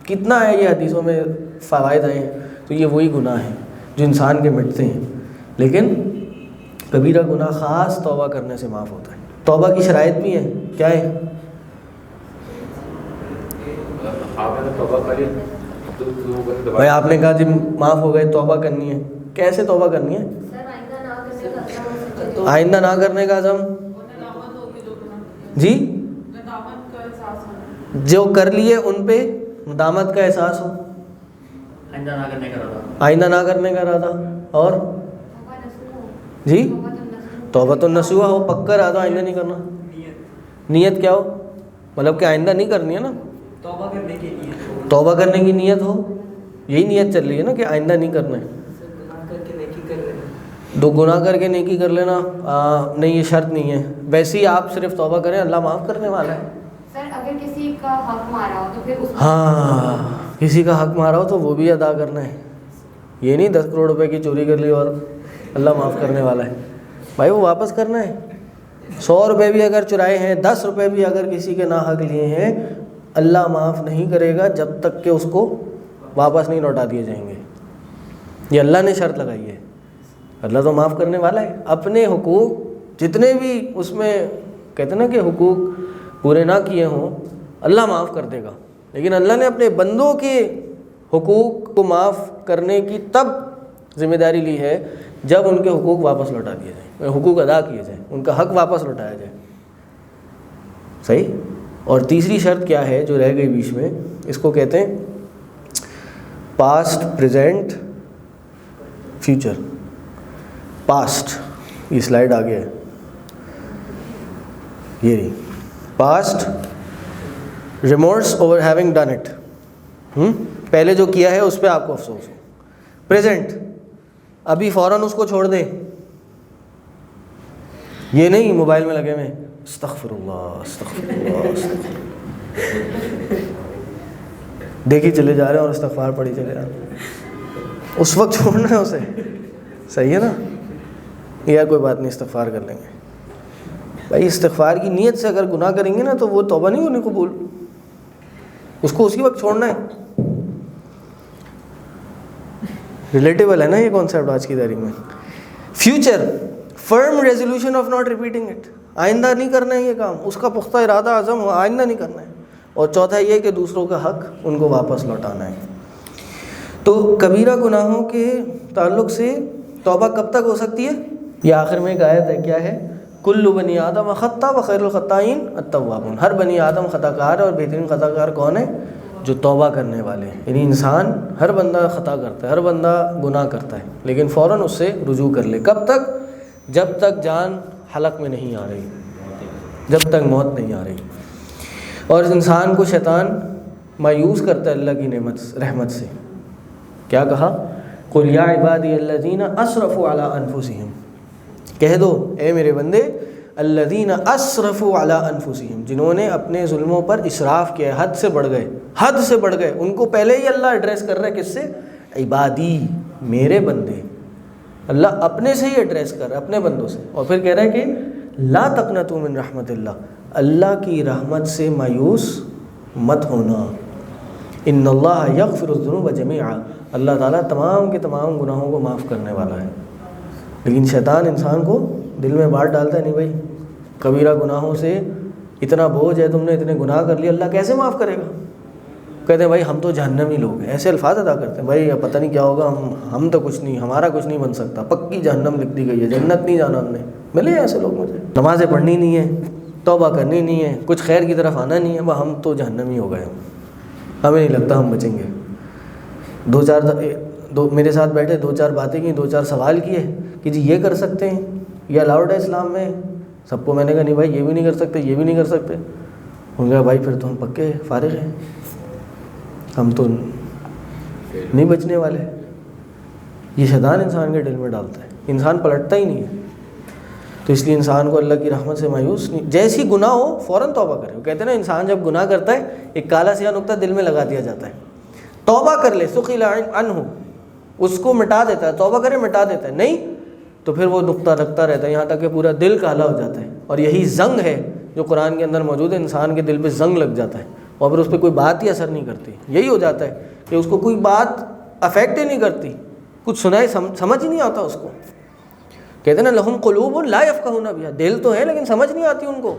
کتنا ہے یہ حدیثوں میں فوائد آئے ہیں، تو یہ وہی گناہ ہیں جو انسان کے مٹتے ہیں۔ لیکن کبیرہ گناہ خاص توبہ کرنے سے معاف ہوتا ہے۔ توبہ کی شرائط بھی ہیں، کیا ہے؟ بھائی آپ نے کہا جب معاف ہو گئے توبہ کرنی ہے، کیسے توبہ کرنی ہے؟ آئندہ نہ کرنے کا عزم، جی، جو کر لیے ان پہ ندامت کا احساس ہو، آئندہ نہ کرنے کا ارادہ، آئندہ نہ کرنے کا ارادہ، اور جی توبۃ النصوح ہو، پکا ارادہ آئندہ نہیں کرنا۔ نیت کیا ہو؟ مطلب کہ آئندہ نہیں کرنی ہے نا، توبہ کرنے کی نیت، توبہ کرنے کی نیت ہو، یہی نیت چل رہی ہے نا کہ آئندہ نہیں کرنا ہے۔ دو گناہ کر کے نیکی کر لینا نہیں، یہ شرط نہیں ہے، ویسے ہی آپ صرف توبہ کریں، اللہ معاف کرنے والا ہے۔ سر اگر کسی کا حق مارا ہو تو پھر اس ہاں، کسی کا حق مارا ہو تو وہ بھی ادا کرنا ہے، یہ نہیں 10 کروڑ روپے کی چوری کر لی اور اللہ معاف کرنے والا ہے، بھائی وہ واپس کرنا ہے۔ 100 روپے بھی اگر چرائے ہیں، 10 روپے بھی اگر کسی کے ناحق لیے ہیں، اللہ معاف نہیں کرے گا جب تک کہ اس کو واپس نہیں لوٹا دیے جائیں گے۔ یہ اللہ نے شرط لگائی ہے، اللہ تو معاف کرنے والا ہے۔ اپنے حقوق جتنے بھی اس میں کہتے ہیں نا کہ حقوق پورے نہ کیے ہوں اللہ معاف کر دے گا، لیکن اللہ نے اپنے بندوں کے حقوق کو معاف کرنے کی تب ذمہ داری لی ہے جب ان کے حقوق واپس لوٹا دیے جائیں، حقوق ادا کیے جائیں، ان کا حق واپس لوٹایا جائے، صحیح۔ اور تیسری شرط کیا ہے جو رہ گئی بیچ میں، اس کو کہتے ہیں پاسٹ، پریزنٹ، فیوچر۔ پاسٹ، یہ سلائیڈ آگے ہے، یہ رہی past, remorse over having done it, پہلے جو کیا ہے اس پہ آپ کو افسوس ہو۔ پریزنٹ، ابھی فوراً اس کو چھوڑ دیں، یہ نہیں موبائل میں لگے ہوئے استغفر اللہ استغفر اللہ، دیکھی چلے جا رہے ہیں اور استغفار پڑھی چلے جا رہے ہیں، اس وقت چھوڑنا ہے اسے، صحیح ہے نا؟ یار کوئی بات نہیں، استغفار کر لیں گے۔ بھائی استغفار کی نیت سے اگر گناہ کریں گے نا تو وہ توبہ نہیں ہونی قبول، اس کو اسی وقت چھوڑنا ہے۔ ریلیٹیبل ہے نا یہ کانسیپٹ آج کی تاریخ میں۔ Future, firm resolution of not repeating it, آئندہ نہیں کرنا ہے یہ کام، اس کا پختہ ارادہ عزم ہو، آئندہ نہیں کرنا ہے۔ اور چوتھا یہ کہ دوسروں کا حق ان کو واپس لوٹانا ہے۔ تو کبیرہ گناہوں کے تعلق سے توبہ کب تک ہو سکتی ہے؟ یہ آخر میں ایک آیت ہے، کیا ہے؟ کل بنی آدم خطا و خیر الخطائین التوابون، ہر بنی آدم خطا کار ہے اور بہترین خطا کار کون ہے؟ جو توبہ کرنے والے ہیں۔ یعنی انسان، ہر بندہ خطا کرتا ہے، ہر بندہ گناہ کرتا ہے، لیکن فوراً اس سے رجوع کر لے۔ کب تک؟ جب تک جان حلق میں نہیں آ رہی، جب تک موت نہیں آ رہی۔ اور اس انسان کو شیطان مایوس کرتا ہے اللہ کی رحمت سے۔ کیا کہا؟ قل یا عبادی الذین اسرفوا علی انفسہم، کہہ دو اے میرے بندے، الذین اسرفوا علی انفسہم، جنہوں نے اپنے ظلموں پر اسراف کیا، حد سے بڑھ گئے، حد سے بڑھ گئے۔ ان کو پہلے ہی اللہ ایڈریس کر رہا ہے، کس سے؟ عبادی، میرے بندے۔ اللہ اپنے سے ہی ایڈریس کر رہا ہے، اپنے بندوں سے، اور پھر کہہ رہا ہے کہ لا تقنطوا من رحمت اللہ، اللہ کی رحمت سے مایوس مت ہونا۔ ان اللہ یغفر الذنوب جميعا، اللہ تعالیٰ تمام کے تمام گناہوں کو معاف کرنے والا ہے۔ لیکن شیطان انسان کو دل میں بات ڈالتا ہے، نہیں بھائی کبیرہ گناہوں سے اتنا بوجھ ہے، تم نے اتنے گناہ کر لیے، اللہ کیسے معاف کرے گا؟ کہتے ہیں بھائی ہم تو جہنمی لوگ ہیں، ایسے الفاظ ادا کرتے ہیں، بھائی پتہ نہیں کیا ہوگا، ہم تو کچھ نہیں، ہمارا کچھ نہیں بن سکتا، پکی جہنم لکھ دی گئی ہے، جنت نہیں جانا ہم نے۔ ملے ایسے لوگ مجھے، نمازیں پڑھنی نہیں ہے، توبہ کرنی نہیں ہے، کچھ خیر کی طرف آنا نہیں ہے، وہ ہم تو جہنمی ہو گئے، ہمیں نہیں لگتا ہم بچیں گے۔ میرے ساتھ بیٹھے، دو چار باتیں کی، دو چار سوال کیے کہ جی یہ کر سکتے ہیں، یہ الاؤڈ ہے اسلام میں؟ سب کو میں نے کہا نہیں بھائی یہ بھی نہیں کر سکتے، یہ بھی نہیں کر سکتے۔ انہوں نے کہا بھائی پھر تو ہم پکے فارغ ہیں، ہم تو نہیں بچنے والے۔ یہ شیطان انسان کے دل میں ڈالتا ہے، انسان پلٹتا ہی نہیں ہے۔ تو اس لیے انسان کو اللہ کی رحمت سے مایوس نہیں، جیسی گناہ ہو فوراً توبہ کرے۔ وہ کہتے ہیں نا انسان جب گناہ کرتا ہے ایک کالا سیاہ نقطہ دل میں لگا دیا جاتا ہے، توبہ کر لے سقل عنہ، اس کو مٹا دیتا ہے، توبہ کرے مٹا دیتا ہے، نہیں تو پھر وہ نقطہ رکھتا رہتا ہے یہاں تک کہ پورا دل کالا ہو جاتا ہے۔ اور یہی زنگ ہے جو قرآن کے اندر موجود ہے، انسان کے دل پہ زنگ لگ جاتا ہے اور پھر اس پہ کوئی بات ہی اثر نہیں کرتی۔ یہی ہو جاتا ہے کہ اس کو کوئی بات افیکٹ ہی نہیں کرتی، کچھ سنائے سمجھ ہی نہیں آتا اس کو۔ کہتے ہیں نا لہم قلوب لا یفقہون بہا، دل تو ہے لیکن سمجھ نہیں آتی ان کو،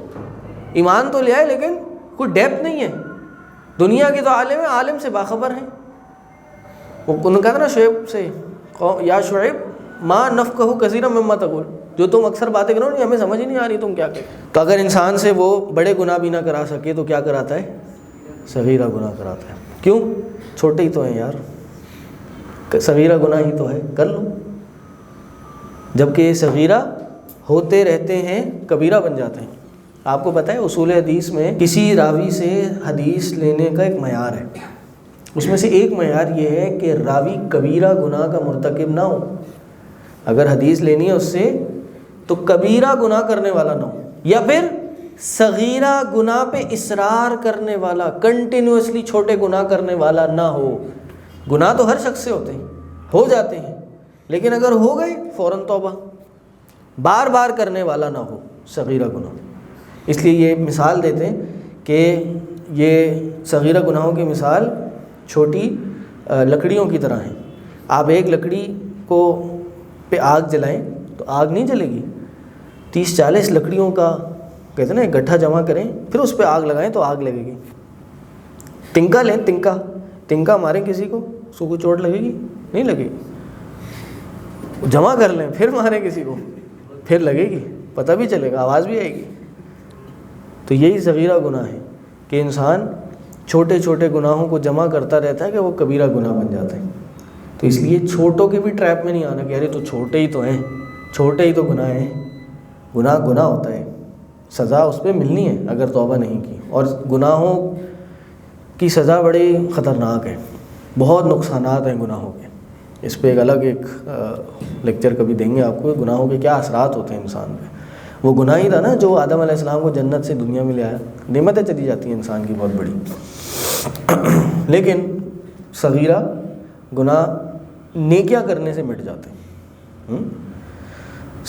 ایمان تو لے آئے لیکن کوئی ڈیپتھ نہیں ہے۔ دنیا کے تو عالم ہیں، عالم سے باخبر ہیں۔ انہوں نے کہا تھا نا شعیب سے، یا شعیب ما نفقہ کثیرا مما تقول، جو تم اکثر باتیں کرو نہیں ہمیں سمجھ ہی نہیں آ رہی تم کیا کہتے۔ تو اگر انسان سے وہ بڑے گناہ بھی نہ کرا سکے تو کیا کراتا ہے؟ صغیرہ گناہ کراتا ہے۔ کیوں؟ چھوٹے ہی تو ہیں یار، صغیرہ گناہ ہی تو ہے، کر لو۔ جبکہ یہ صغیرہ ہوتے رہتے ہیں کبیرہ بن جاتے ہیں۔ آپ کو پتہ ہے اصول حدیث میں کسی راوی سے حدیث لینے کا ایک معیار ہے، اس میں سے ایک معیار یہ ہے کہ راوی کبیرہ گناہ کا مرتکب نہ ہو۔ اگر حدیث لینی ہے اس سے تو کبیرہ گناہ کرنے والا نہ ہو، یا پھر صغیرہ گناہ پہ اصرار کرنے والا، کنٹینیوسلی چھوٹے گناہ کرنے والا نہ ہو۔ گناہ تو ہر شخص سے ہوتے ہیں، ہو جاتے ہیں، لیکن اگر ہو گئے فوراً توبہ، بار بار کرنے والا نہ ہو صغیرہ گناہ۔ اس لیے یہ مثال دیتے ہیں کہ یہ صغیرہ گناہوں کی مثال چھوٹی لکڑیوں کی طرح ہیں۔ آپ ایک لکڑی کو پہ آگ جلائیں تو آگ نہیں جلے گی، 30-40 لکڑیوں کا کہتے ہیں نا ایک گٹھا جمع کریں پھر اس پہ آگ لگائیں تو آگ لگے گی۔ تنکا لیں، تنکا ماریں کسی کو، اس کو کوئی چوٹ لگے گی؟ نہیں لگے گی۔ جمع کر لیں پھر ماریں کسی کو، پھر لگے گی، پتہ بھی چلے گا، آواز بھی آئے گی۔ تو یہی صغیرہ گناہ ہے کہ انسان چھوٹے چھوٹے گناہوں کو جمع کرتا رہتا ہے کہ وہ کبیرہ گناہ بن جاتے ہیں۔ تو اس لیے چھوٹوں کے بھی ٹریپ میں نہیں آنا کہ ارے تو چھوٹے ہی تو ہیں، چھوٹے ہی تو گناہ ہیں۔ گناہ ہوتا ہے، سزا اس پہ ملنی ہے اگر توبہ نہیں کی، اور گناہوں کی سزا بڑی خطرناک ہے، بہت نقصانات ہیں گناہوں کے۔ اس پہ ایک الگ لیکچر کبھی دیں گے آپ کو، گناہوں کے کیا اثرات ہوتے ہیں انسان پہ۔ وہ گناہ ہی تھا نا جو آدم علیہ السلام کو جنت سے دنیا میں لے آیا، نعمتیں چلی جاتی ہیں انسان کی بہت بڑی، لیکن صغیرہ گناہ نیکیاں کرنے سے مٹ جاتے ہیں۔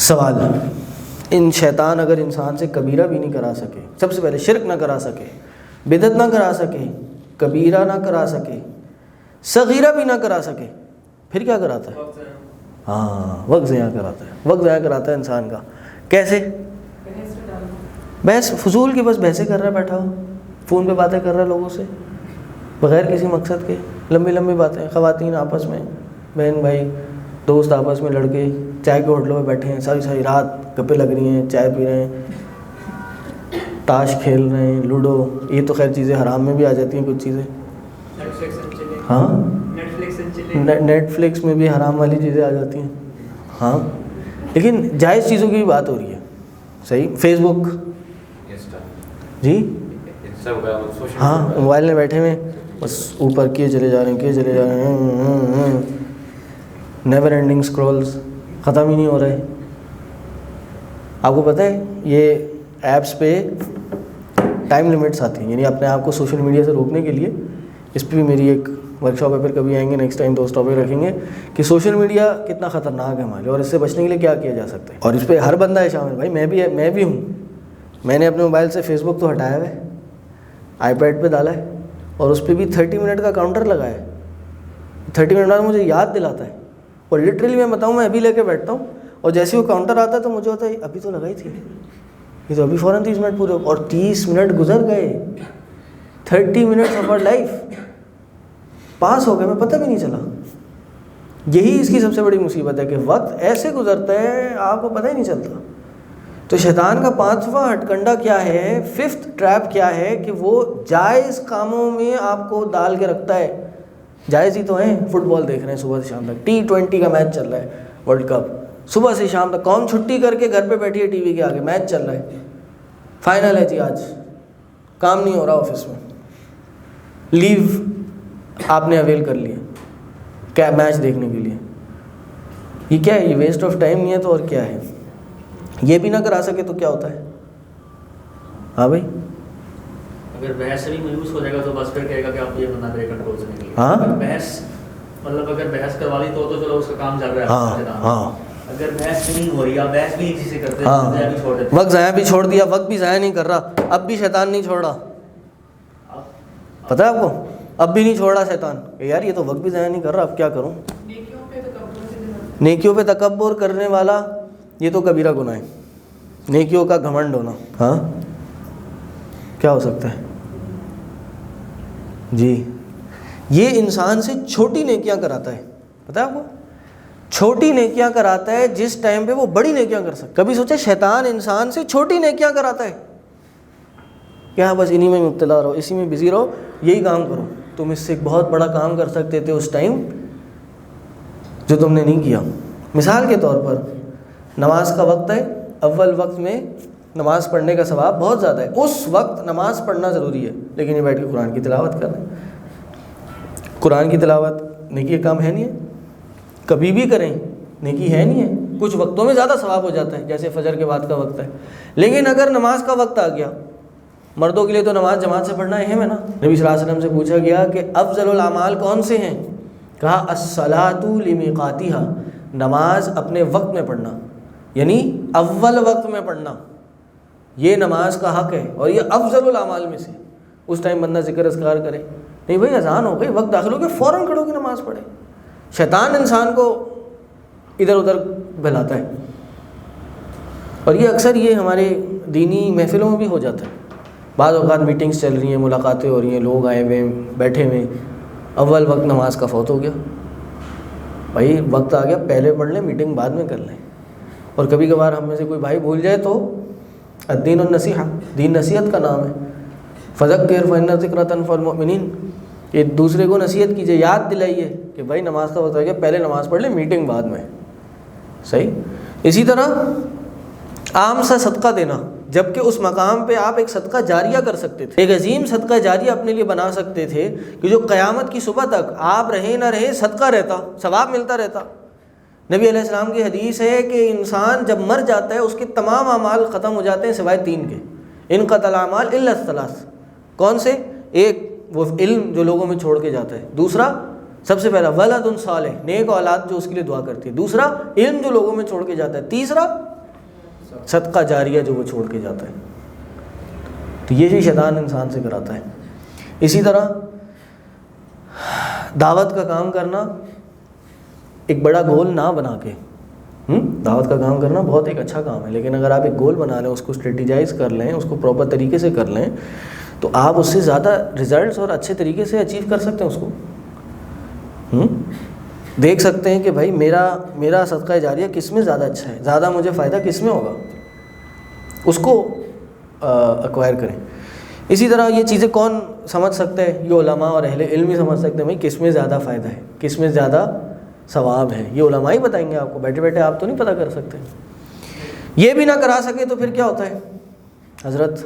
سوال، ان شیطان اگر انسان سے کبیرہ بھی نہیں کرا سکے، سب سے پہلے شرک نہ کرا سکے، بدعت نہ کرا سکے، کبیرہ نہ کرا سکے، صغیرہ بھی نہ کرا سکے، پھر کیا کراتا ہے؟ وقت ضیاع کراتا ہے، وقت ضیاع کراتا ہے انسان کا۔ کیسے؟ بحث فضول کی، بس بحثیں کر رہا ہے، بیٹھا ہو فون پہ باتیں کر رہا ہے لوگوں سے بغیر کسی مقصد کے، لمبی لمبی باتیں، خواتین آپس میں، بہن بھائی دوست آپس میں، لڑکے چائے کے ہوٹلوں میں بیٹھے ہیں, ساری رات گپیں لگ رہی ہیں, چائے پی رہے ہیں, تاش کھیل رہے ہیں, لوڈو. یہ تو خیر چیزیں حرام میں بھی آ جاتی ہیں کچھ چیزیں. ہاں نیٹ فلکس میں بھی حرام والی چیزیں آ جاتی ہیں. ہاں لیکن جائز چیزوں کی بھی بات ہو رہی ہے. صحیح. فیس بک جی ہاں موبائل میں بیٹھے ہوئے بس اوپر کیے چلے جا رہے ہیں, نیور اینڈنگ اسکرولز, ختم ہی نہیں ہو رہے. آپ کو پتہ ہے یہ ایپس پہ ٹائم لمٹس آتی ہیں, یعنی اپنے آپ کو سوشل میڈیا سے روکنے کے لیے. اس پہ بھی میری ایک ورک شاپ ہے, پھر کبھی آئیں گے نیکسٹ ٹائم تو اس ٹاپک رکھیں گے کہ سوشل میڈیا کتنا خطرناک ہے ہمارے لیے اور اس سے بچنے کے لیے کیا کیا جا سکتا ہے. اور اس پہ ہر بندہ ہے شامل. بھائی میں بھی ہوں. میں نے اپنے موبائل سے فیس بک تو ہٹایا ہوا ہے, آئی پیڈ پہ ڈالا ہے, اور اس پہ بھی 30 منٹ کا کاؤنٹر لگا ہے. 30 منٹ بعد مجھے یاد دلاتا ہے, اور لٹرلی میں بتاؤں میں ابھی لے کے بیٹھتا ہوں, اور جیسے وہ کاؤنٹر آتا ہے تو مجھے ہوتا ہے ابھی تو لگائی تھی, یہ تو ابھی فوراً 30 منٹ پورے, اور 30 منٹ گزر گئے. 30 منٹس آف آور لائف پاس ہو گئے, میں پتہ بھی نہیں چلا. یہی اس کی سب سے بڑی مصیبت ہے کہ وقت ایسے گزرتا ہے آپ کو پتہ ہی نہیں چلتا. تو شیطان کا 5واں ہتھکنڈا کیا ہے, 5th ٹریپ کیا ہے کہ وہ جائز کاموں میں آپ کو ڈال کے رکھتا ہے. جائز ہی تو ہیں, فٹ بال دیکھ رہے ہیں صبح سے شام تک, T20 کا میچ چل رہا ہے, ورلڈ کپ, صبح سے شام تک. قوم چھٹی کر کے گھر پہ بیٹھی ہے ٹی وی کے آگے, میچ چل رہا ہے, فائنل ہے جی, آج کام نہیں ہو رہا آفس میں, لیو آپ نے اویل کر لیا کیا میچ دیکھنے کے لیے. یہ کیا ہے, یہ ویسٹ آف ٹائم نہیں ہے تو اور کیا ہے. یہ بھی نہ کرا سکے تو کیا ہوتا ہے. ہاں بھائی, اگر بحث سے بھی مایوس ہو جائے گا تو بس پھر کہے گا کہ آپ یہ بندہ میرے کنٹرول سے نکل گیا. ہاں بحث مطلب اگر بحث کروا لی تو چلو اس کا کام چل رہا ہے. ہاں اگر بحث نہیں ہو رہی, آپ بحث بھی اسی سے کرتے ہیں, وقت ضائع بھی چھوڑ دیا, وقت بھی ضائع نہیں کر رہا, اب بھی شیطان نہیں چھوڑ رہا. پتہ ہے آپ کو, اب بھی نہیں چھوڑ رہا شیطان کہ یار یہ تو وقت بھی ضائع نہیں کر رہا, اب کیا کروں. نیکیوں پہ تکبر کرنے والا یہ تو کبیرہ گناہ ہے, نیکیوں کا گھمنڈ ہونا. ہاں کیا ہو سکتا ہے جی. یہ انسان سے چھوٹی نیکیاں کراتا ہے, پتہ ہے آپ کو, چھوٹی نیکیاں کراتا ہے جس ٹائم پہ وہ بڑی نیکیاں کر سکتا. کبھی سوچے شیطان انسان سے چھوٹی نیکیاں کراتا ہے کہ ہاں بس انہی میں مبتلا رہو, اسی میں بزی رہو, یہی کام کرو. تم اس سے ایک بہت بڑا کام کر سکتے تھے اس ٹائم جو تم نے نہیں کیا. مثال کے طور پر نماز کا وقت ہے, اول وقت میں نماز پڑھنے کا ثواب بہت زیادہ ہے, اس وقت نماز پڑھنا ضروری ہے, لیکن یہ بیٹھ کے قرآن کی تلاوت کر رہے ہیں. قرآن کی تلاوت نیکی کا کام ہے نہیں ہے, کبھی بھی کریں نیکی ہے نہیں ہے. کچھ وقتوں میں زیادہ ثواب ہو جاتا ہے جیسے فجر کے بعد کا وقت ہے, لیکن اگر نماز کا وقت آ گیا, مردوں کے لیے تو نماز جماعت سے پڑھنا اہم ہے نا. نبی صلی اللہ علیہ وسلم سے پوچھا گیا کہ افضل الاعمال کون سے ہیں, کہا الصلاۃ لمیقاتہا, نماز اپنے وقت میں پڑھنا, یعنی اول وقت میں پڑھنا, یہ نماز کا حق ہے اور یہ افضل الاعمال میں سے. اس ٹائم بندہ ذکر اذکار کرے, نہیں بھائی اذان ہو گئی, وقت داخل ہو گیا, فوراً کھڑو کہ نماز پڑھے. شیطان انسان کو ادھر ادھر بہلاتا ہے, اور یہ اکثر یہ ہمارے دینی محفلوں میں بھی ہو جاتا ہے. بعض اوقات میٹنگز چل رہی ہیں, ملاقاتیں ہو رہی ہیں, لوگ آئے ہوئے بیٹھے ہوئے, اول وقت نماز کا فوت ہو گیا. بھائی وقت آ گیا, پہلے پڑھ لیں, میٹنگ بعد میں کر لیں. اور کبھی کبھار ہم میں سے کوئی بھائی بھول جائے تو الدین النصیحہ, دین نصیحت کا نام ہے. فذکر فإن الذکریٰ تنفع المؤمنین, یہ دوسرے کو نصیحت کیجیے, یاد دلائیے کہ بھائی نماز کا وقت آ گیا, پہلے نماز پڑھ لیں, میٹنگ بعد میں. صحیح. اسی طرح عام سا صدقہ دینا, جبکہ اس مقام پہ آپ ایک صدقہ جاریہ کر سکتے تھے, ایک عظیم صدقہ جاریہ اپنے لیے بنا سکتے تھے کہ جو قیامت کی صبح تک آپ رہیں نہ رہیں صدقہ رہتا, ثواب ملتا رہتا. نبی علیہ السلام کی حدیث ہے کہ انسان جب مر جاتا ہے اس کے تمام اعمال ختم ہو جاتے ہیں سوائے 3 کے, انقطع الاعمال الا الثلاث. کون سے؟ ایک وہ علم جو لوگوں میں چھوڑ کے جاتا ہے, دوسرا سب سے پہلا ولد صالح, نیک اولاد جو اس کے لیے دعا کرتی ہے, دوسرا علم جو لوگوں میں چھوڑ کے جاتا ہے, تیسرا صدقہ جاریہ جو وہ چھوڑ کے جاتا ہے. تو یہ بھی شیطان انسان سے کراتا ہے. اسی طرح دعوت کا کام کرنا ایک بڑا گول نہ بنا کے, دعوت کا کام کرنا بہت ایک اچھا کام ہے, لیکن اگر آپ ایک گول بنا لیں, اس کو اسٹریٹجائز کر لیں, اس کو پراپر طریقے سے کر لیں, تو آپ اس سے زیادہ ریزلٹس اور اچھے طریقے سے اچیو کر سکتے ہیں اس کو. دیکھ سکتے ہیں کہ بھائی میرا صدقہ جاریہ کس میں زیادہ اچھا ہے، زیادہ مجھے فائدہ کس میں ہوگا، اس کو ایکوائر کریں۔ اسی طرح یہ چیزیں کون سمجھ سکتے ہیں؟ یہ علماء اور اہل علم ہی سمجھ سکتے ہیں بھائی کس میں زیادہ فائدہ ہے، کس میں زیادہ ثواب ہے، یہ علماء ہی بتائیں گے آپ کو، بیٹھے بیٹھے آپ تو نہیں پتہ کر سکتے۔ یہ بھی نہ کرا سکے تو پھر کیا ہوتا ہے حضرت؟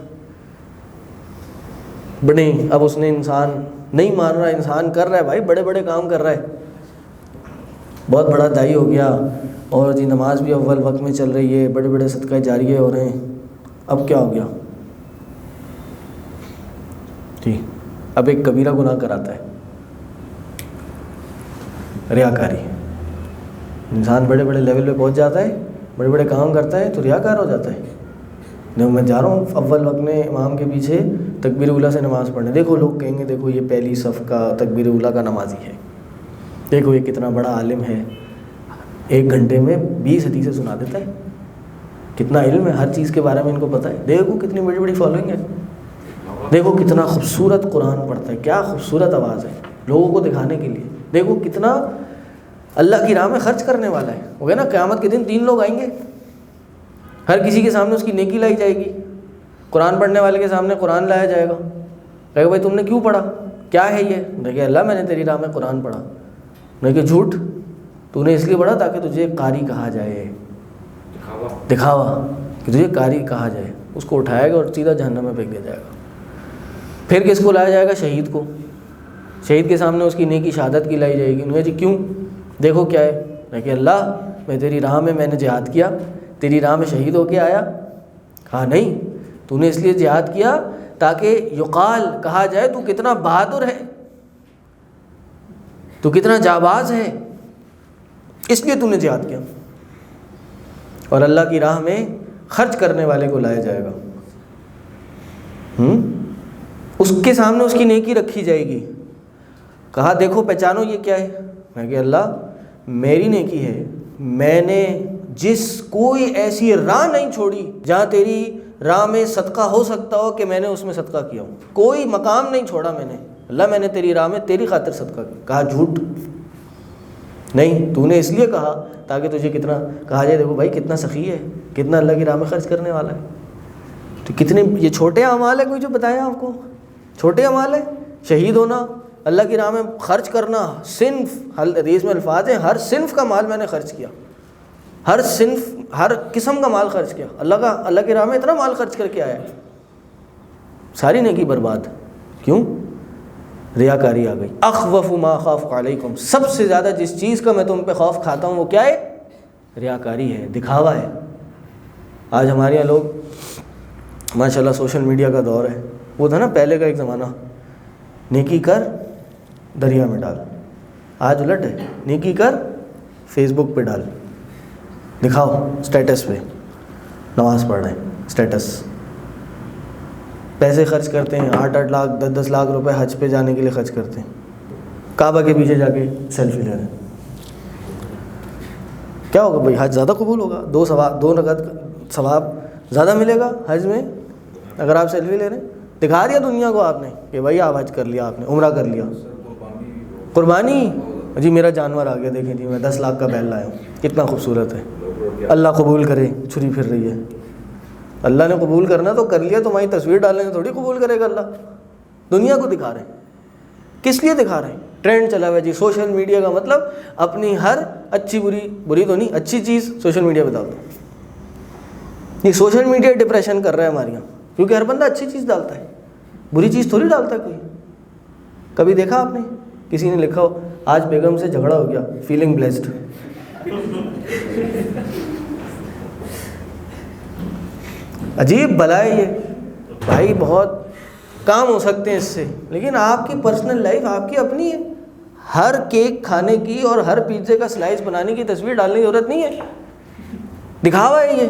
بڑے اب اس نے انسان نہیں مان رہا، انسان کر رہا ہے بھائی، بڑے بڑے کام کر رہا ہے، بہت بڑا دائی ہو گیا، اور جی نماز بھی اول وقت میں چل رہی ہے، بڑے بڑے صدقہ جاریہ ہو رہے ہیں، اب کیا ہو گیا جی؟ اب ایک کبیرہ گناہ کراتا ہے، ریاکاری۔ انسان بڑے بڑے لیول پہ پہنچ جاتا ہے، بڑے بڑے کام کرتا ہے تو ریاکار ہو جاتا ہے۔ دیکھو میں جا رہا ہوں اول وقت میں امام کے پیچھے تکبیر اولیٰ سے نماز پڑھنے، دیکھو لوگ کہیں گے دیکھو یہ پہلی صف کا تکبیر اولیٰ کا نمازی ہے، دیکھو یہ کتنا بڑا عالم ہے، 1 گھنٹے میں 20 حدیثیں سنا دیتا ہے، کتنا علم ہے، ہر چیز کے بارے میں ان کو پتہ ہے، دیکھو کتنی بڑی بڑی فالوئنگ ہے، دیکھو کتنا خوبصورت قرآن پڑھتا ہے، کیا خوبصورت آواز ہے، لوگوں کو دکھانے کے لیے، دیکھو کتنا اللہ کی راہ میں خرچ کرنے والا ہے۔ ہو گیا نا، قیامت کے دن 3 لوگ آئیں گے، ہر کسی کے سامنے اس کی نیکی لائی جائے گی، قرآن پڑھنے والے کے سامنے قرآن لایا جائے گا، کہے گا بھائی تم نے کیوں پڑھا، کیا ہے یہ؟ دیکھے اللہ میں نے تیری راہ میں قرآن پڑھا، میں کہ جھوٹ، تو نے اس لیے پڑھا تاکہ تجھے قاری کہا جائے، دکھاوا کہ تجھے قاری کہا جائے، اس کو اٹھائے گا اور سیدھا جہنم میں پھینک دیا جائے گا۔ پھر کس کو لایا جائے گا؟ شہید کو، شہید کے سامنے اس کی نیکی شہادت کی لائی جائے گی، انہیں جی کیوں؟ دیکھو کیا ہے، کہ اللہ میں تیری راہ میں نے جہاد کیا، تیری راہ میں شہید ہو کے آیا، کہا نہیں تو نے اس لیے جہاد کیا تاکہ یقال کہا جائے تو کتنا بہادر ہے، تو کتنا جانباز ہے، اس لیے تو نے جہاد کیا۔ اور اللہ کی راہ میں خرچ کرنے والے کو لایا جائے گا، اس کے سامنے اس کی نیکی رکھی جائے گی، کہا دیکھو پہچانو یہ کیا ہے، میں کہ اللہ میری نیکی ہے، میں نے جس کوئی ایسی راہ نہیں چھوڑی جہاں تیری راہ میں صدقہ ہو سکتا ہو کہ میں نے اس میں صدقہ کیا ہوں، کوئی مقام نہیں چھوڑا میں نے، اللہ میں نے تیری راہ میں تیری خاطر صدقہ کیا۔ کہا جھوٹ نہیں، تو نے اس لیے کہا تاکہ تجھے کتنا کہا جائے، دیکھو بھائی کتنا سخی ہے، کتنا اللہ کی راہ میں خرچ کرنے والا ہے۔ تو کتنے یہ چھوٹے اعمال ہیں، کوئی جو بتایا آپ کو چھوٹے اعمال ہیں، شہید ہونا، اللہ کی راہ میں خرچ کرنا، صنف حدیث میں الفاظ ہیں ہر صنف کا مال میں نے خرچ کیا، ہر صنف ہر قسم کا مال خرچ کیا، اللہ کی راہ میں اتنا مال خرچ کر کے آیا، ساری نیکی برباد، کیوں؟ ریاکاری آ گئی۔ اخوف ما اخاف علیکم، سب سے زیادہ جس چیز کا میں تم پہ خوف کھاتا ہوں وہ کیا ہے؟ ریاکاری ہے، دکھاوا ہے۔ آج ہمارے یہاں لوگ ماشاءاللہ سوشل میڈیا کا دور ہے، وہ تھا نا پہلے کا ایک زمانہ، نیکی کر دریا میں ڈال، آج الٹ ہے، نیکی کر فیس بک پہ ڈال، دکھاؤ اسٹیٹس پہ، نماز پڑھ رہے ہیں اسٹیٹس، پیسے خرچ کرتے ہیں 8-8 لاکھ 10-10 لاکھ روپے حج پہ جانے کے لیے خرچ کرتے ہیں، کعبہ کے پیچھے جا کے سیلفی لے رہے ہیں، کیا ہوگا بھائی؟ حج زیادہ قبول ہوگا، 2 رکعت ثواب زیادہ ملے گا حج میں اگر آپ سیلفی لے رہے ہیں، دکھا دیا دنیا کو آپ نے کہ بھائی آپ حج کر لیا، آپ نے عمرہ کر لیا، قربانی جی میرا جانور آ گیا، دیکھیں جی میں 10 لاکھ کا بیل لایا ہوں، کتنا خوبصورت ہے، اللہ قبول کرے، چھری پھر رہی ہے، اللہ نے قبول کرنا تو کر لیا، تمہاری تصویر ڈالنے سے تھوڑی قبول کرے گا اللہ، دنیا کو دکھا رہے ہیں، کس لیے دکھا رہے ہیں؟ ٹرینڈ چلا ہوا ہے جی سوشل میڈیا کا، مطلب اپنی ہر اچھی بری تو نہیں، اچھی چیز سوشل میڈیا پہ ڈال دو۔ یہ سوشل میڈیا ڈپریشن کر رہا ہے ہمارے یہاں، کیونکہ ہر بندہ اچھی چیز ڈالتا ہے، بری چیز تھوڑی ڈالتا ہے کوئی۔ کبھی دیکھا آپ نے کسی نے لکھا ہو آج بیگم سے جھگڑا ہو گیا، فیلنگ بلیسڈ، عجیب بلا ہے یہ بھائی، بہت کام ہو سکتے ہیں اس سے، لیکن آپ کی پرسنل لائف آپ کی اپنی ہے، ہر کیک کھانے کی اور ہر پیزے کا سلائس بنانے کی تصویر ڈالنے کی ضرورت نہیں ہے، دکھاوا ہے یہ۔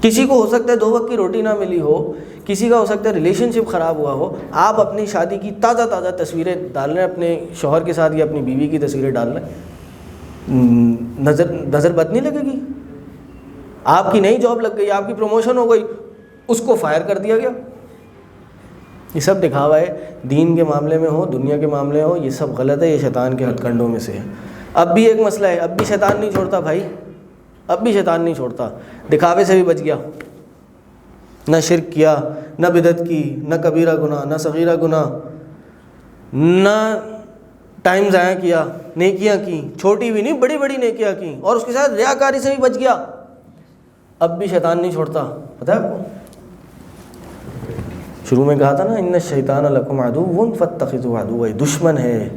کسی کو ہو سکتا ہے 2 وقت کی روٹی نہ ملی ہو، کسی کا ہو سکتا ہے ریلیشن شپ خراب ہوا ہو، آپ اپنی شادی کی تازہ تصویریں ڈال رہے ہیں، اپنے شوہر کے ساتھ یا اپنی بیوی کی تصویریں ڈال رہے ہیں، نظر بد نہیں لگے گی؟ آپ کی نئی جاب لگ گئی، آپ کی پروموشن ہو گئی، اس کو فائر کر دیا گیا، یہ سب دکھاوا ہے۔ دین کے معاملے میں ہو، دنیا کے معاملے ہو، یہ سب غلط ہے، یہ شیطان کے ہتھ کنڈوں میں سے ہے۔ اب بھی ایک مسئلہ ہے, اب بھی شیطان نہیں چھوڑتا بھائی, اب بھی شیطان نہیں چھوڑتا. دکھاوے سے بھی بچ گیا, نہ شرک کیا, نہ بدعت کی, نہ کبیرہ گناہ, نہ صغیرہ گناہ, نہ ٹائم ضائع کیا, نیکیاں کی, چھوٹی بھی نہیں بڑی بڑی نیکیاں کی, اور اس کے ساتھ ریاکاری سے بھی بچ گیا. اب بھی شیطان نہیں چھوڑتا. پتہ ہے آپ کو شروع میں کہا تھا نا, ان الشیطان لکم عدو فاتخذوہ عدوا, دشمن ہے,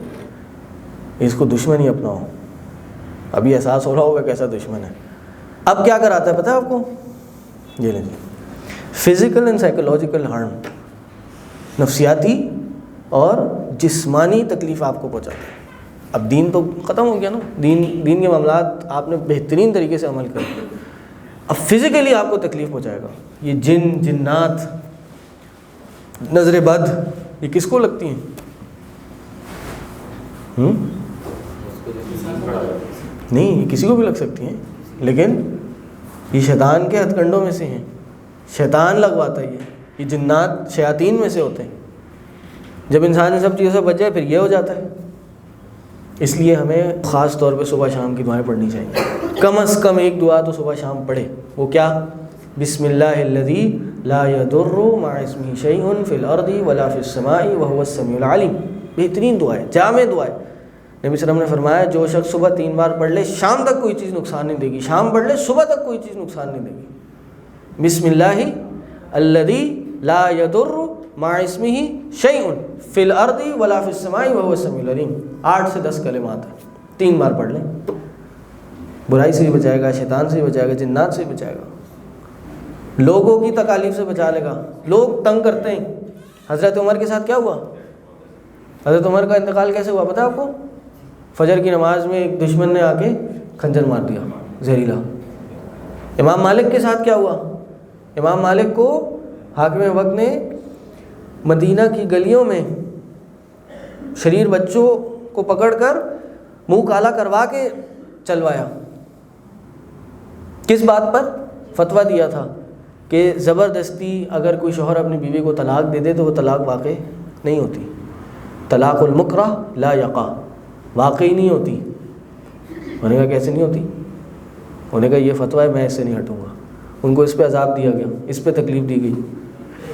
اس کو دشمن ہی اپناؤ. ابھی احساس ہو رہا ہوگا کیسا دشمن ہے. اب کیا کراتا ہے پتہ ہے آپ کو, یہ لیں جی, فزیکل اینڈ سائیکولوجیکل ہارم, نفسیاتی اور جسمانی تکلیف آپ کو پہنچاتا ہے. اب دین تو ختم ہو گیا نا, دین کے معاملات آپ نے بہترین طریقے سے عمل کر, اب فزیکلی آپ کو تکلیف پہنچائے گا. یہ جن, جنات, نظر بد, یہ کس کو لگتی ہیں؟ نہیں, یہ کسی کو بھی لگ سکتی ہیں, لیکن یہ شیطان کے ہتھ کنڈوں میں سے ہیں. شیطان لگواتا ہے یہ جنات شیاطین میں سے ہوتے ہیں. جب انسان ان سب چیزوں سے بچ جائے پھر یہ ہو جاتا ہے. اس لیے ہمیں خاص طور پہ صبح شام کی دعائیں پڑھنی چاہیے. کم از کم ایک دعا تو صبح شام پڑھے. وہ کیا؟ بسم اللہ الذی لا یضر مع اسمہ شیء فی الارض ولا فی السماء وهو السمیع العلیم. بہترین دعا ہے, جامع دعا ہے. نبی صلی اللہ علیہ وسلم نے فرمایا جو شخص صبح 3 بار پڑھ لے شام تک کوئی چیز نقصان نہیں دے گی, شام پڑھ لے صبح تک کوئی چیز نقصان نہیں دے گی. بسم اللہ الذی لا یضر مع اسمہ شیء فی الارض ولا فی السماء وهو السمیع العلیم. 8 سے 10 کلمات ہیں, 3 بار پڑھ لیں. برائی سے بھی بچائے گا, شیطان سے بھی بچائے گا, جنات سے بھی بچائے گا, لوگوں کی تکالیف سے بچا لے گا. لوگ تنگ کرتے ہیں. حضرت عمر کے ساتھ کیا ہوا؟ حضرت عمر کا انتقال کیسے ہوا پتہ ہے آپ کو؟ فجر کی نماز میں ایک دشمن نے آ کے خنجر مار دیا, زہریلا. امام مالک کے ساتھ کیا ہوا؟ امام مالک کو حاکم وقت نے مدینہ کی گلیوں میں شریر بچوں کو پکڑ کر منہ کالا کروا کے چلوایا. کس بات پر؟ فتویٰ دیا تھا کہ زبردستی اگر کوئی شوہر اپنی بیوی کو طلاق دے دے تو وہ طلاق واقع نہیں ہوتی. طلاق المکرہ لا یقع, واقعی نہیں ہوتی. انہوں نے کہا کیسے نہیں ہوتی؟ انہوں نے کہا یہ فتویٰ ہے, میں اس سے نہیں ہٹوں گا. ان کو اس پہ عذاب دیا گیا, اس پہ تکلیف دی گئی.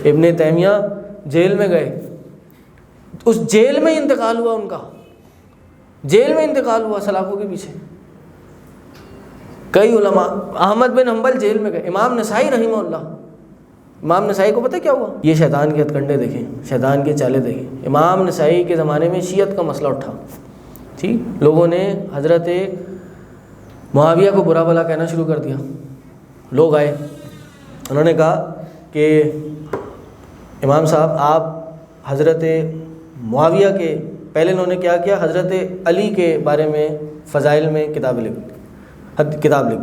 ابن تیمیہ جیل میں گئے, اس جیل میں انتقال ہوا ان کا, جیل میں انتقال ہوا سلاخوں کے پیچھے. کئی علماء, احمد بن حنبل جیل میں گئے. امام نسائی رحمہ اللہ, امام نسائی کو پتہ کیا ہوا؟ یہ شیطان کے ہتھ کنڈے دیکھیں, شیطان کے چالے دیکھیں. امام نسائی کے زمانے میں شیعت کا مسئلہ اٹھا, ٹھیک, لوگوں نے حضرت معاویہ کو برا بھلا کہنا شروع کر دیا. لوگ آئے, انہوں نے کہا کہ امام صاحب آپ حضرت معاویہ کے, پہلے انہوں نے کیا کیا, حضرت علی کے بارے میں فضائل میں کتاب لکھ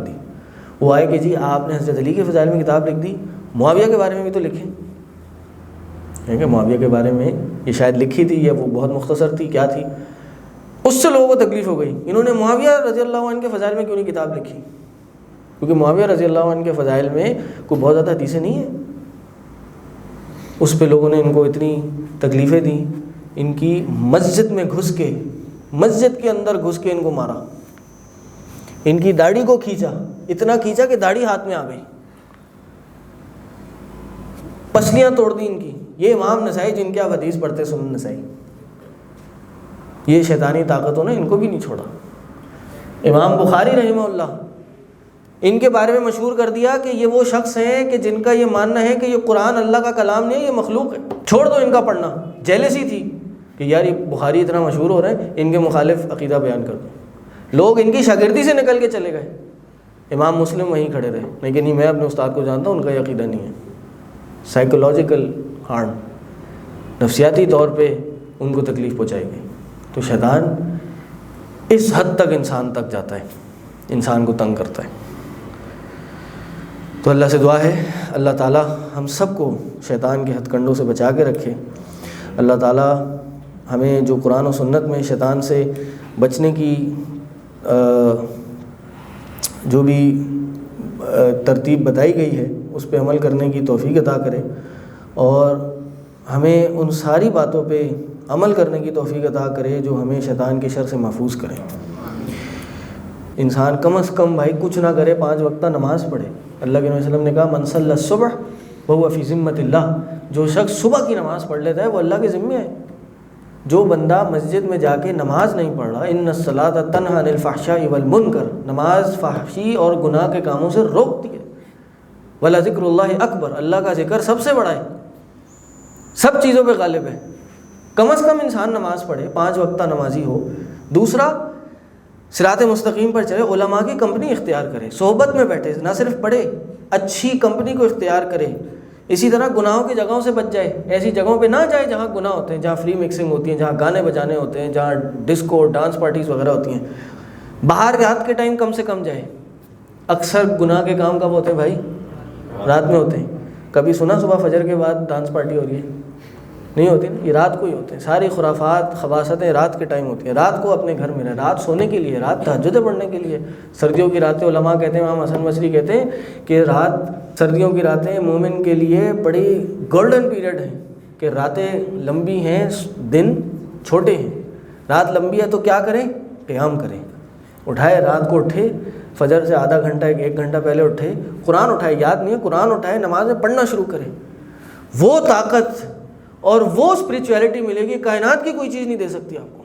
دی. وہ آئے کہ جی آپ نے حضرت علی کے فضائل میں کتاب لکھ دی, معاویہ کے بارے میں بھی تو لکھیں. کہ معاویہ کے بارے میں یہ شاید لکھی تھی یا وہ بہت مختصر تھی, کیا تھی, اس سے لوگوں کو تکلیف ہو گئی. انہوں نے معاویہ رضی اللہ عنہ کے فضائل میں کیوں نہیں کتاب لکھی؟ کیونکہ معاویہ رضی اللہ عنہ کے فضائل میں کوئی بہت زیادہ حدیثیں نہیں ہیں. اس پہ لوگوں نے ان کو اتنی تکلیفیں دیں, ان کی مسجد میں گھس کے, مسجد کے اندر گھس کے ان کو مارا, ان کی داڑھی کو کھینچا, اتنا کھینچا کہ داڑھی ہاتھ میں آ گئی, پسلیاں توڑ دی ان کی. یہ امام نسائی جن کے آپ حدیث پڑھتے سنن نسائی, یہ شیطانی طاقتوں نے ان کو بھی نہیں چھوڑا. امام بخاری رحمہ اللہ, ان کے بارے میں مشہور کر دیا کہ یہ وہ شخص ہیں کہ جن کا یہ ماننا ہے کہ یہ قرآن اللہ کا کلام نہیں ہے, یہ مخلوق ہے, چھوڑ دو ان کا پڑھنا. جیلسی تھی کہ یار یہ بخاری اتنا مشہور ہو رہے ہیں, ان کے مخالف عقیدہ بیان کر دو. لوگ ان کی شاگردی سے نکل کے چلے گئے. امام مسلم وہیں کھڑے رہے, لیکن نہیں, میں اپنے استاد کو جانتا ہوں, ان کا یہ عقیدہ نہیں ہے. سائیکولوجیکل ہارم, نفسیاتی طور پہ ان کو تکلیف پہنچائی گئی. تو شیطان اس حد تک انسان تک جاتا ہے, انسان کو تنگ کرتا ہے. تو اللہ سے دعا ہے اللہ تعالیٰ ہم سب کو شیطان کے ہتھ کنڈوں سے بچا کے رکھے. اللہ تعالیٰ ہمیں جو قرآن و سنت میں شیطان سے بچنے کی جو بھی ترتیب بتائی گئی ہے اس پہ عمل کرنے کی توفیق عطا کرے, اور ہمیں ان ساری باتوں پہ عمل کرنے کی توفیق عطا کرے جو ہمیں شیطان کے شر سے محفوظ کریں. انسان کم از کم بھائی کچھ نہ کرے 5 وقتہ نماز پڑھے. اللہ کے نبی صلی اللہ علیہ وسلم نے کہا من صلی الصبح وهو فی ذمۃ اللہ، جو شخص صبح کی نماز پڑھ لیتا ہے وہ اللہ کے ذمے ہے. جو بندہ مسجد میں جا کے نماز نہیں پڑھ رہا، ان الصلاۃ تنہی عن الفحشاء والمنکر، نماز فحشی اور گناہ کے کاموں سے روکتی ہے. ولذکر اللہ اکبر، اللہ کا ذکر سب سے بڑا ہے، سب چیزوں پہ غالب ہے. کم از کم انسان نماز پڑھے، 5 وقتہ نمازی ہو. دوسرا، صراط مستقیم پر چلے، علماء کی کمپنی اختیار کرے، صحبت میں بیٹھے، نہ صرف پڑھے، اچھی کمپنی کو اختیار کرے. اسی طرح گناہوں کی جگہوں سے بچ جائے، ایسی جگہوں پہ نہ جائے جہاں گناہ ہوتے ہیں، جہاں فری مکسنگ ہوتی ہے، جہاں گانے بجانے ہوتے ہیں، جہاں ڈسکو ڈانس پارٹیز وغیرہ ہوتی ہیں. باہر رات کے ٹائم کم سے کم جائے. اکثر گناہ کے کام کب ہوتے ہیں بھائی؟ رات میں ہوتے ہیں. کبھی سنا صبح فجر کے بعد ڈانس پارٹی ہو رہی ہے؟ نہیں ہوتی نا، یہ رات کو ہی ہوتے ہیں. ساری خرافات خباثتیں رات کے ٹائم ہوتی ہیں. رات کو اپنے گھر میں رہے، رات سونے کے لیے، رات تہجد پڑھنے کے لیے. سردیوں کی راتیں علماء کہتے ہیں، امام حسن بصری کہتے ہیں کہ سردیوں کی راتیں مومن کے لیے بڑی گولڈن پیریڈ ہیں، کہ راتیں لمبی ہیں، دن چھوٹے ہیں. رات لمبی ہے تو کیا کریں؟ قیام کریں. اٹھائے، رات کو اٹھے، فجر سے آدھا گھنٹہ 1 گھنٹہ پہلے اٹھے، قرآن اٹھائے، یاد نہیں ہے قرآن اٹھائے، نمازیں پڑھنا شروع کریں. وہ طاقت اور وہ اسپرچویلٹی ملے گی، کائنات کی کوئی چیز نہیں دے سکتی آپ کو.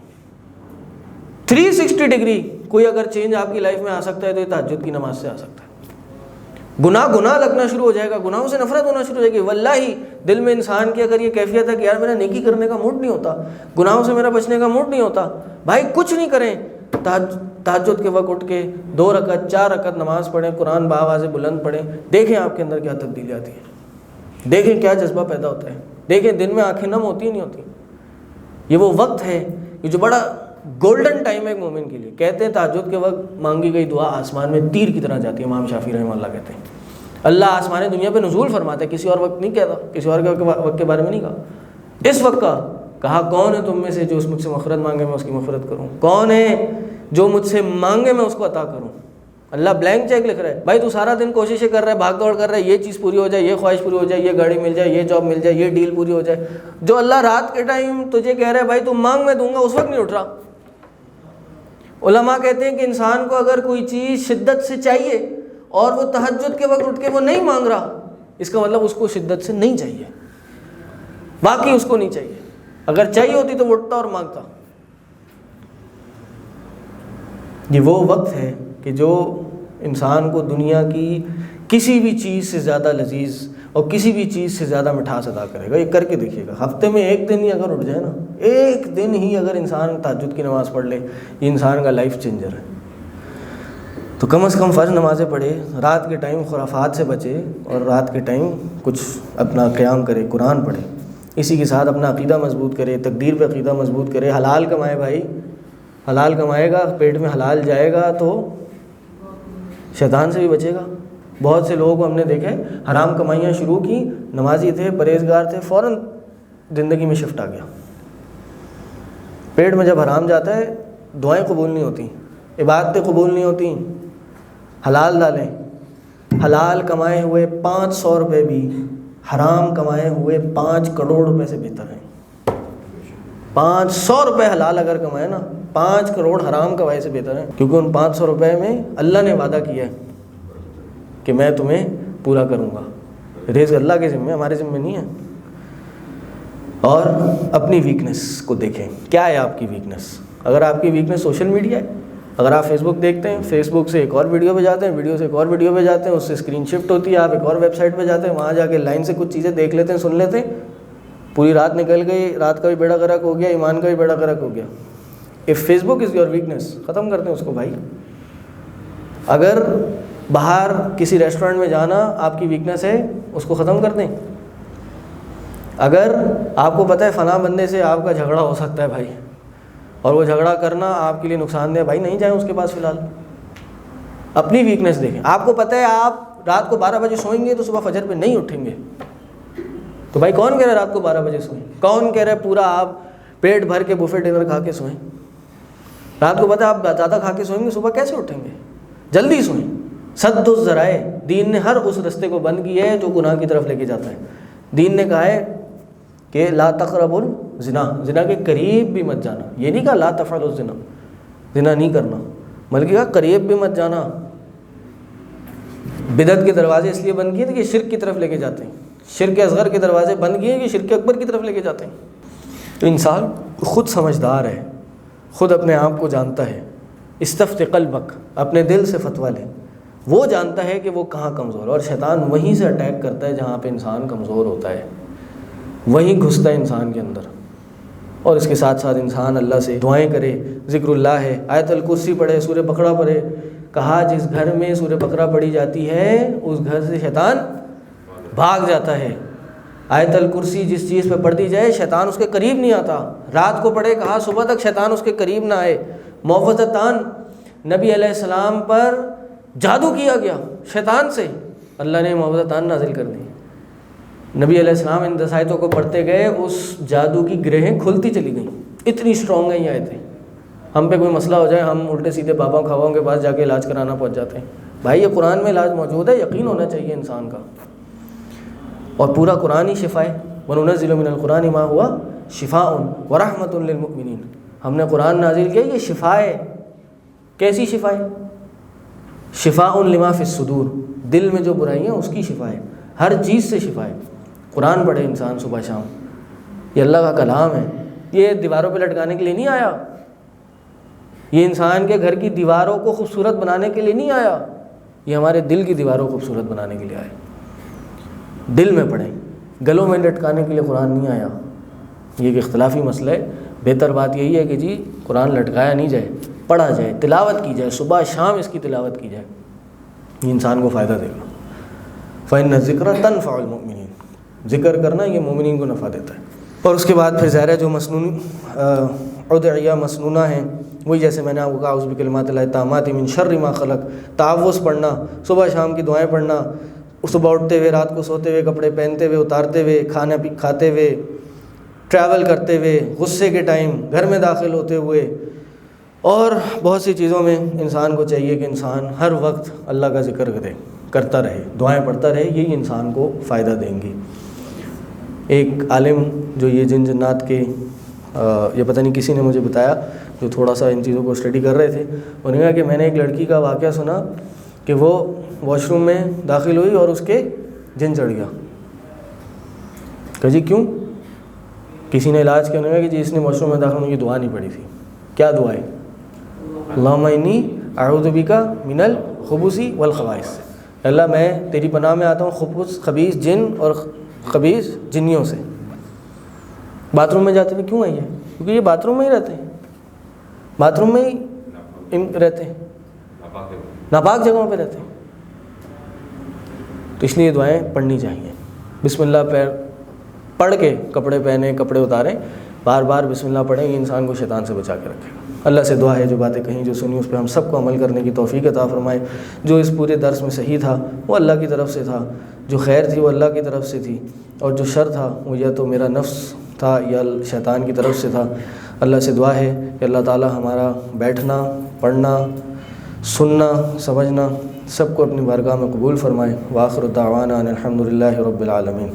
360 ڈگری کوئی اگر چینج آپ کی لائف میں آ سکتا ہے تو یہ تہجد کی نماز سے آ سکتا ہے. گناہ لگنا شروع ہو جائے گا، گناہوں سے نفرت ہونا شروع ہو جائے گی. واللہ دل میں انسان کی اگر یہ کیفیت ہے کہ یار میرا نیکی کرنے کا موڈ نہیں ہوتا، گناہوں سے میرا بچنے کا موڈ نہیں ہوتا، بھائی کچھ نہیں کریں، تہجد کے وقت اٹھ کے 2 رکعت 4 رکعت نماز پڑھیں، قرآن باآواز بلند پڑھیں. دیکھیں آپ کے اندر کیا تبدیلی آتی ہے، دیکھیں کیا جذبہ پیدا ہوتا ہے. دیکھیں دن میں آنکھیں نم ہوتی نہیں ہوتی. یہ وہ وقت ہے، یہ جو بڑا گولڈن ٹائم ہے ایک مومن کے لیے. کہتے ہیں تہجد کے وقت مانگی گئی دعا آسمان میں تیر کی طرح جاتی ہے. امام شافعی رحمہ اللہ کہتے ہیں اللہ آسمان دنیا پہ نزول فرماتا ہے، کسی اور وقت نہیں کہتا، کسی اور وقت کے بارے میں نہیں کہا. اس وقت کا کہا کون ہے تم میں سے جو اس مجھ سے مغفرت مانگے میں اس کی مغفرت کروں؟ کون ہے جو مجھ سے مانگے میں اس کو عطا کروں؟ اللہ بلینک چیک لکھ رہا ہے. بھائی تو سارا دن کوششیں کر رہا ہے، بھاگ دوڑ کر رہا ہے، یہ چیز پوری ہو جائے، یہ خواہش پوری ہو جائے، یہ گاڑی مل جائے، یہ جاب مل جائے، یہ ڈیل پوری ہو جائے. جو اللہ رات کے ٹائم تجھے کہہ رہا ہے بھائی تم مانگ میں دوں گا، اس وقت نہیں اٹھ رہا. علماء کہتے ہیں کہ انسان کو اگر کوئی چیز شدت سے چاہیے اور وہ تہجد کے وقت اٹھ کے وہ نہیں مانگ رہا، اس کا مطلب اس کو شدت سے نہیں چاہیے، باقی اس کو نہیں چاہیے. اگر چاہیے ہوتی تو وہ اٹھتا اور مانگتا. یہ وہ وقت ہے کہ جو انسان کو دنیا کی کسی بھی چیز سے زیادہ لذیذ اور کسی بھی چیز سے زیادہ مٹھاس ادا کرے گا. یہ کر کے دیکھیے گا، ہفتے میں 1 دن ہی اگر اٹھ جائے نا، 1 دن ہی اگر انسان تہجد کی نماز پڑھ لے، یہ انسان کا لائف چینجر ہے. تو کم از کم فرض نمازیں پڑھے، رات کے ٹائم خرافات سے بچے، اور رات کے ٹائم کچھ اپنا قیام کرے، قرآن پڑھے. اسی کے ساتھ اپنا عقیدہ مضبوط کرے، تقدیر پہ عقیدہ مضبوط کرے. حلال کمائے بھائی، حلال کمائے گا، پیٹ میں حلال جائے گا تو شیطان سے بھی بچے گا. بہت سے لوگوں کو ہم نے دیکھے حرام کمائیاں شروع کی، نمازی تھے، پرہیزگار تھے، فوراً زندگی میں شفٹ آ گیا. پیٹ میں جب حرام جاتا ہے دعائیں قبول نہیں ہوتی، عبادتیں قبول نہیں ہوتی. حلال ڈالیں. حلال کمائے ہوئے 500 روپے بھی حرام کمائے ہوئے 5 کروڑ روپے سے بہتر ہیں. 500 روپے حلال اگر کمائے نا، 5 کروڑ حرام کمائے سے بہتر ہے. کیونکہ ان 500 روپے میں اللہ نے وعدہ کیا ہے کہ میں تمہیں پورا کروں گا. رزق اللہ کے ذمہ، ہمارے ذمہ نہیں ہے. اور اپنی ویکنس کو دیکھیں، کیا ہے آپ کی ویکنس؟ اگر آپ کی ویکنس سوشل میڈیا ہے، اگر آپ فیس بک دیکھتے ہیں، فیس بک سے ایک اور ویڈیو پہ جاتے ہیں، ویڈیو سے ایک اور ویڈیو پہ جاتے ہیں، اس سے اسکرین شفٹ ہوتی ہے، آپ ایک اور ویب سائٹ پہ جاتے ہیں، وہاں جا کے لائن سے کچھ چیزیں دیکھ لیتے ہیں، سن لیتے ہیں، پوری رات نکل گئی، رات کا بھی بیڑا غرق ہو گیا، ایمان کا بھی بیڑا غرق ہو گیا. If Facebook is your weakness, ختم کرتے ہیں اس کو بھائی. اگر باہر کسی ریسٹورینٹ میں جانا آپ کی ویکنیس ہے، اس کو ختم کر دیں. اگر آپ کو پتہ ہے فلاں بندے سے آپ کا جھگڑا ہو سکتا ہے بھائی، اور وہ جھگڑا کرنا آپ کے لیے نقصان دہ، بھائی نہیں جائیں اس کے پاس فی الحال. اپنی ویکنیس دیکھیں. آپ کو پتہ ہے آپ رات کو 12 بجے سوئیں گے تو صبح فجر پہ نہیں اٹھیں گے، تو بھائی کون کہہ رہا ہے رات کو 12 بجے سوئیں؟ کون کہہ رہا ہے پورا آپ پیٹ بھر کے بوفے ڈنر کھا کے سوئیں؟ رات کو پتہ ہے آپ زیادہ کھا کے سوئیں گے، صبح کیسے اٹھیں گے؟ جلدی سوئیں. سد الذرائع، دین نے ہر اس رستے کو بند کیا ہے جو گناہ کی طرف لے کے جاتا ہے. دین نے کہا ہے کہ لا تقربوا الزنا، زنا کے قریب بھی مت جانا. یہ نہیں کہا لا تفعلوا الزنا، زنا نہیں کرنا. بلکہ کہا قریب بھی مت جانا. بدعت کے دروازے اس لیے بند کیے تھے کہ شرک کی طرف لے کے جاتے ہیں. شرک اصغر کے دروازے بند کیے کہ شرک اکبر کی طرف لے کے جاتے ہیں. تو انسان خود سمجھدار ہے, خود اپنے آپ کو جانتا ہے. استفت قلبک, اپنے دل سے فتویٰ لے. وہ جانتا ہے کہ وہ کہاں کمزور ہے, اور شیطان وہیں سے اٹیک کرتا ہے جہاں پہ انسان کمزور ہوتا ہے, وہیں گھستا ہے انسان کے اندر. اور اس کے ساتھ ساتھ انسان اللہ سے دعائیں کرے, ذکر اللہ ہے, آیت الکرسی پڑھے, سورہ بقرہ پڑھے. کہا جس گھر میں سورہ بقرہ پڑھی جاتی ہے اس گھر سے شیطان بھاگ جاتا ہے. آیت الکرسی جس چیز پہ پڑھ دی جائے شیطان اس کے قریب نہیں آتا. رات کو پڑھے, کہا صبح تک شیطان اس کے قریب نہ آئے. معوذتان, نبی علیہ السلام پر جادو کیا گیا شیطان سے, اللہ نے معوذتان نازل کر دی. نبی علیہ السلام ان 10 آیتوں کو پڑھتے گئے, اس جادو کی گرہیں کھلتی چلی گئیں. اتنی اسٹرانگ ہیں یہ آیتیں. ہم پہ کوئی مسئلہ ہو جائے ہم الٹے سیدھے بابا کھواؤں کے پاس جا کے علاج کرانا پہنچ جاتے ہیں. بھائی یہ قرآن میں علاج موجود ہے, یقین ہونا چاہیے انسان کا. اور پورا قرآن ہی شفا ہے. وَنُنَزِّلُ مِنَ الْقُرْآنِ مَا هُوَ شِفَاءٌ وَرَحْمَةٌ لِّلْمُؤْمِنِينَ. ہم نے قرآن نازل کیا, یہ شفا ہے. کیسی شفا ہے؟ شفاء لما فی الصدور, دل میں جو برائیاں اس کی شفا ہے. ہر چیز سے شفا ہے. قرآن پڑھے انسان صبح شام, یہ اللہ کا کلام ہے. یہ دیواروں پہ لٹکانے کے لیے نہیں آیا, یہ انسان کے گھر کی دیواروں کو خوبصورت بنانے کے لیے نہیں آیا, یہ ہمارے دل کی دیواروں کو خوبصورت بنانے کے لیے آیا. دل میں پڑھیں, گلوں میں لٹکانے کے لیے قرآن نہیں آیا. یہ ایک اختلافی مسئلہ ہے. بہتر بات یہی ہے کہ جی قرآن لٹکایا نہیں جائے, پڑھا جائے, تلاوت کی جائے, صبح شام اس کی تلاوت کی جائے. یہ انسان کو فائدہ دے گا. فَإِنَّ الذِّكْرَ تَنفَعُ الْمُؤْمِنِينَ, ذکر کرنا یہ مومنین کو نفع دیتا ہے. اور اس کے بعد پھر ظاہر ہے جو مسنون ادعیہ مسنونہ ہیں, وہی جیسے میں نے آپ کو کہا اعوذ بکلمات اللہ التامات من شر ما خلق, تعوذ پڑھنا, صبح شام کی دعائیں پڑھنا, صبح اٹھتے ہوئے, رات کو سوتے ہوئے, کپڑے پہنتے ہوئے, اتارتے ہوئے, کھانا کھاتے ہوئے, ٹریول کرتے ہوئے, غصے کے ٹائم, گھر میں داخل ہوتے ہوئے, اور بہت سی چیزوں میں انسان کو چاہیے کہ انسان ہر وقت اللہ کا ذکر کرتا رہے, دعائیں پڑھتا رہے. یہی انسان کو فائدہ دیں گی. ایک عالم جو یہ جن جنات کے یہ پتہ نہیں کسی نے مجھے بتایا جو تھوڑا سا ان چیزوں کو اسٹڈی کر رہے تھے, انہوں نے کہا کہ میں نے ایک لڑکی کا واقعہ سنا کہ وہ واش روم میں داخل ہوئی اور اس کے جن چڑھ گیا. کہ جی کیوں؟ کسی نے علاج کیا, کہ جی اس نے واش روم میں داخل ہونے کی دعا نہیں پڑھی تھی. کیا دعا ہے؟ اللہم انی اعوذ بک من الخبث والخبائث, اللہ میں تیری پناہ میں آتا ہوں خبیث جن اور خبیث جنیوں سے. باتھ روم میں جاتے ہیں کیوں ہے یہ؟ کیونکہ یہ باتھ روم میں ہی رہتے ہیں, باتھ روم میں ہی رہتے ہیں, ناپاک جگہوں پہ رہتے ہیں. تو اس لیے دعائیں پڑھنی چاہیے. بسم اللہ پڑھ کے کپڑے پہنیں, کپڑے اتاریں, بار بار بسم اللہ پڑھیں, یہ انسان کو شیطان سے بچا کے رکھے گا. اللہ سے دعا ہے جو باتیں کہیں, جو سنی, اس پہ ہم سب کو عمل کرنے کی توفیق عطا فرمائے. جو اس پورے درس میں صحیح تھا وہ اللہ کی طرف سے تھا, جو خیر تھی وہ اللہ کی طرف سے تھی, اور جو شر تھا وہ یا تو میرا نفس تھا یا شیطان کی طرف سے تھا. اللہ سے دعا ہے کہ اللہ تعالی ہمارا بیٹھنا, پڑھنا, سننا, سمجھنا سب کو اپنی بارگاہ میں قبول فرمائے. وآخر دعوانا ان الحمد للہ رب العالمین.